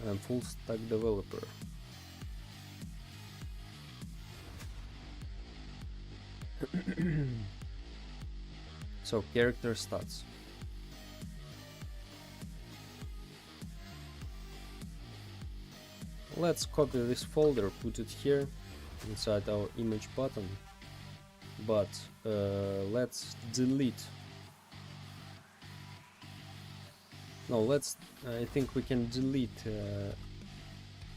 I'm full stack developer. So, character stats. Let's copy this folder, put it here inside our image button, but let's delete. No, I think we can delete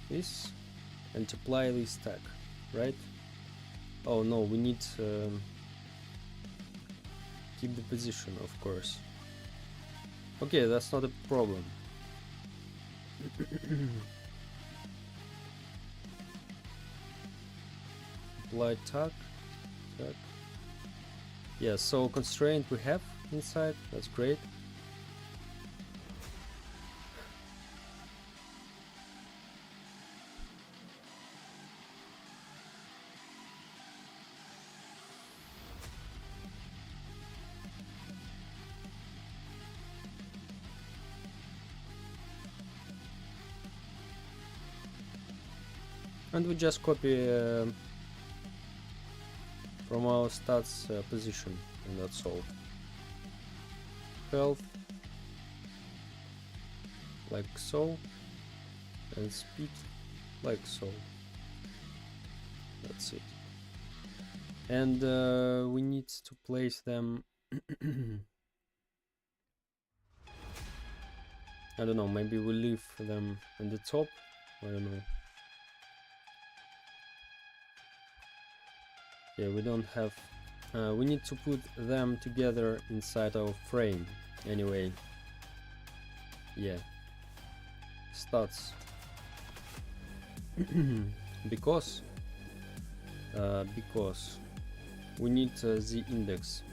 this and apply this tag, right? Oh no, we need keep the position, of course. Okay, that's not a problem. Apply tag. Yeah, so constraint we have inside, that's great. And we just copy from our stats position, and that's all. Health, like so, and speed, like so. That's it. And we need to place them. I don't know, maybe we leave them on the top. I don't know. Yeah, we don't have. We need to put them together inside our frame. Anyway. Yeah. Stats. because we need the index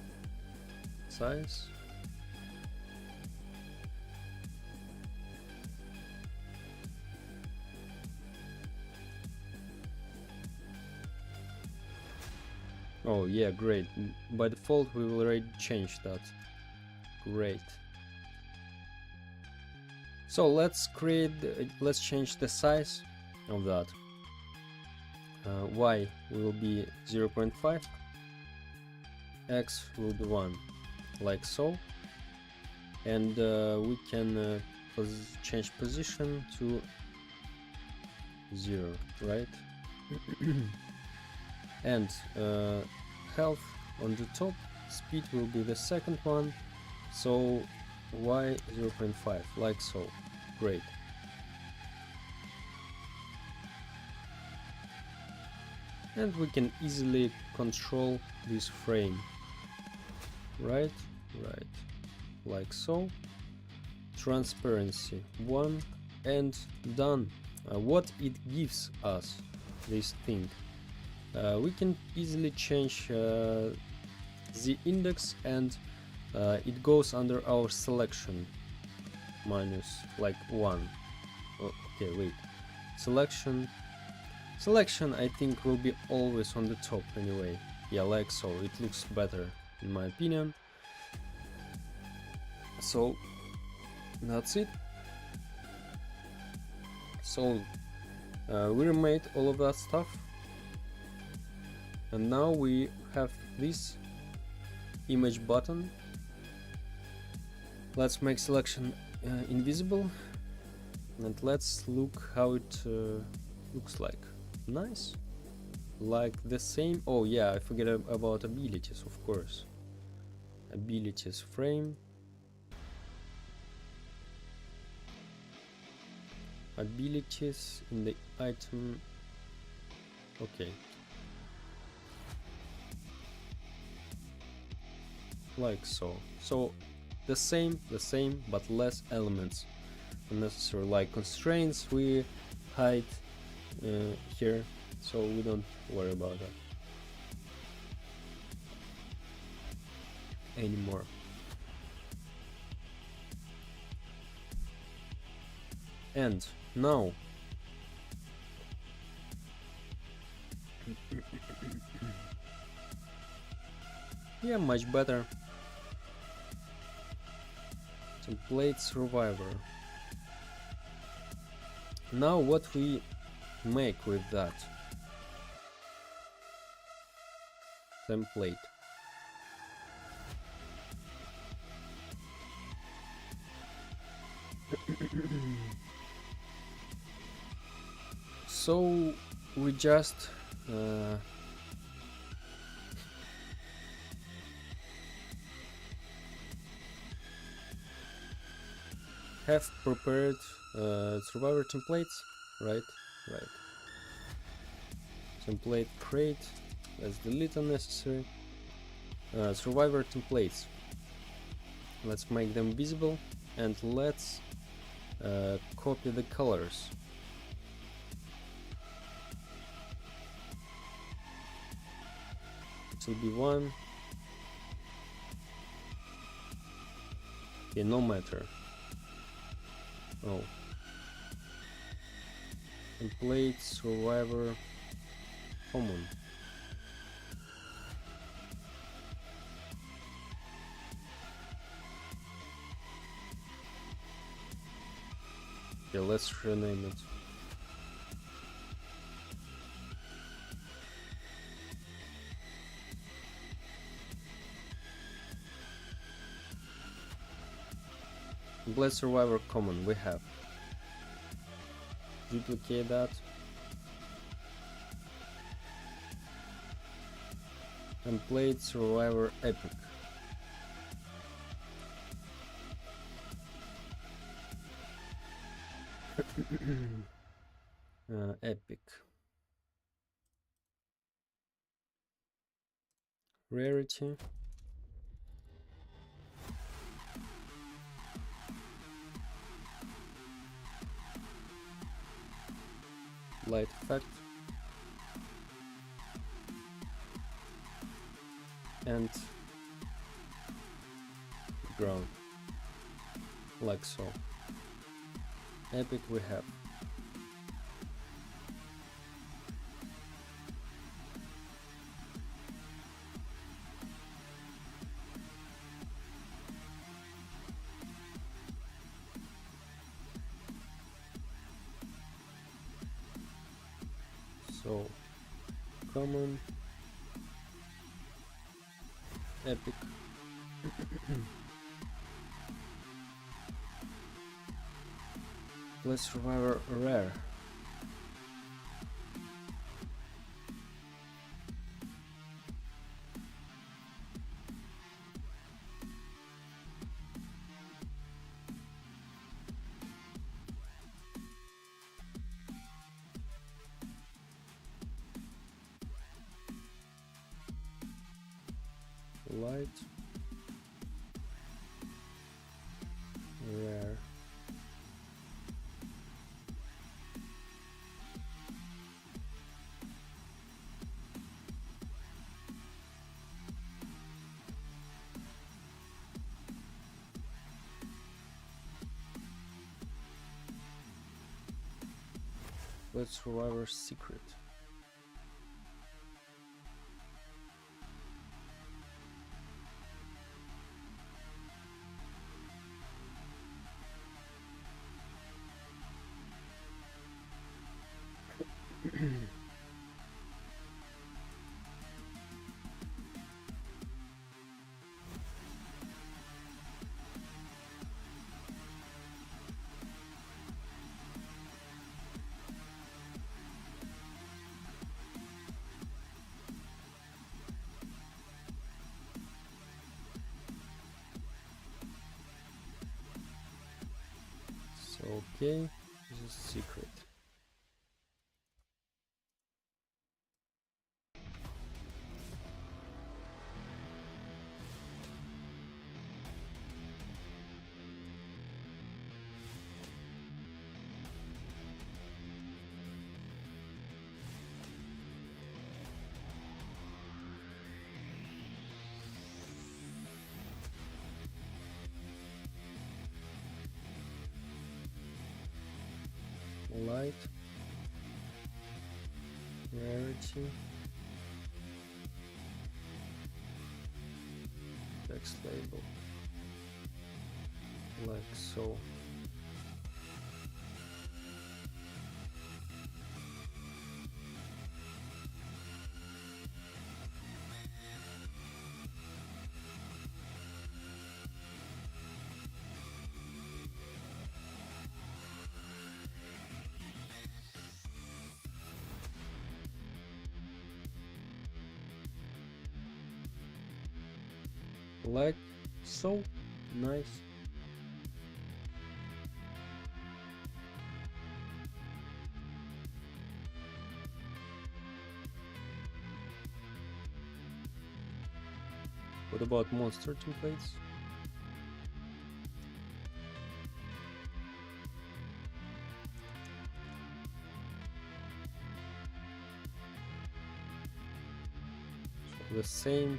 size. Oh yeah, great. By default we will already change that. Great. So let's change the size of that. Y will be 0.5 x will be 1, like so, and we can change position to 0, right? And health on the top, speed will be the second one, so y 0.5, like so. Great. And we can easily control this frame, right, like so. Transparency 1, and done. What it gives us, this thing, we can easily change the index, and it goes under our selection, minus like 1. Okay, wait, selection I think will be always on the top anyway. Yeah, like so, it looks better in my opinion. So that's it. So we remade all of that stuff, and now we have this image button. Let's make selection invisible, and let's look how it looks like. Nice, like the same. Oh yeah, I forget about abilities, of course. Abilities frame, abilities in the item. Okay, like so. So the same but less elements unnecessary, like constraints we hide here, so we don't worry about that anymore. And now yeah, much better. Template survivor. Now what we make with that template? So we just have prepared survivor templates, right? Template create, let's delete unnecessary. Survivor templates, let's make them visible, and let's copy the colors. It will be 1. Okay, no matter. Oh, template survivor common. Okay, let's rename it. Template survivor common we have. Duplicate that. Template survivor epic. Epic. Rarity. Light effect. And ground, like so. Epic we have. So common Epic. Let's survivor rare. Light. Rare. Let's survivor secret. Okay, this is secret. Light, rarity, text label, like so. Like so. Nice. What about monster templates? So the same.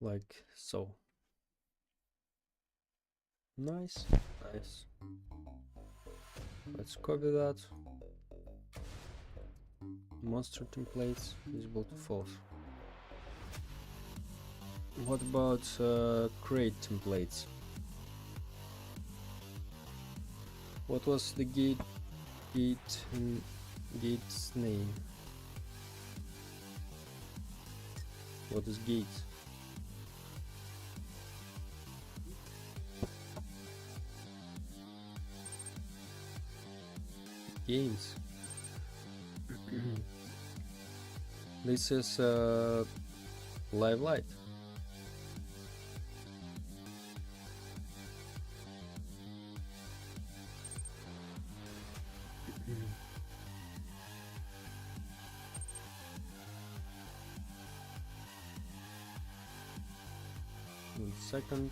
Like so. Nice, nice. Let's copy that. Monster templates visible to false. What about create templates? What was the gate's name? What is gate? Games. This is live light. second.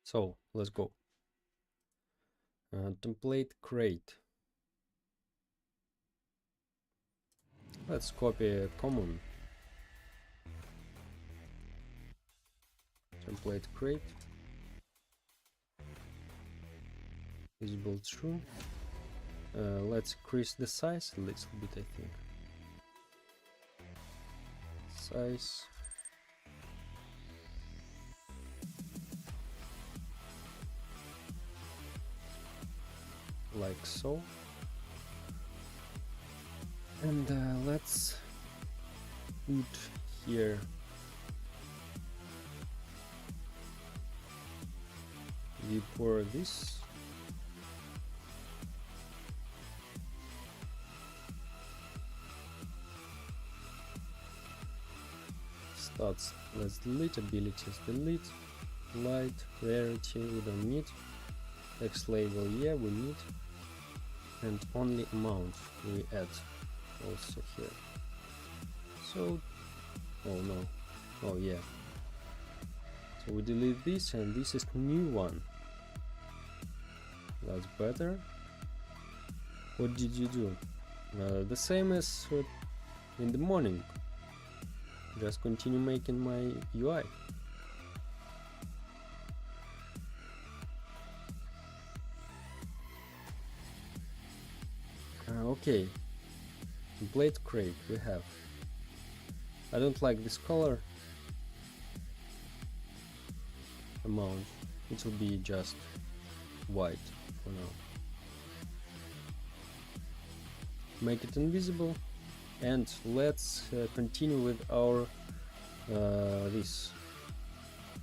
So let's go. Template create. Let's copy a common template create. Visible true. Let's increase the size a little bit, I think. Size. Like so. And let's put here before this. Stats, let's delete. Abilities, delete. Light, rarity, we don't need. Text label, yeah, we need. And only amount we add also here. So, oh no, oh yeah. So we delete this, and this is new one. That's better. What did you do? The same as in the morning. Just continue making my UI. Okay, template create we have. I don't like this color amount. It will be just white for now. Make it invisible, and let's continue with our this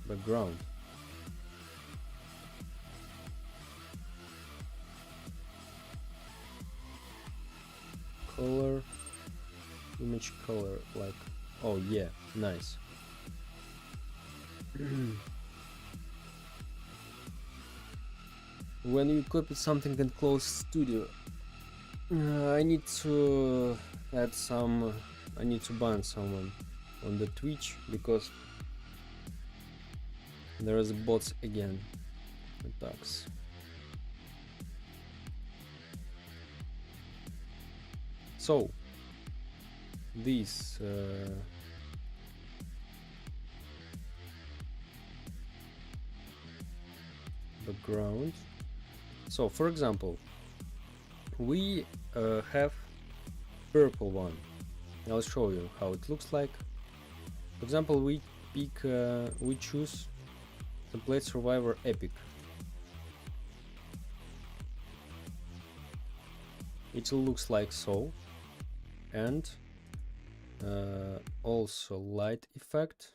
background. Color, image color, like, oh yeah, nice. When you copy something in close studio, I need to add some, I need to ban someone on the Twitch because there is bots again, attacks. So this background. So for example, we have purple one. I'll show you how it looks like. For example, we pick, we choose Template Survivor Epic. It looks like so, and also light effect.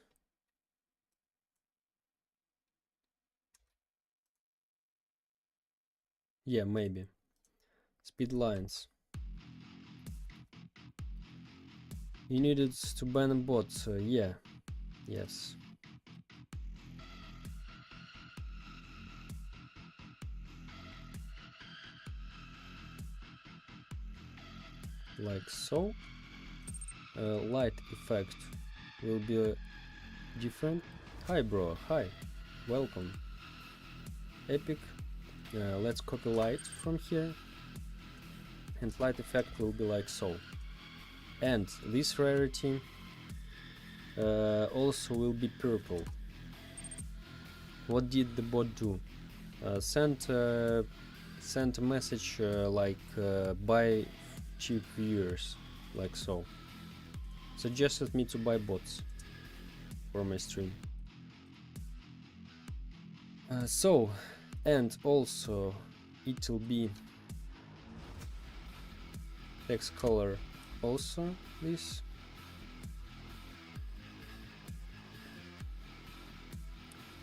Yeah, maybe. Speed lines. You needed to ban bots. Yeah. Yes. like so. Light effect will be different. Hi bro, hi, welcome. Epic. Let's copy light from here, and light effect will be like so. And this rarity also will be purple. What did the bot do? Sent a message like buy cheap viewers, like so. Suggested me to buy bots for my stream. So, and also it will be text color also this.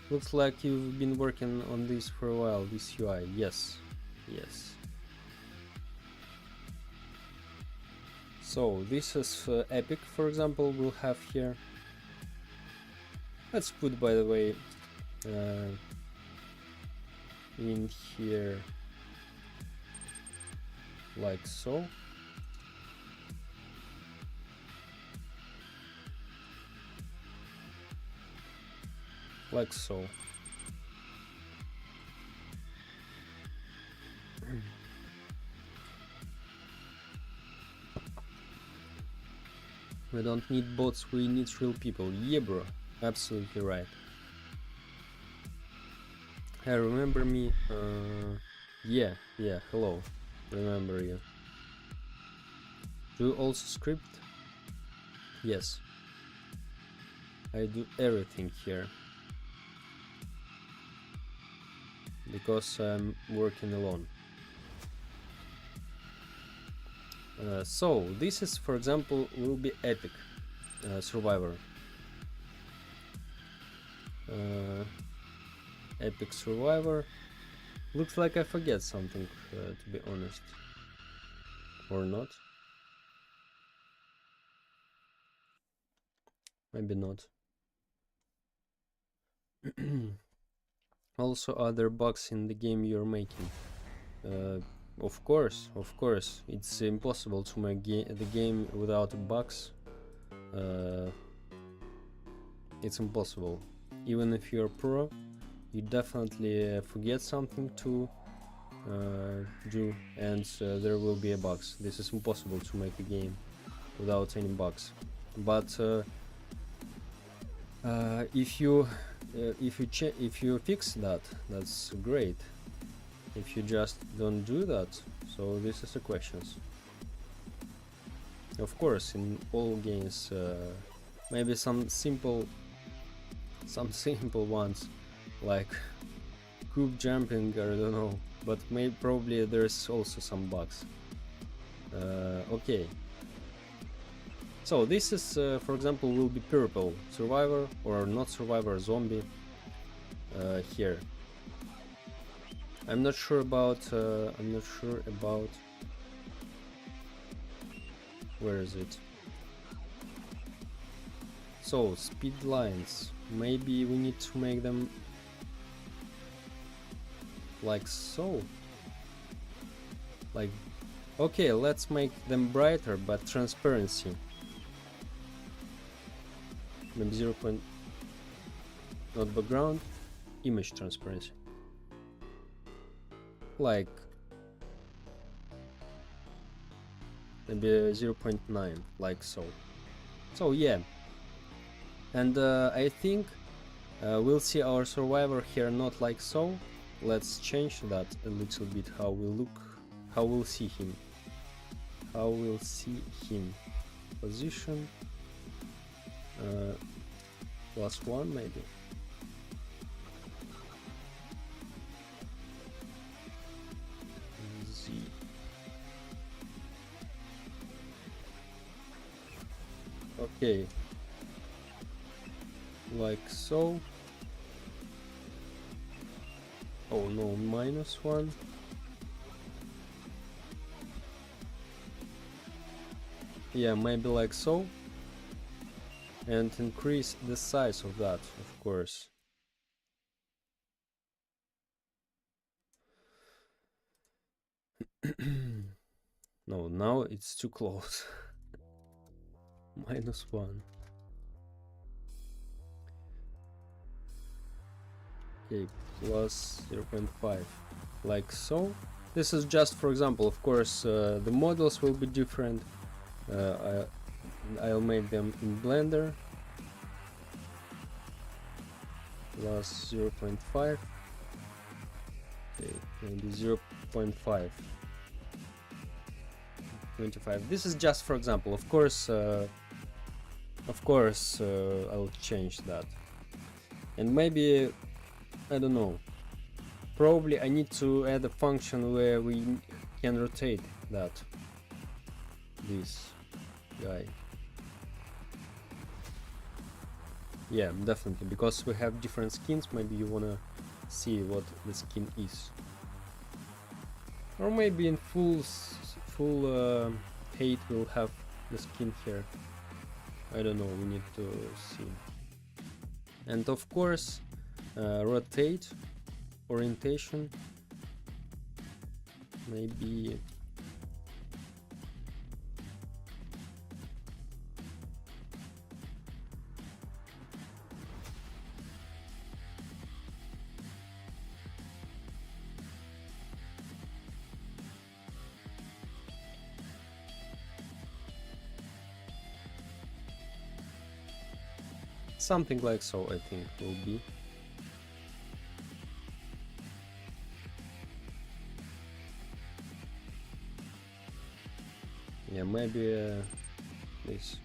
Looks like you've been working on this for a while, this UI. Yes, yes. So this is Epic, for example, we'll have here. Let's put, by the way, in here like so. Like so. We don't need bots, we need real people. Yeah, bro, absolutely right. Hey, remember me? Yeah, hello, remember you. Do you also script? Yes. I do everything here. Because I'm working alone. So this is, for example, will be Epic Survivor. Epic Survivor. Looks like I forget something, to be honest. Or not. Maybe not. Also, other bugs in the game you're making. Of course, it's impossible to make the game without bugs. It's impossible. Even if you're pro, you definitely forget something to do, and there will be a bugs. This is impossible to make a game without any bugs. But if you fix that, that's great. If you just don't do that, so this is the questions. Of course, in all games, maybe some simple ones, like group jumping, I don't know, but probably there's also some bugs. Okay. So this is, for example, will be purple survivor or not survivor zombie here. I'm not sure about. Where is it? So speed lines. Maybe we need to make them like so. Like, okay, let's make them brighter, but transparency. Maybe 0. Not background, image transparency. Like maybe 0.9, like so. So yeah, and I think we'll see our survivor here not like so. Let's change that a little bit. How we'll see him. Position +1 maybe. Z. Okay, like so. Oh no, -1. Yeah, maybe like so. And increase the size of that, of course. No, now it's too close. -1. Okay, plus 0.5, like so. This is just for example. Of course, the models will be different. I'll make them in Blender. Plus 0.5. Okay, maybe 0.5. 25. This is just for example. Of course, I'll change that. And maybe, I don't know, probably I need to add a function where we can rotate this guy. Yeah, definitely, because we have different skins. Maybe you wanna see what the skin is, or maybe in full height we'll have the skin here. I don't know, we need to see. And of course, rotate, orientation, maybe something like so, I think will be. Yeah, maybe this.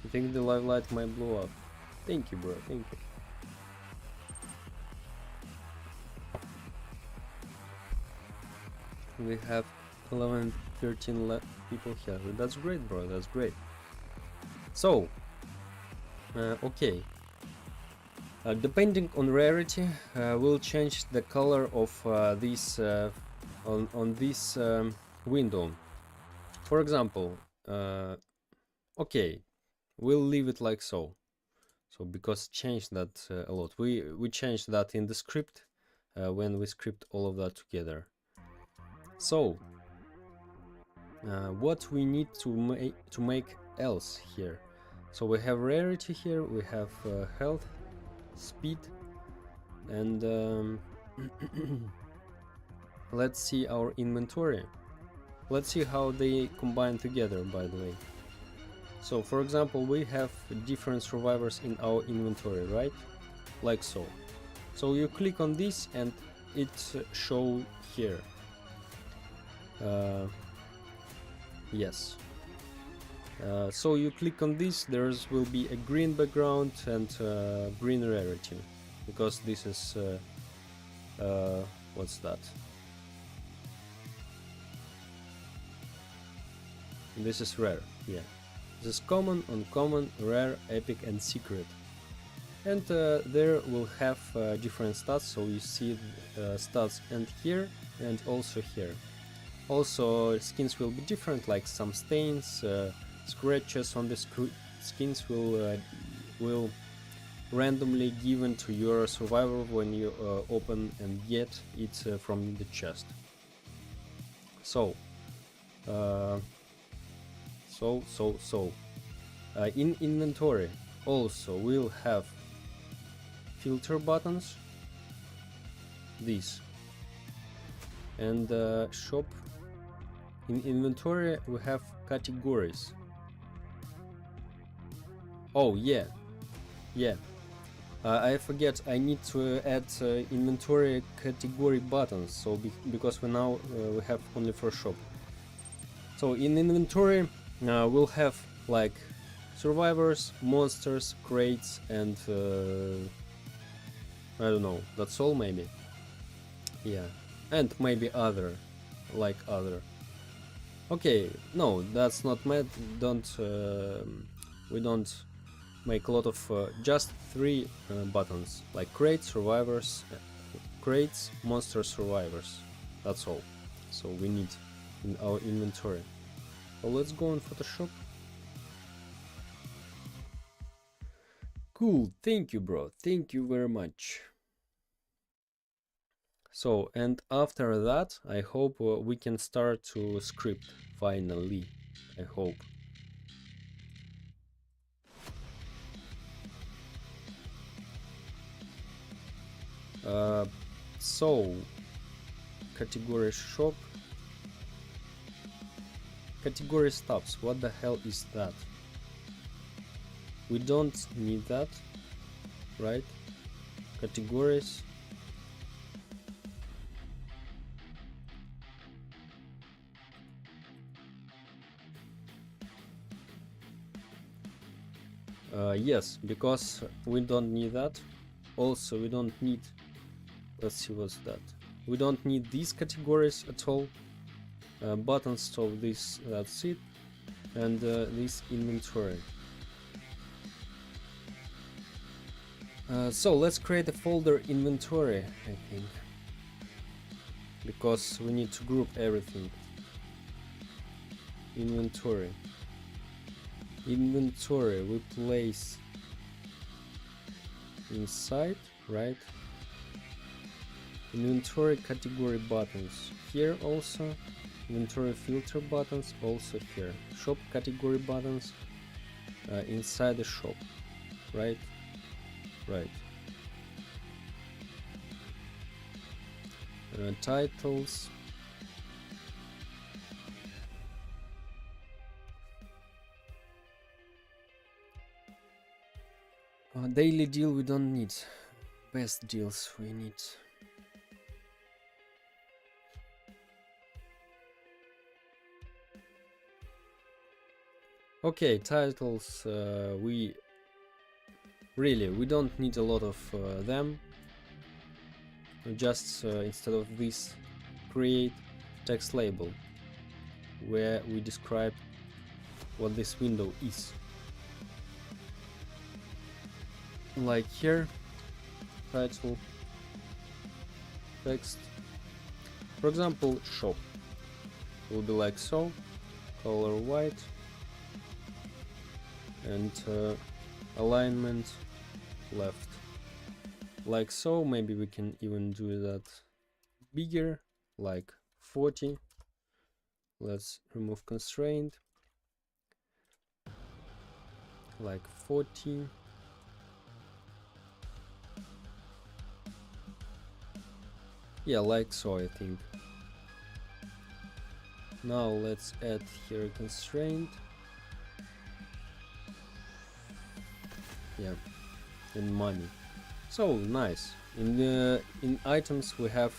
I think the live light might blow up. Thank you, bro. Thank you. We have 11, 13 people here. That's great, bro. That's great. So, okay. Depending on rarity, we'll change the color of this on this window. For example, okay, we'll leave it like so. So because change that a lot, we changed that in the script when we script all of that together. So what we need to make else here? So we have rarity here, we have health, speed, and let's see our inventory. Let's see how they combine together, by the way. So for example, we have different survivors in our inventory, right? Like so. So you click on this and it show here. Yes. So you click on this, there will be a green background and green rarity, because this is what's that? This is rare, yeah. This is common, uncommon, rare, epic, and secret. And there will have different stats, so you see stats and here and also here. Also skins will be different, like some stains, scratches on the skins will randomly given to your survivor when you open and get it from the chest. So in inventory also we'll have filter buttons, these, and shop. In inventory we have categories. Oh yeah, I forget, I need to add inventory category buttons, so because we now we have only for shop. So in inventory we'll have like survivors, monsters, crates, and I don't know, that's all maybe. Yeah, and maybe other, like other. Okay, no, that's not mad. We don't make a lot of just 3 buttons, like crates, survivors, crates, monster, survivors. That's all. So we need in our inventory. So let's go in Photoshop. Cool, thank you, bro. Thank you very much. So, and after that, I hope we can start to script finally. I hope. So, category shop, category stubs. What the hell is that? We don't need that, right? Categories. Yes, because we don't need that. Also, we don't need, let's see what's that. We don't need these categories at all. Buttons, so this, that's it. And this inventory. So let's create a folder inventory, I think. Because we need to group everything. Inventory. Inventory we place inside, right? Inventory category buttons here also. Inventory filter buttons also here. Shop category buttons inside the shop, right? Right. Titles. Daily deal we don't need. Best deals we need. Okay, titles, we don't need a lot of them. Just instead of this, create text label where we describe what this window is. Like here, title, text. For example, shop will be like so, color white, and alignment left, like so. Maybe we can even do that bigger, like 40. Let's remove constraint, like 40. Yeah, like so, I think. Now let's add here a constraint. Yeah, and money. So nice. In items we have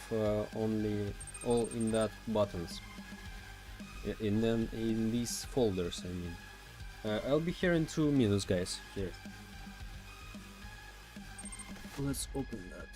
only all in that buttons. In these folders, I mean. I'll be here in 2 minutes, guys. Here. Let's open that.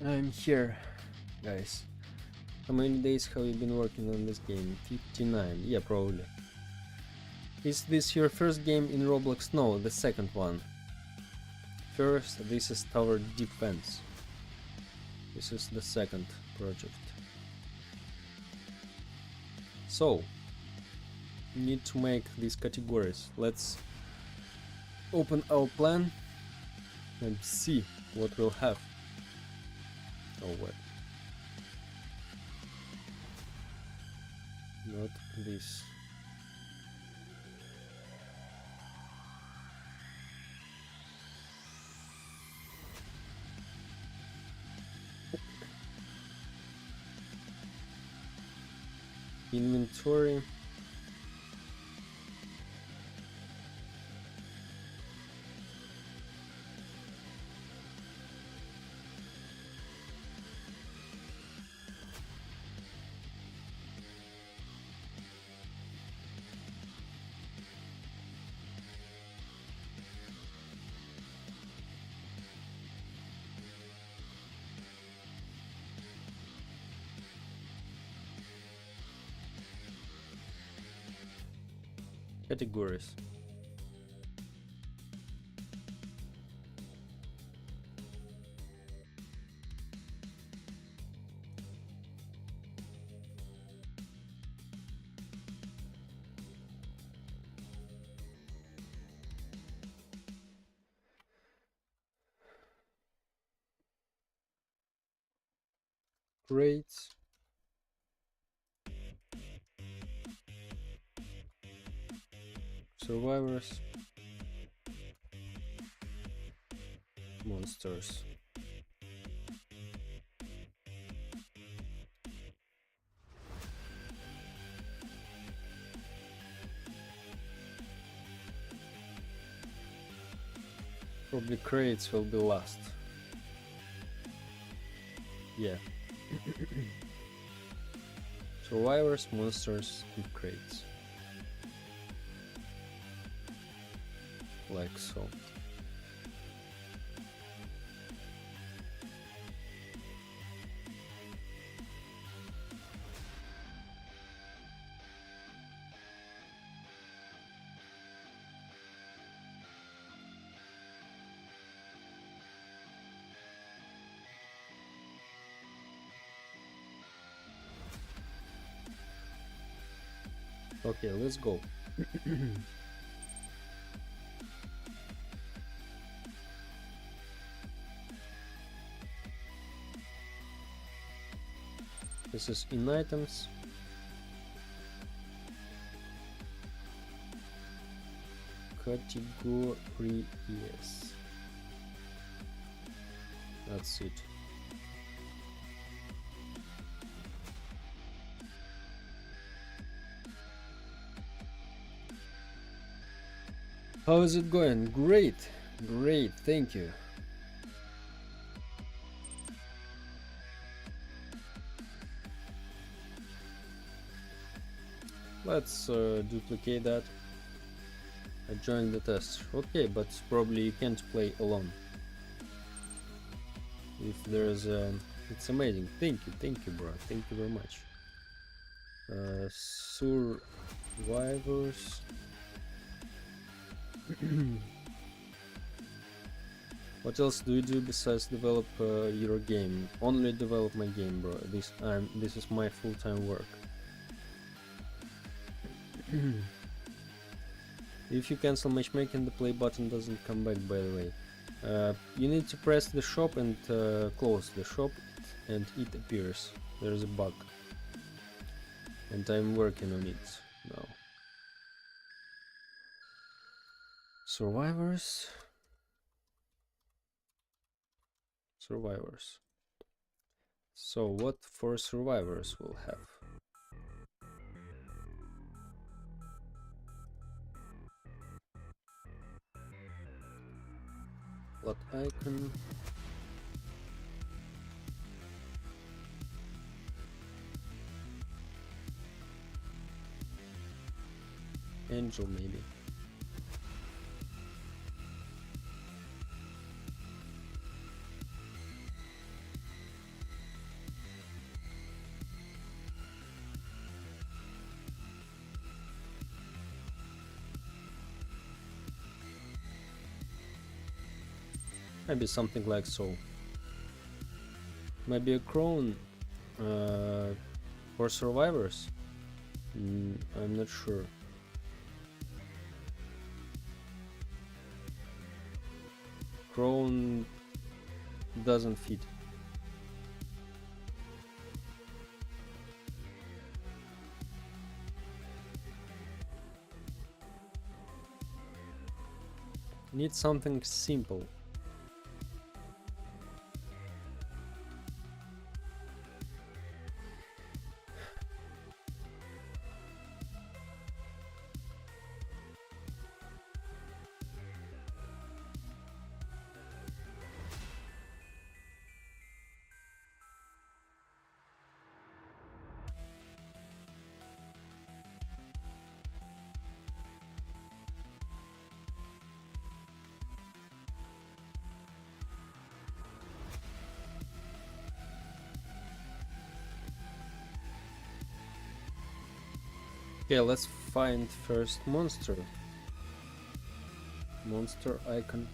I'm here, guys. How many days have you been working on this game? 59, yeah, probably. Is this your first game in Roblox? No, the second one. First, this is Tower Defense. This is the second project. So, need to make these categories. Let's open our plan and see what we'll have. Oh, what? Not this. Inventory. Categories. Rates. Survivors. Monsters. Probably crates will be last. Yeah. Survivors, monsters, and crates. Like so. Okay, let's go. This is in items. Category, yes. That's it. How is it going? Great, great, thank you. Let's duplicate that. I joined the test. Okay, but probably you can't play alone. If there's it's amazing. Thank you, bro. Thank you very much. Survivors. What else do you do besides develop your game? Only develop my game, bro. This is my full-time work. If you cancel matchmaking, the play button doesn't come back, by the way. You need to press the shop and close the shop, and it appears. There's a bug, and I'm working on it now. Survivors. So what for survivors we'll have? Plot icon. Angel, maybe. Maybe something like so. Maybe a crown for survivors? I'm not sure. Crown doesn't fit. Need something simple. Okay, let's find first monster. Monster icon.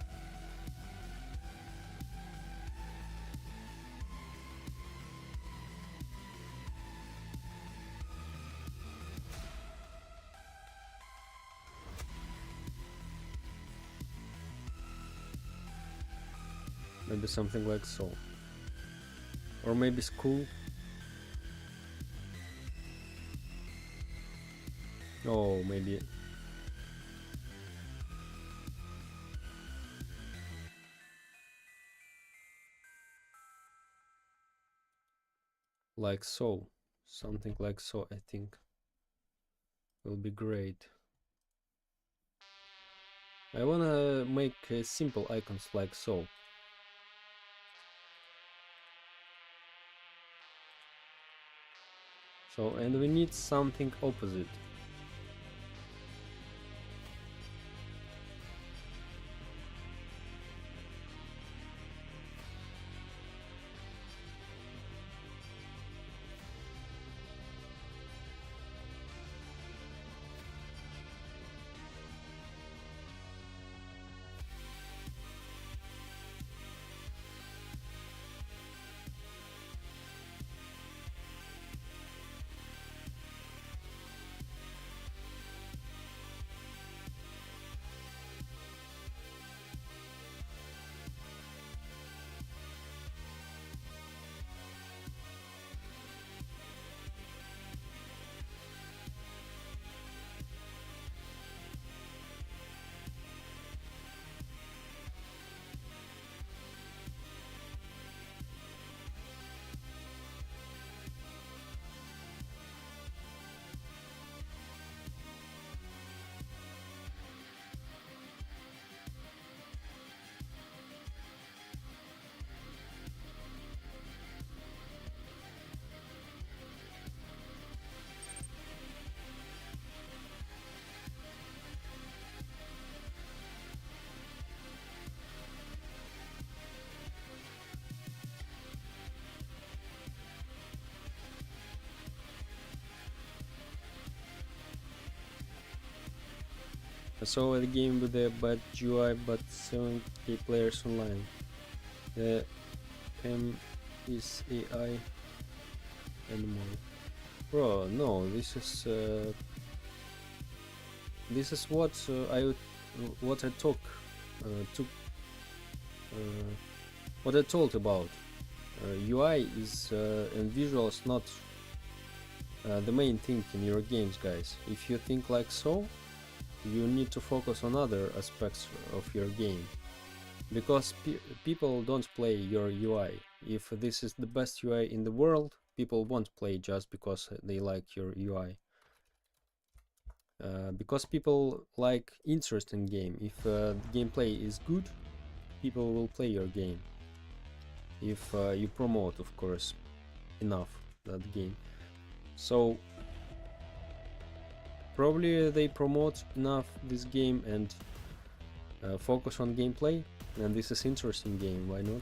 Maybe something like so. Or maybe school. Oh, maybe. Like so. Something like so, I think. Will be great. I wanna make simple icons like so. So, and we need something opposite. I saw a game with a bad UI but 70 players online. The cam is AI animal. Bro, no, this is what I talk to what I told about. UI is and visuals not the main thing in your games, guys. If you think like so, you need to focus on other aspects of your game, because people don't play your UI. If this is the best UI in the world, people won't play just because they like your UI. Because people like interesting game. If the gameplay is good, people will play your game. If you promote, of course, enough that game. So probably they promote enough this game and focus on gameplay, and this is interesting game, why not?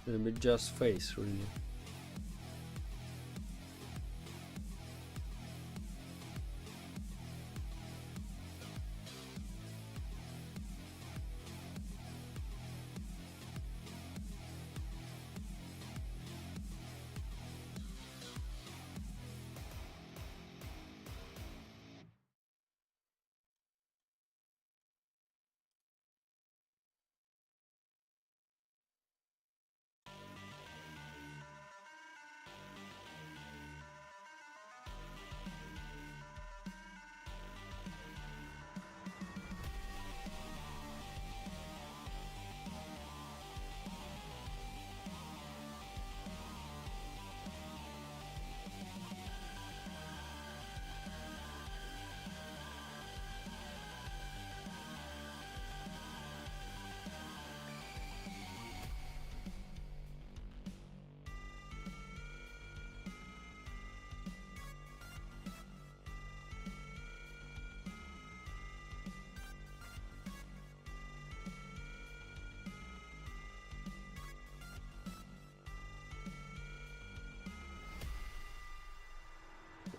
But just face, really.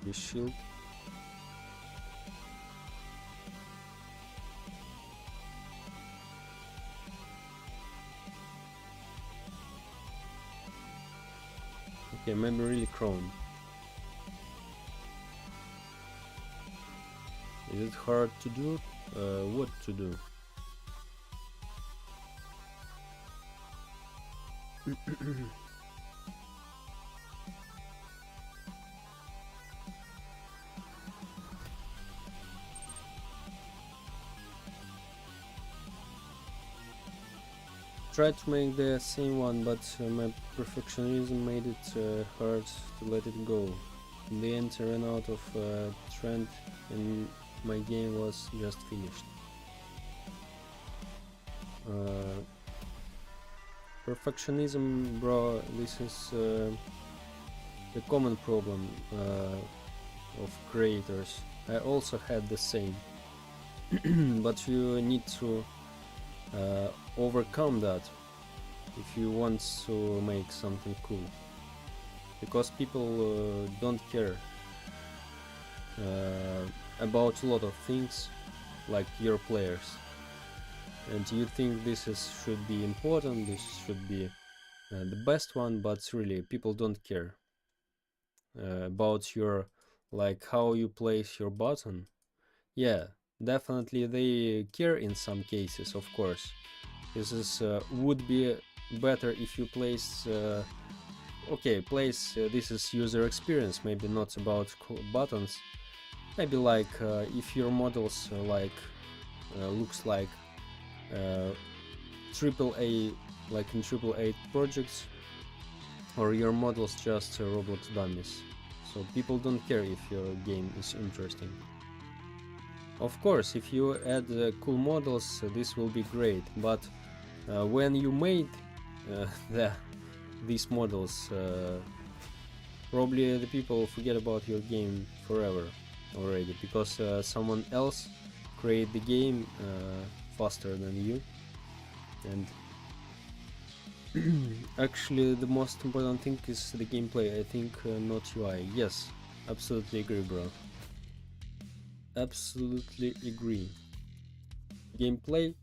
The shield. Okay, maybe really Chrome. Is it hard to do? What to do? Tried to make the same one, but my perfectionism made it hard to let it go. In the end, I ran out of trend and my game was just finished. Perfectionism, bro, this is the common problem of creators. I also had the same, but you need to overcome that if you want to make something cool, because people don't care about a lot of things like your players, and you think this should be important, this should be the best one, but really people don't care about your, like, how you place your button. Yeah, definitely they care in some cases, of course. This is would be better if you place this is user experience, maybe not about buttons. Maybe like if your models looks like AAA, like in AAA projects, or your models just Roblox dummies, so people don't care if your game is interesting. Of course, if you add cool models, this will be great, but when you made these models, probably the people forget about your game forever already, because someone else create the game faster than you. And actually the most important thing is the gameplay, I think, not UI. Yes, absolutely agree, bro. Absolutely agree. Gameplay,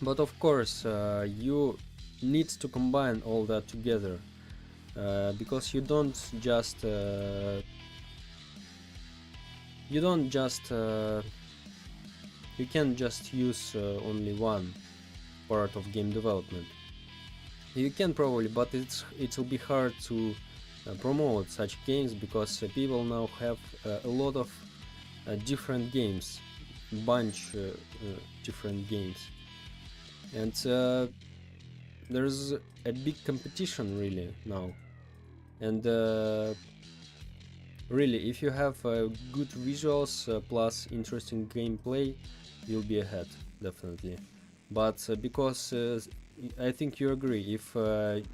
but of course you need to combine all that together, because you can't just use only one part of game development. You can probably, but it will be hard to promote such games, because people now have a lot of different games, different games, and there's a big competition really now. And really, if you have good visuals plus interesting gameplay, you'll be ahead, definitely. But because I think you agree, if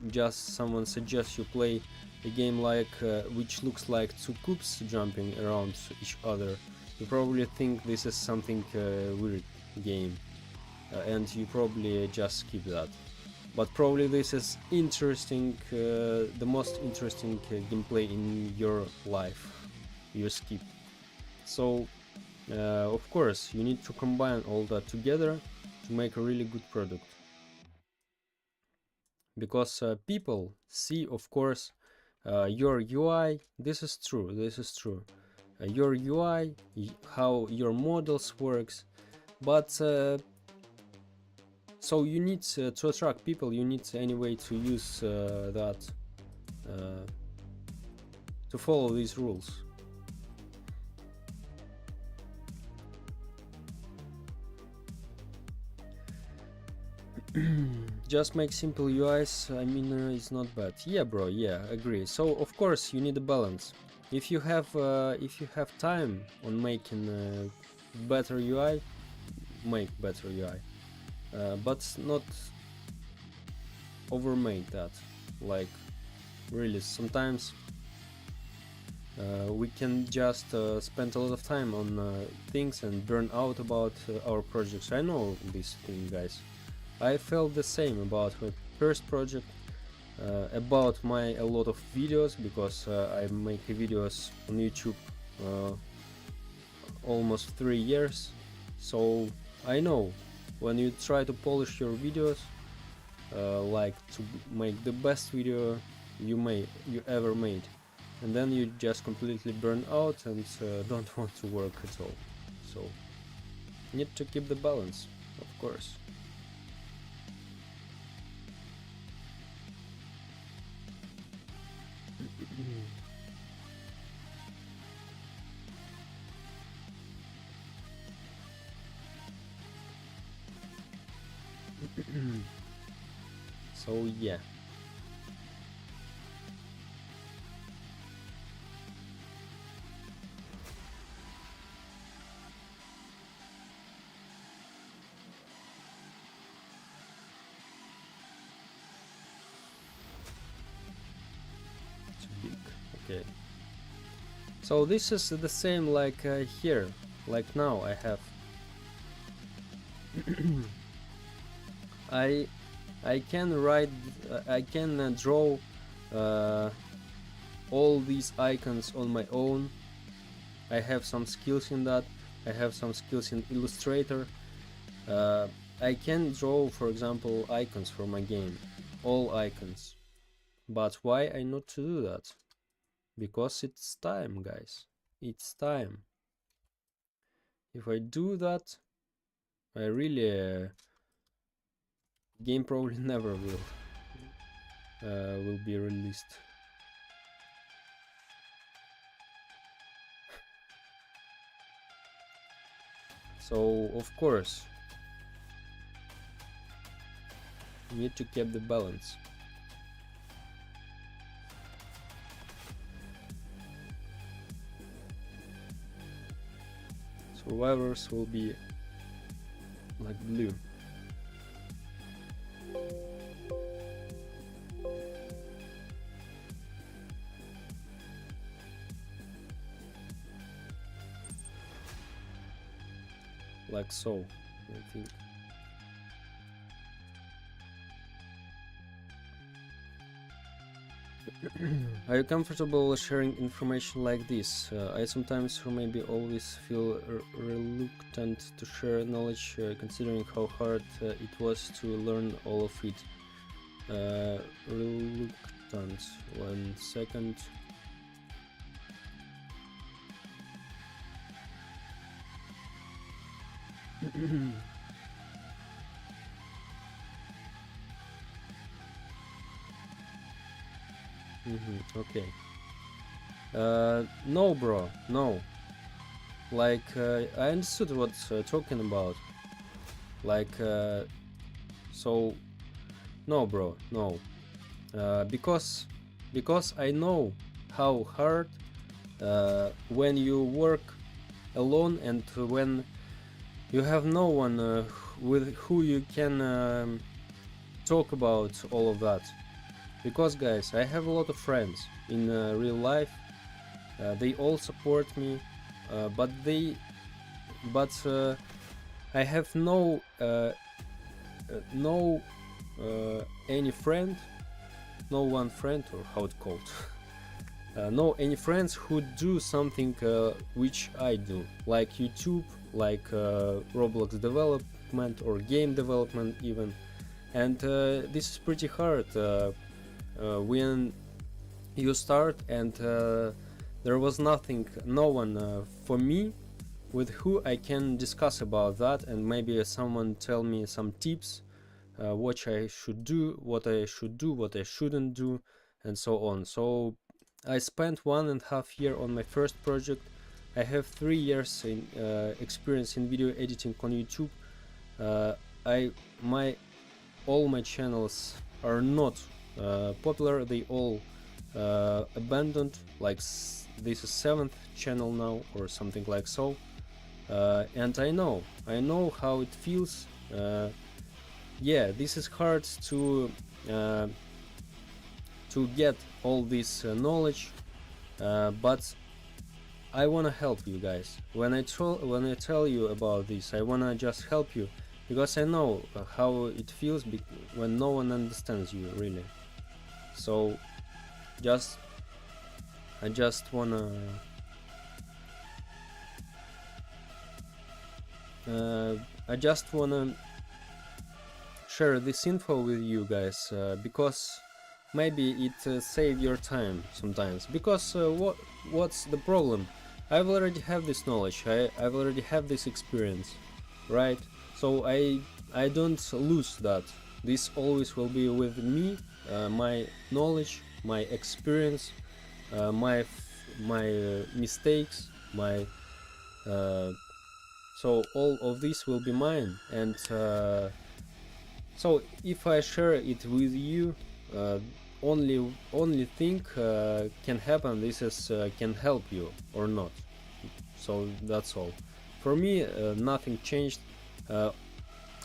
just someone suggests you play a game like which looks like two cubes jumping around each other, you probably think this is something weird game, and you probably just skip that. but probably this is interesting, the most interesting gameplay in your life you skip. So of course you need to combine all that together to make a really good product, because people see, of course, your UI. This is true, your UI, how your models works, but so you need to attract people, you need anyway to use that, to follow these rules. Just make simple UIs, I mean, it's not bad. Yeah, bro, yeah, agree. So of course you need a balance. If you have time on making better UI, make better UI, but not overmake that. Like, really, sometimes we can just spend a lot of time on things and burn out about our projects. I know this thing, guys. I felt the same about my first project, about a lot of videos, because I make videos on YouTube almost 3 years. So I know when you try to polish your videos, like to make the best video you ever made, and then you just completely burn out and don't want to work at all. So need to keep the balance, of course. So yeah. Too big. Okay. So this is the same like here, like now I have. I can write, I can draw all these icons on my own. I have some skills in that. I have some skills in Illustrator. I can draw, for example, icons for my game, all icons. But why I not to do that? Because it's time, guys. It's time. If I do that, I really game probably never will be released. So of course you need to keep the balance. Survivors will be like blue. Like so, I think. Are you comfortable sharing information like this? I sometimes, or maybe always, feel reluctant to share knowledge, considering how hard it was to learn all of it. Reluctant. 1 second. Okay. No, bro, no. Like, I understood what talking about. Like, so, no, bro, no. Because I know how hard when you work alone and when you have no one with who you can talk about all of that. Because guys, I have a lot of friends in real life. They all support me, but I have no any friend, no one friend, or how it called, no any friends who do something which I do, like YouTube, like Roblox development or game development even. And this is pretty hard when you start, and there was no one for me with who I can discuss about that, and maybe someone tell me some tips, what I should do, what I shouldn't do, and so on. So I spent 1.5 years on my first project. I have 3 years in experience in video editing on YouTube. All my channels are not popular. They all abandoned. Like this is 7th channel now or something like so. And I know how it feels. Yeah, this is hard to get all this knowledge, but I wanna help you guys. When I tell you about this, I wanna just help you, because I know how it feels when no one understands you really. So I just wanna share this info with you guys, because maybe it save your time sometimes. Because what's the problem? I've already have this knowledge. I've already have this experience, right? So I don't lose that. This always will be with me, my knowledge, my experience, my mistakes, my so all of this will be mine. And so if I share it with you, only thing can happen. This is can help you or not. So that's all. For me, nothing changed.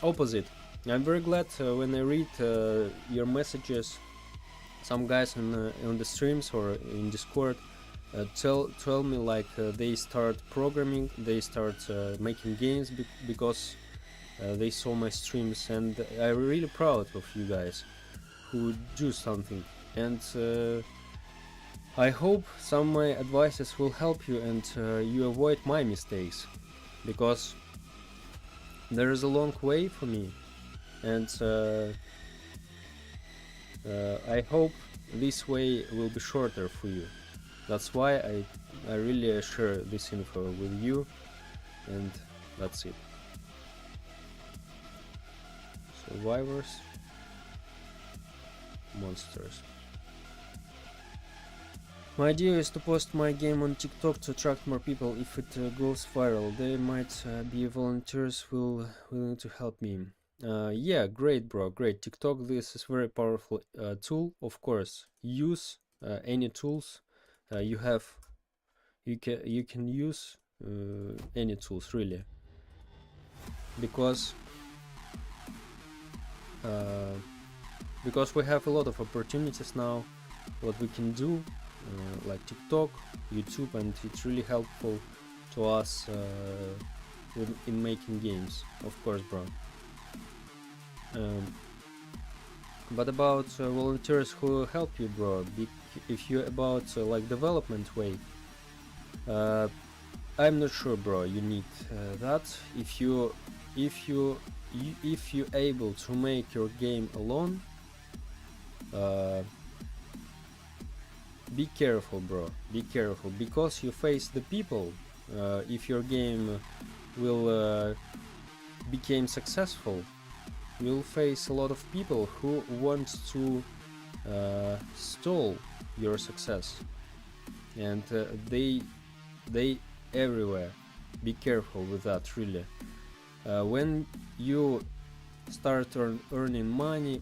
Opposite. I'm very glad when I read your messages. Some guys on the streams or in Discord tell me like they start programming, they start making games because they saw my streams, and I'm really proud of you guys who do something. And I hope some of my advices will help you, and you avoid my mistakes, because there is a long way for me, and I hope this way will be shorter for you. That's why I really share this info with you, and that's it. Survivors, monsters. My idea is to post my game on TikTok to attract more people. If it goes viral, there might be volunteers willing to help me. Yeah, great, bro, great. TikTok, this is very powerful tool. Of course, use any tools you have. You can use any tools really, because we have a lot of opportunities now. What we can do, like TikTok, YouTube, and it's really helpful to us in making games. Of course, bro. But about volunteers who help you, bro, if you about like development way, I'm not sure, bro. You need that. If you able to make your game alone, be careful, bro. Be careful, because you face the people. If your game will become successful, you'll face a lot of people who want to stall your success, and they everywhere. Be careful with that, really. When you start earning money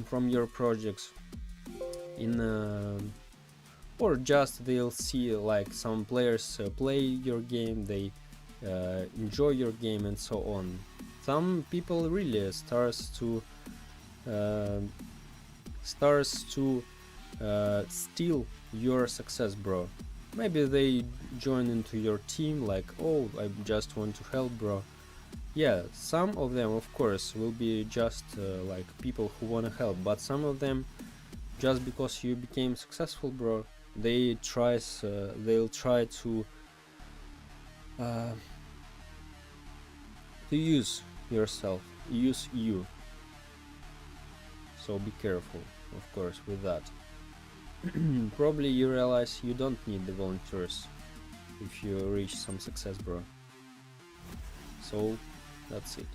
from your projects in or just they'll see like some players play your game, they enjoy your game, and so on. Some people really starts to steal your success, bro. Maybe they join into your team like, oh, I just want to help, bro, yeah, some of them of course will be just like people who wanna help, but some of them, just because you became successful, bro, they'll try to use you. So be careful, of course, with that. Probably you realize you don't need the volunteers if you reach some success, bro. So that's it.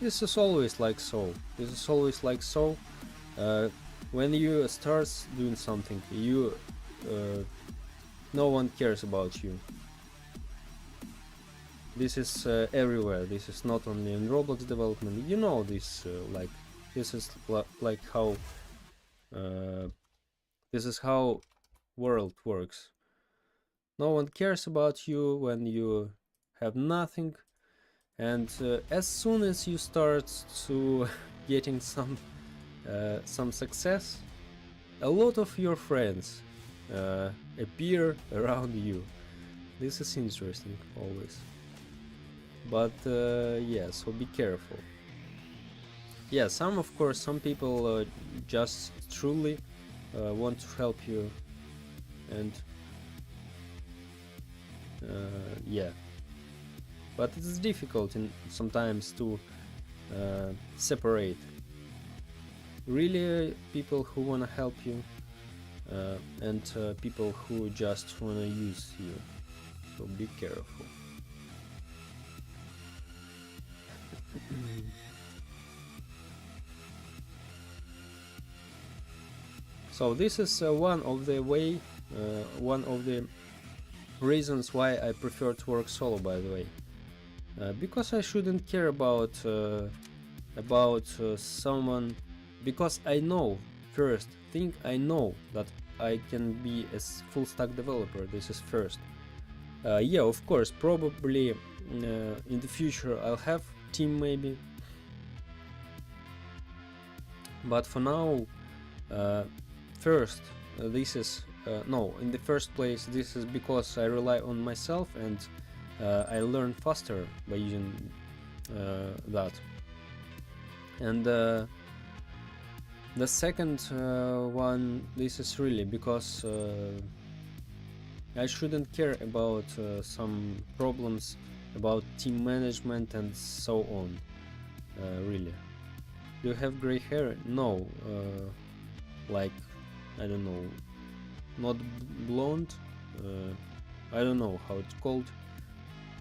This is always like so. When you start doing something, no one cares about you. This is everywhere. This is not only in Roblox development. You know this. This is like how this is how world works. No one cares about you when you have nothing, and as soon as you start to getting some success, a lot of your friends appear around you. This is interesting always. But yeah, so be careful. Yeah, some people just truly want to help you, and yeah, but it's difficult sometimes to separate really people who want to help you and people who just want to use you. So be careful. So this is one of the reasons why I prefer to work solo, by the way, because I shouldn't care about someone, because I know that I can be a full stack developer. This is first. Yeah, of course, probably in the future I'll have team maybe, but for now, first, this is no, in the first place, this is because I rely on myself, and I learn faster by using that. And the second one, this is really because I shouldn't care about some problems about team management and so on. Really. Do you have gray hair? No. Like, I don't know, not blonde, I don't know how it's called,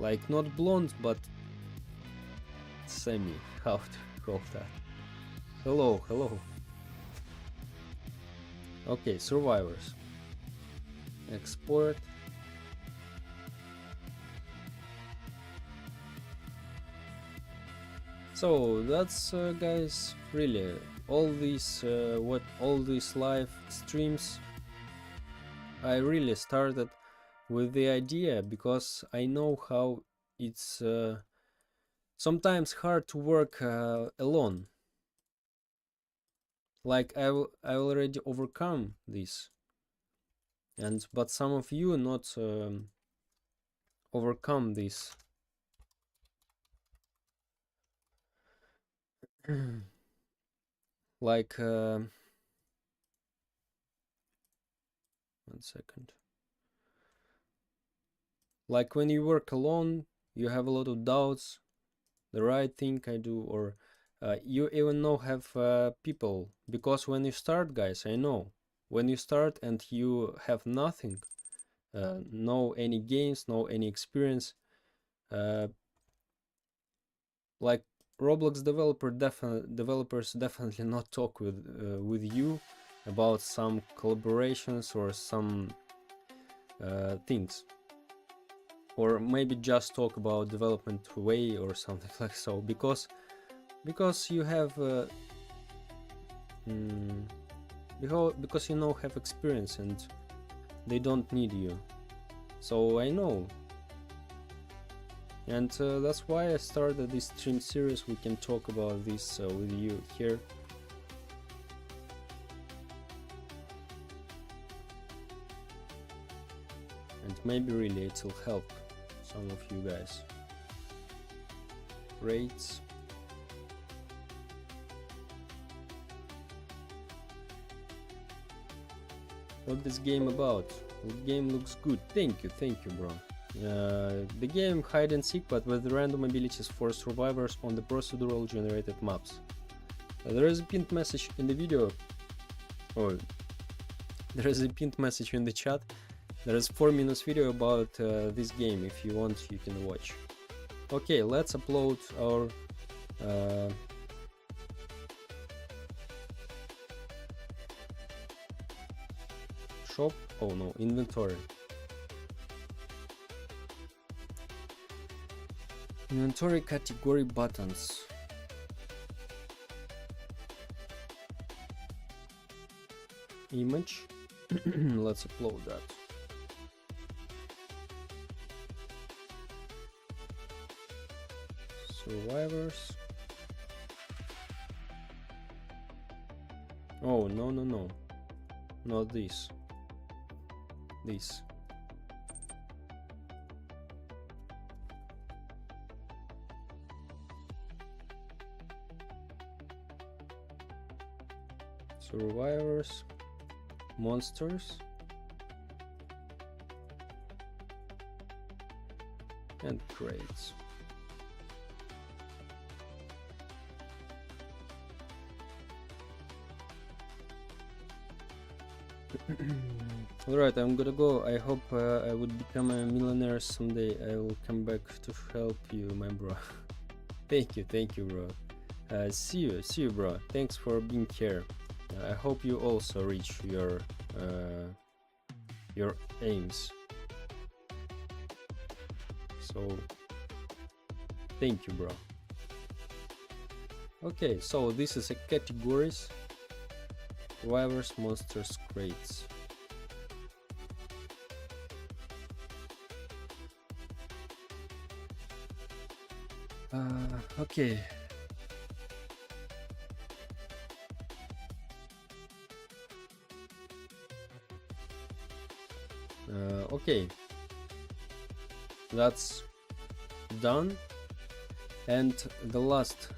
like not blonde but semi, how to call that. Hello. Okay, survivors. Export. So that's guys, really all these live streams, I really started with the idea because I know how it's sometimes hard to work alone. Like I already overcome this, but some of you not overcome this. Like 1 second. Like when you work alone, you have a lot of doubts, the right thing I do, or you even know have people, because when you start, guys, I know when you start and you have nothing, no any games, no any experience, like Roblox developers definitely not talk with you about some collaborations or some things, or maybe just talk about development way or something like so, because you have because you know have experience and they don't need you. So I know, and that's why I started this stream series. We can talk about this with you here. And maybe really it will help some of you guys. rates. What this game about? The game looks good. Thank you, bro. The game hide and seek, but with random abilities for survivors on the procedural generated maps. There is a pinned message in the video. Oh, there is a pinned message in the chat. There is 4 minutes video about this game. If you want, you can watch. Okay, let's upload our shop. Oh no, inventory. Inventory category buttons. Image. Let's upload that. Survivors. Oh, no, no, no. Not this. This. Survivors. Monsters. And crates. Alright, I'm gonna go. I hope I would become a millionaire someday. I will come back to help you, my bro. Thank you, bro. See you, bro. Thanks for being here. I hope you also reach your aims. So, thank you, bro. Okay, so this is a categories. Survivors, monsters, crates. Okay. Okay. That's done. And the last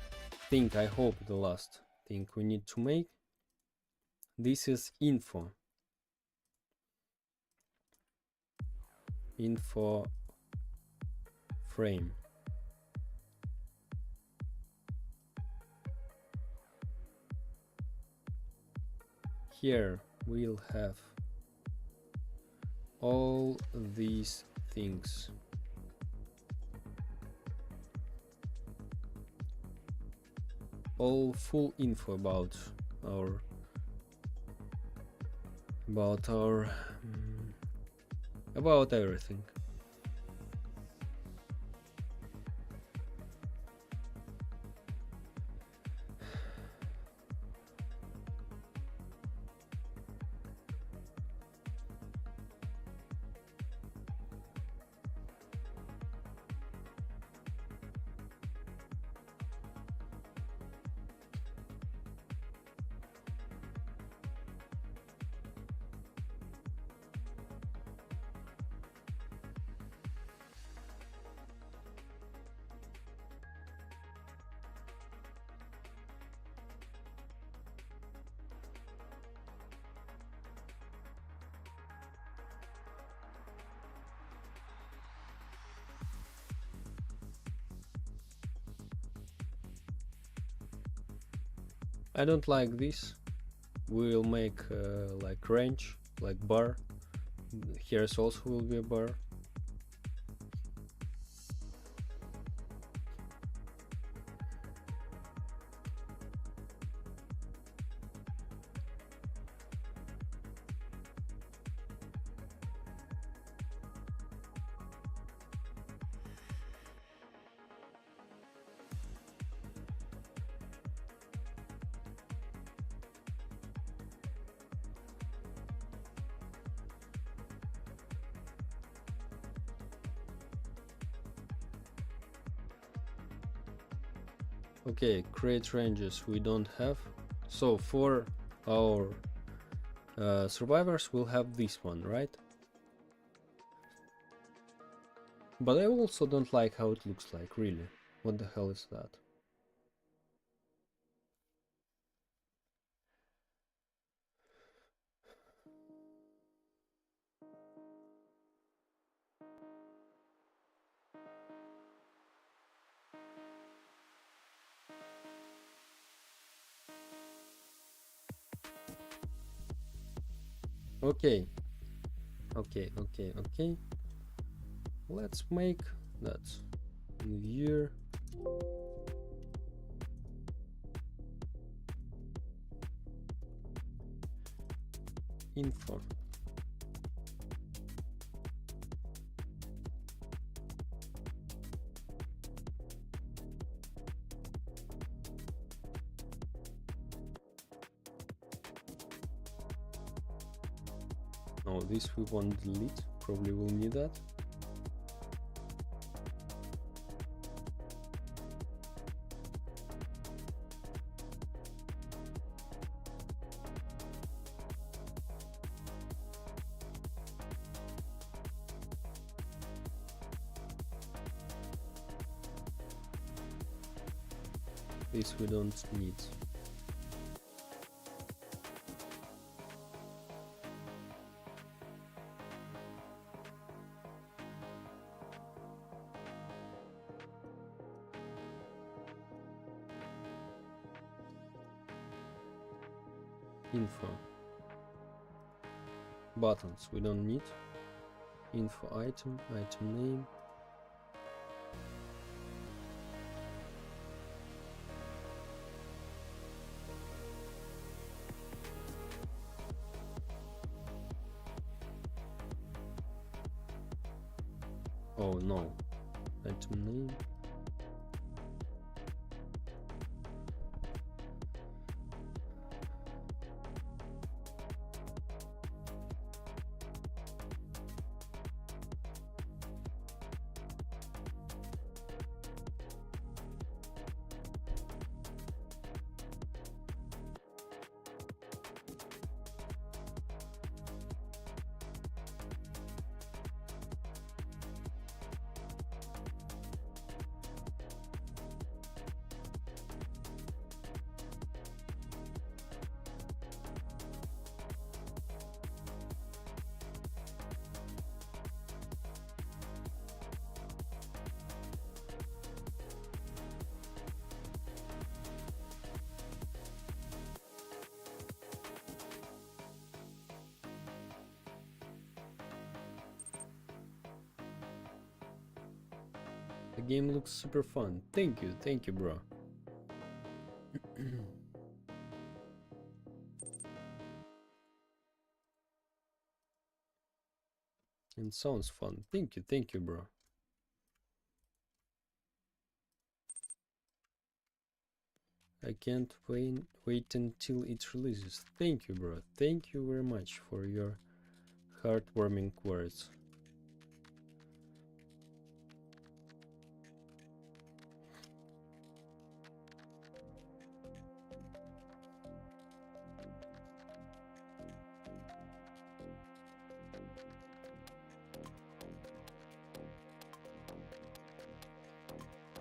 thing, I hope the last thing we need to make. This is info frame. Here we'll have all these things. All full info about our about everything. I don't like this. We'll make like range, like bar. Here's also will be a bar. Okay, create ranges we don't have. So for our survivors we'll have this one, right? But I also don't like how it looks like, really. What the hell is that? Okay. Okay. Let's make that in viewer. Info. No, this we won't delete. Probably will need that. This we don't need. Info. Buttons we don't need. Info item, item name. Oh no, item name. The game looks super fun. Thank you, bro. And sounds fun. Thank you, bro. I can't wait until it releases. Thank you, bro. Thank you very much for your heartwarming words.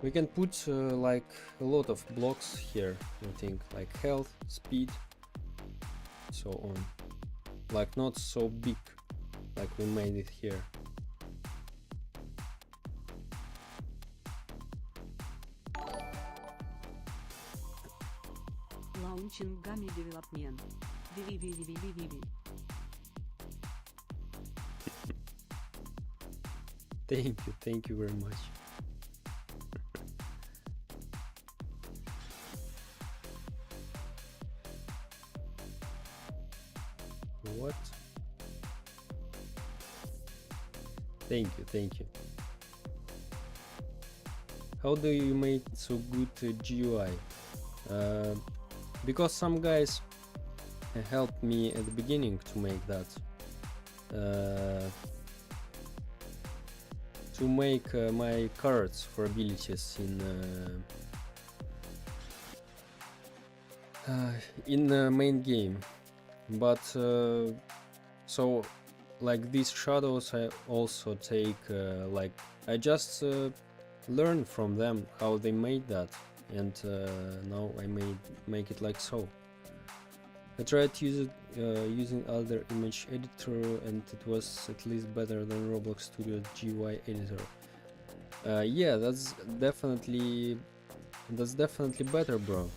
We can put like a lot of blocks here, I think, like health, speed, so on. Like not so big, like we made it here. Launching Gummy Development. Thank you very much. What? Thank you. How do you make so good GUI? Because some guys helped me at the beginning to make that. To make my cards for abilities in the main game. But so like these shadows I also take like I just learn from them how they made that, and now I make it like so. I tried to use it using other image editor, and it was at least better than Roblox Studio GUI editor. Yeah, that's definitely better, bro.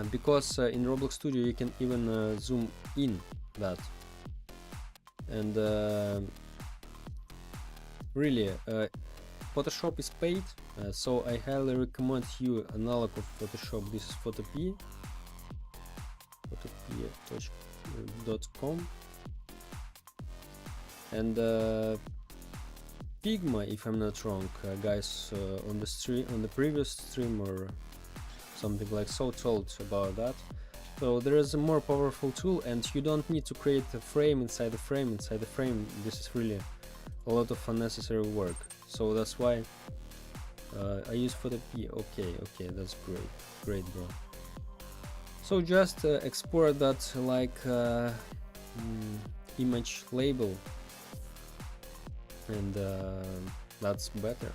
Because in Roblox Studio you can even zoom in that, and really Photoshop is paid, so I highly recommend you analog of Photoshop. This is photopea.com, and Figma, if I'm not wrong, guys on the previous stream or something like so told about that. So there is a more powerful tool, and you don't need to create a frame inside the frame inside the frame. This is really a lot of unnecessary work, so that's why I use Photopea. Okay, that's great, bro. So just export that like image label, and that's better.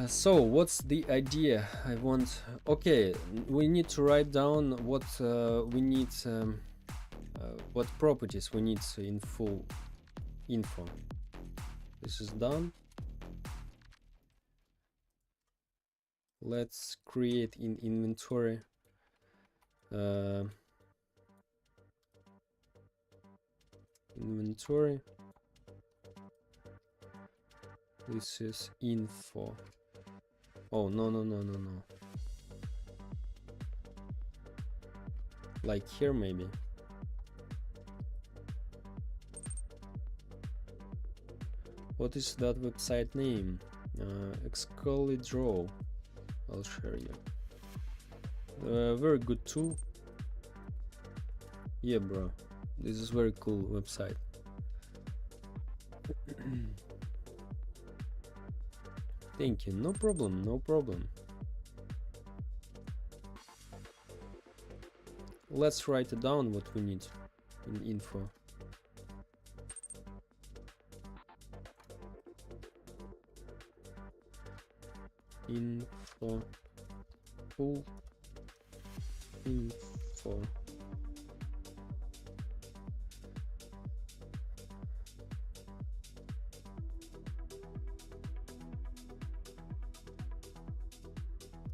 So what's the idea? Okay, we need to write down what we need, what properties we need in full info. This is done. Let's create in inventory this is info. Oh, no. Like here, maybe. What is that website name? Excolly Draw. I'll share you. Very good tool. Yeah, bro. This is very cool website. Thank you. No problem. Let's write it down what we need in info. Full info.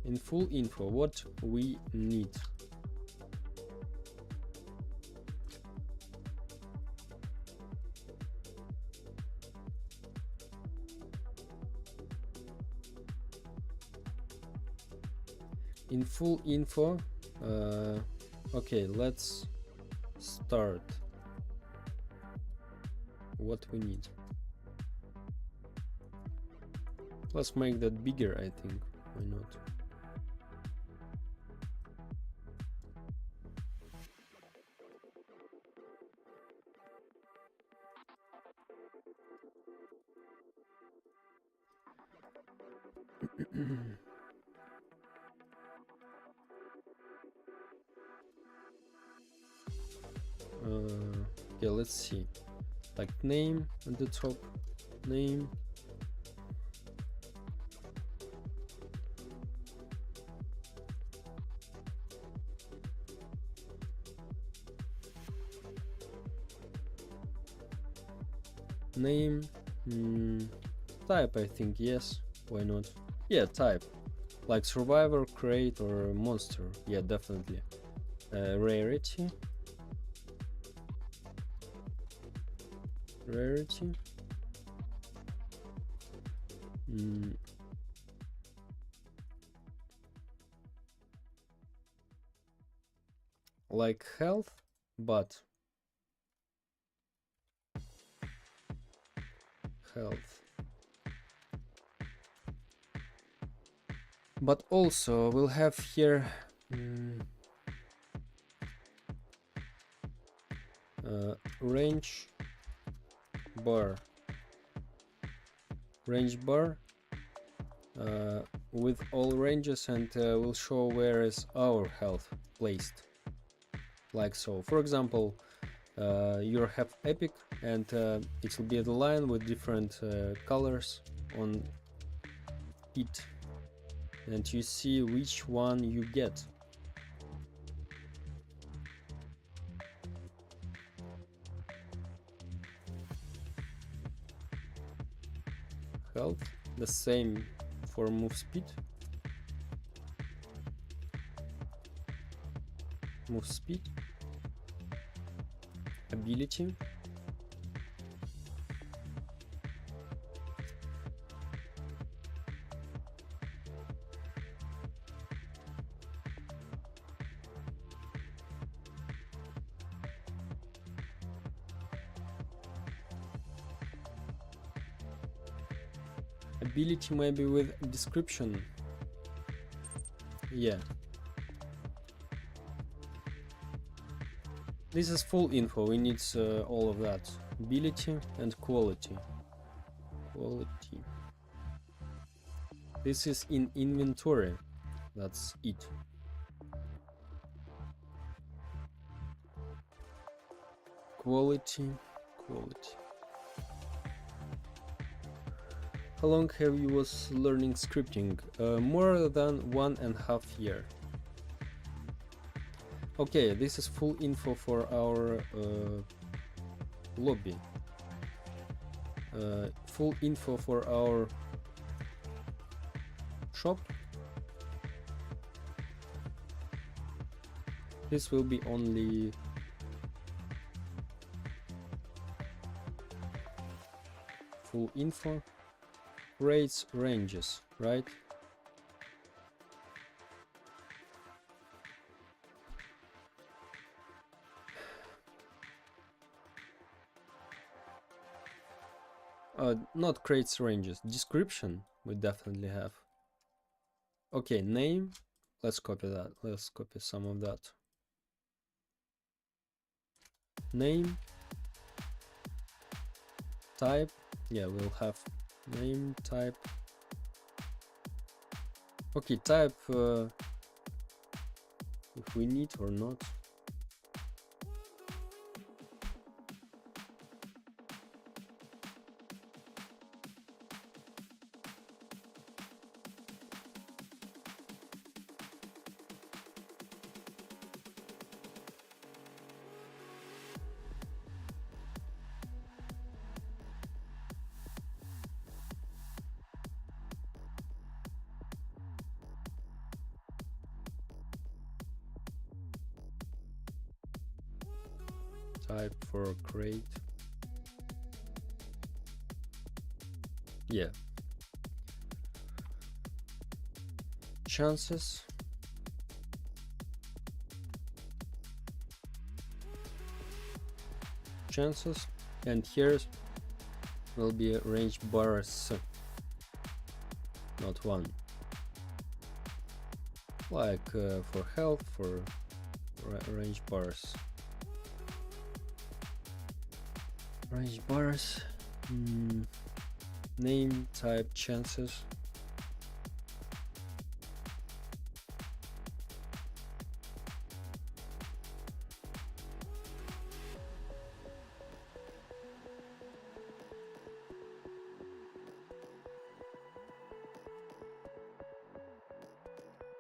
In full info, what we need. In full info, okay, let's start. What we need. Let's make that bigger, I think. Why not? Okay, let's see. Like name at the top, name. Name, type, I think, yes, why not? Yeah, type, like survivor, crate, or monster. Yeah, definitely. Rarity. Like health, but but also we'll have here range bar with all ranges, and we'll show where is our health placed, like so. For example, you have epic, and it will be a line with different colors on it, and you see which one you get. Health, the same for move speed. Move speed, ability, ability maybe with description. Yeah. This is full info, we need all of that. Ability and quality. Quality. This is in inventory. That's it. Quality. Quality. How long have you was learning scripting? More than 1.5 years. Okay, this is full info for our lobby. Full info for our shop. This will be only full info. Rates, ranges, right? Not crates, ranges. Description we definitely have. Okay, name. Let's copy that. Let's copy some of that. Name. Type. Yeah, we'll have name, type. Okay, type if we need or not. Type for crate. Yeah. Chances. Chances. And here will be a range bars, not one. Like for health, for range bars. Range bars, name, type, chances.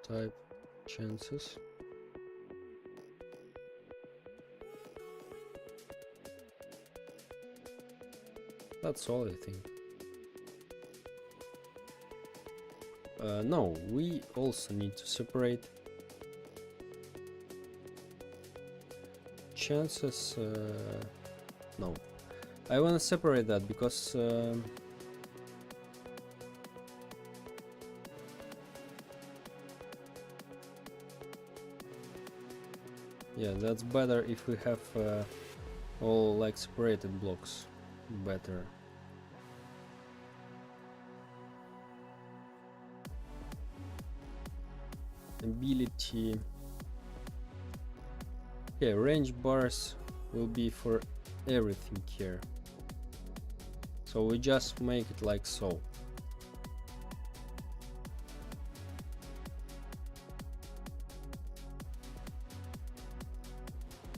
Type, chances. That's all, I think. No, we also need to separate chances. No, I want to separate that because yeah, that's better if we have all like separated blocks. Better. Ability. Okay, range bars will be for everything here. So we just make it like so.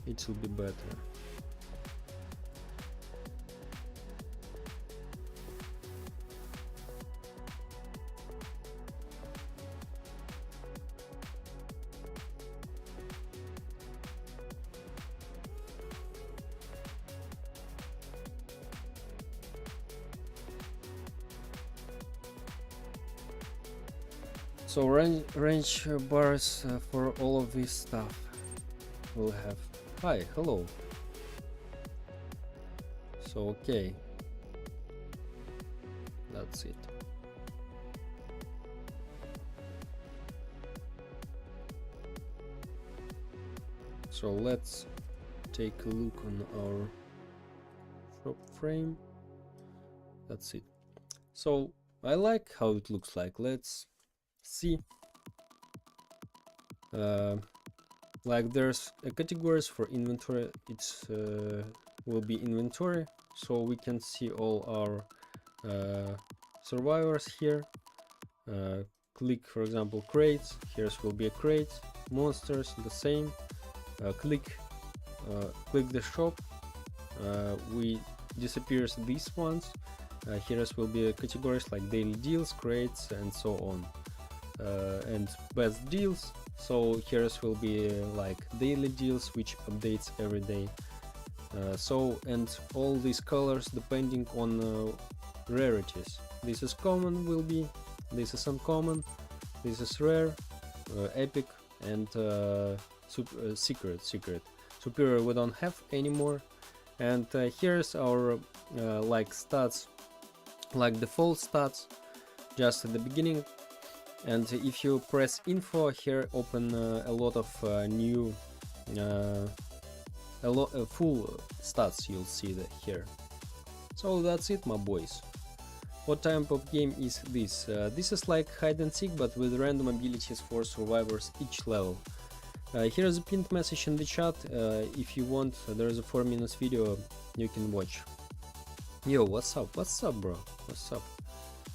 It will be better. So range bars for all of this stuff will have. Hi, hello. So okay, that's it. So let's take a look on our shop frame. That's it. So I like how it looks like. Let's see. Like there's a categories for inventory. It's will be inventory, so we can see all our survivors here. Click, for example, crates. Here's will be a crate. Monsters, the same. Click the shop. We disappears these ones. Here's will be categories like daily deals, crates, and so on. And best deals. So here's will be like daily deals, which updates every day. And all these colors depending on rarities. This is common will be, this is uncommon, this is rare, epic, and secret. Superior we don't have anymore. And here's our like stats, like default stats, just at the beginning. And if you press info here, open a lot of new full stats you'll see that here. So that's it, my boys. What type of game is this? This is like hide and seek, but with random abilities for survivors each level. Here's a pinned message in the chat. If you want, there's a 4-minute video you can watch. Yo, what's up? What's up, bro? What's up?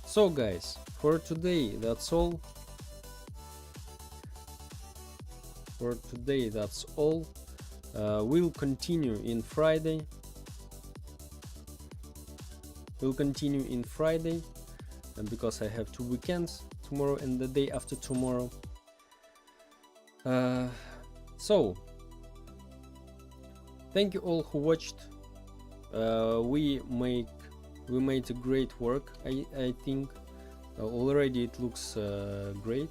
So guys, for today that's all. We'll continue in Friday. Because I have 2 weekends, tomorrow and the day after tomorrow. So thank you all who watched. We made a great work. I think already it looks great.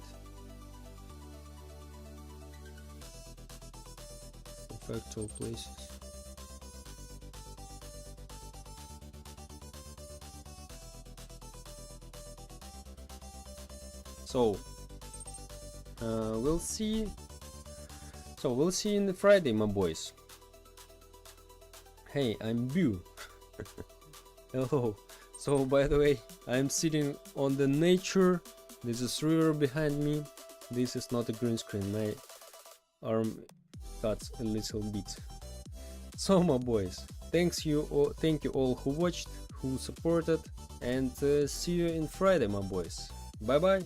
Factual places. So we'll see. So we'll see in the Friday, my boys. Hey, I'm Bew. Hello. So by the way, I'm sitting on the nature. This is river behind me. This is not a green screen. My arm cuts a little bit. So my boys, thank you all who watched, who supported, and see you in Friday, my boys. Bye bye.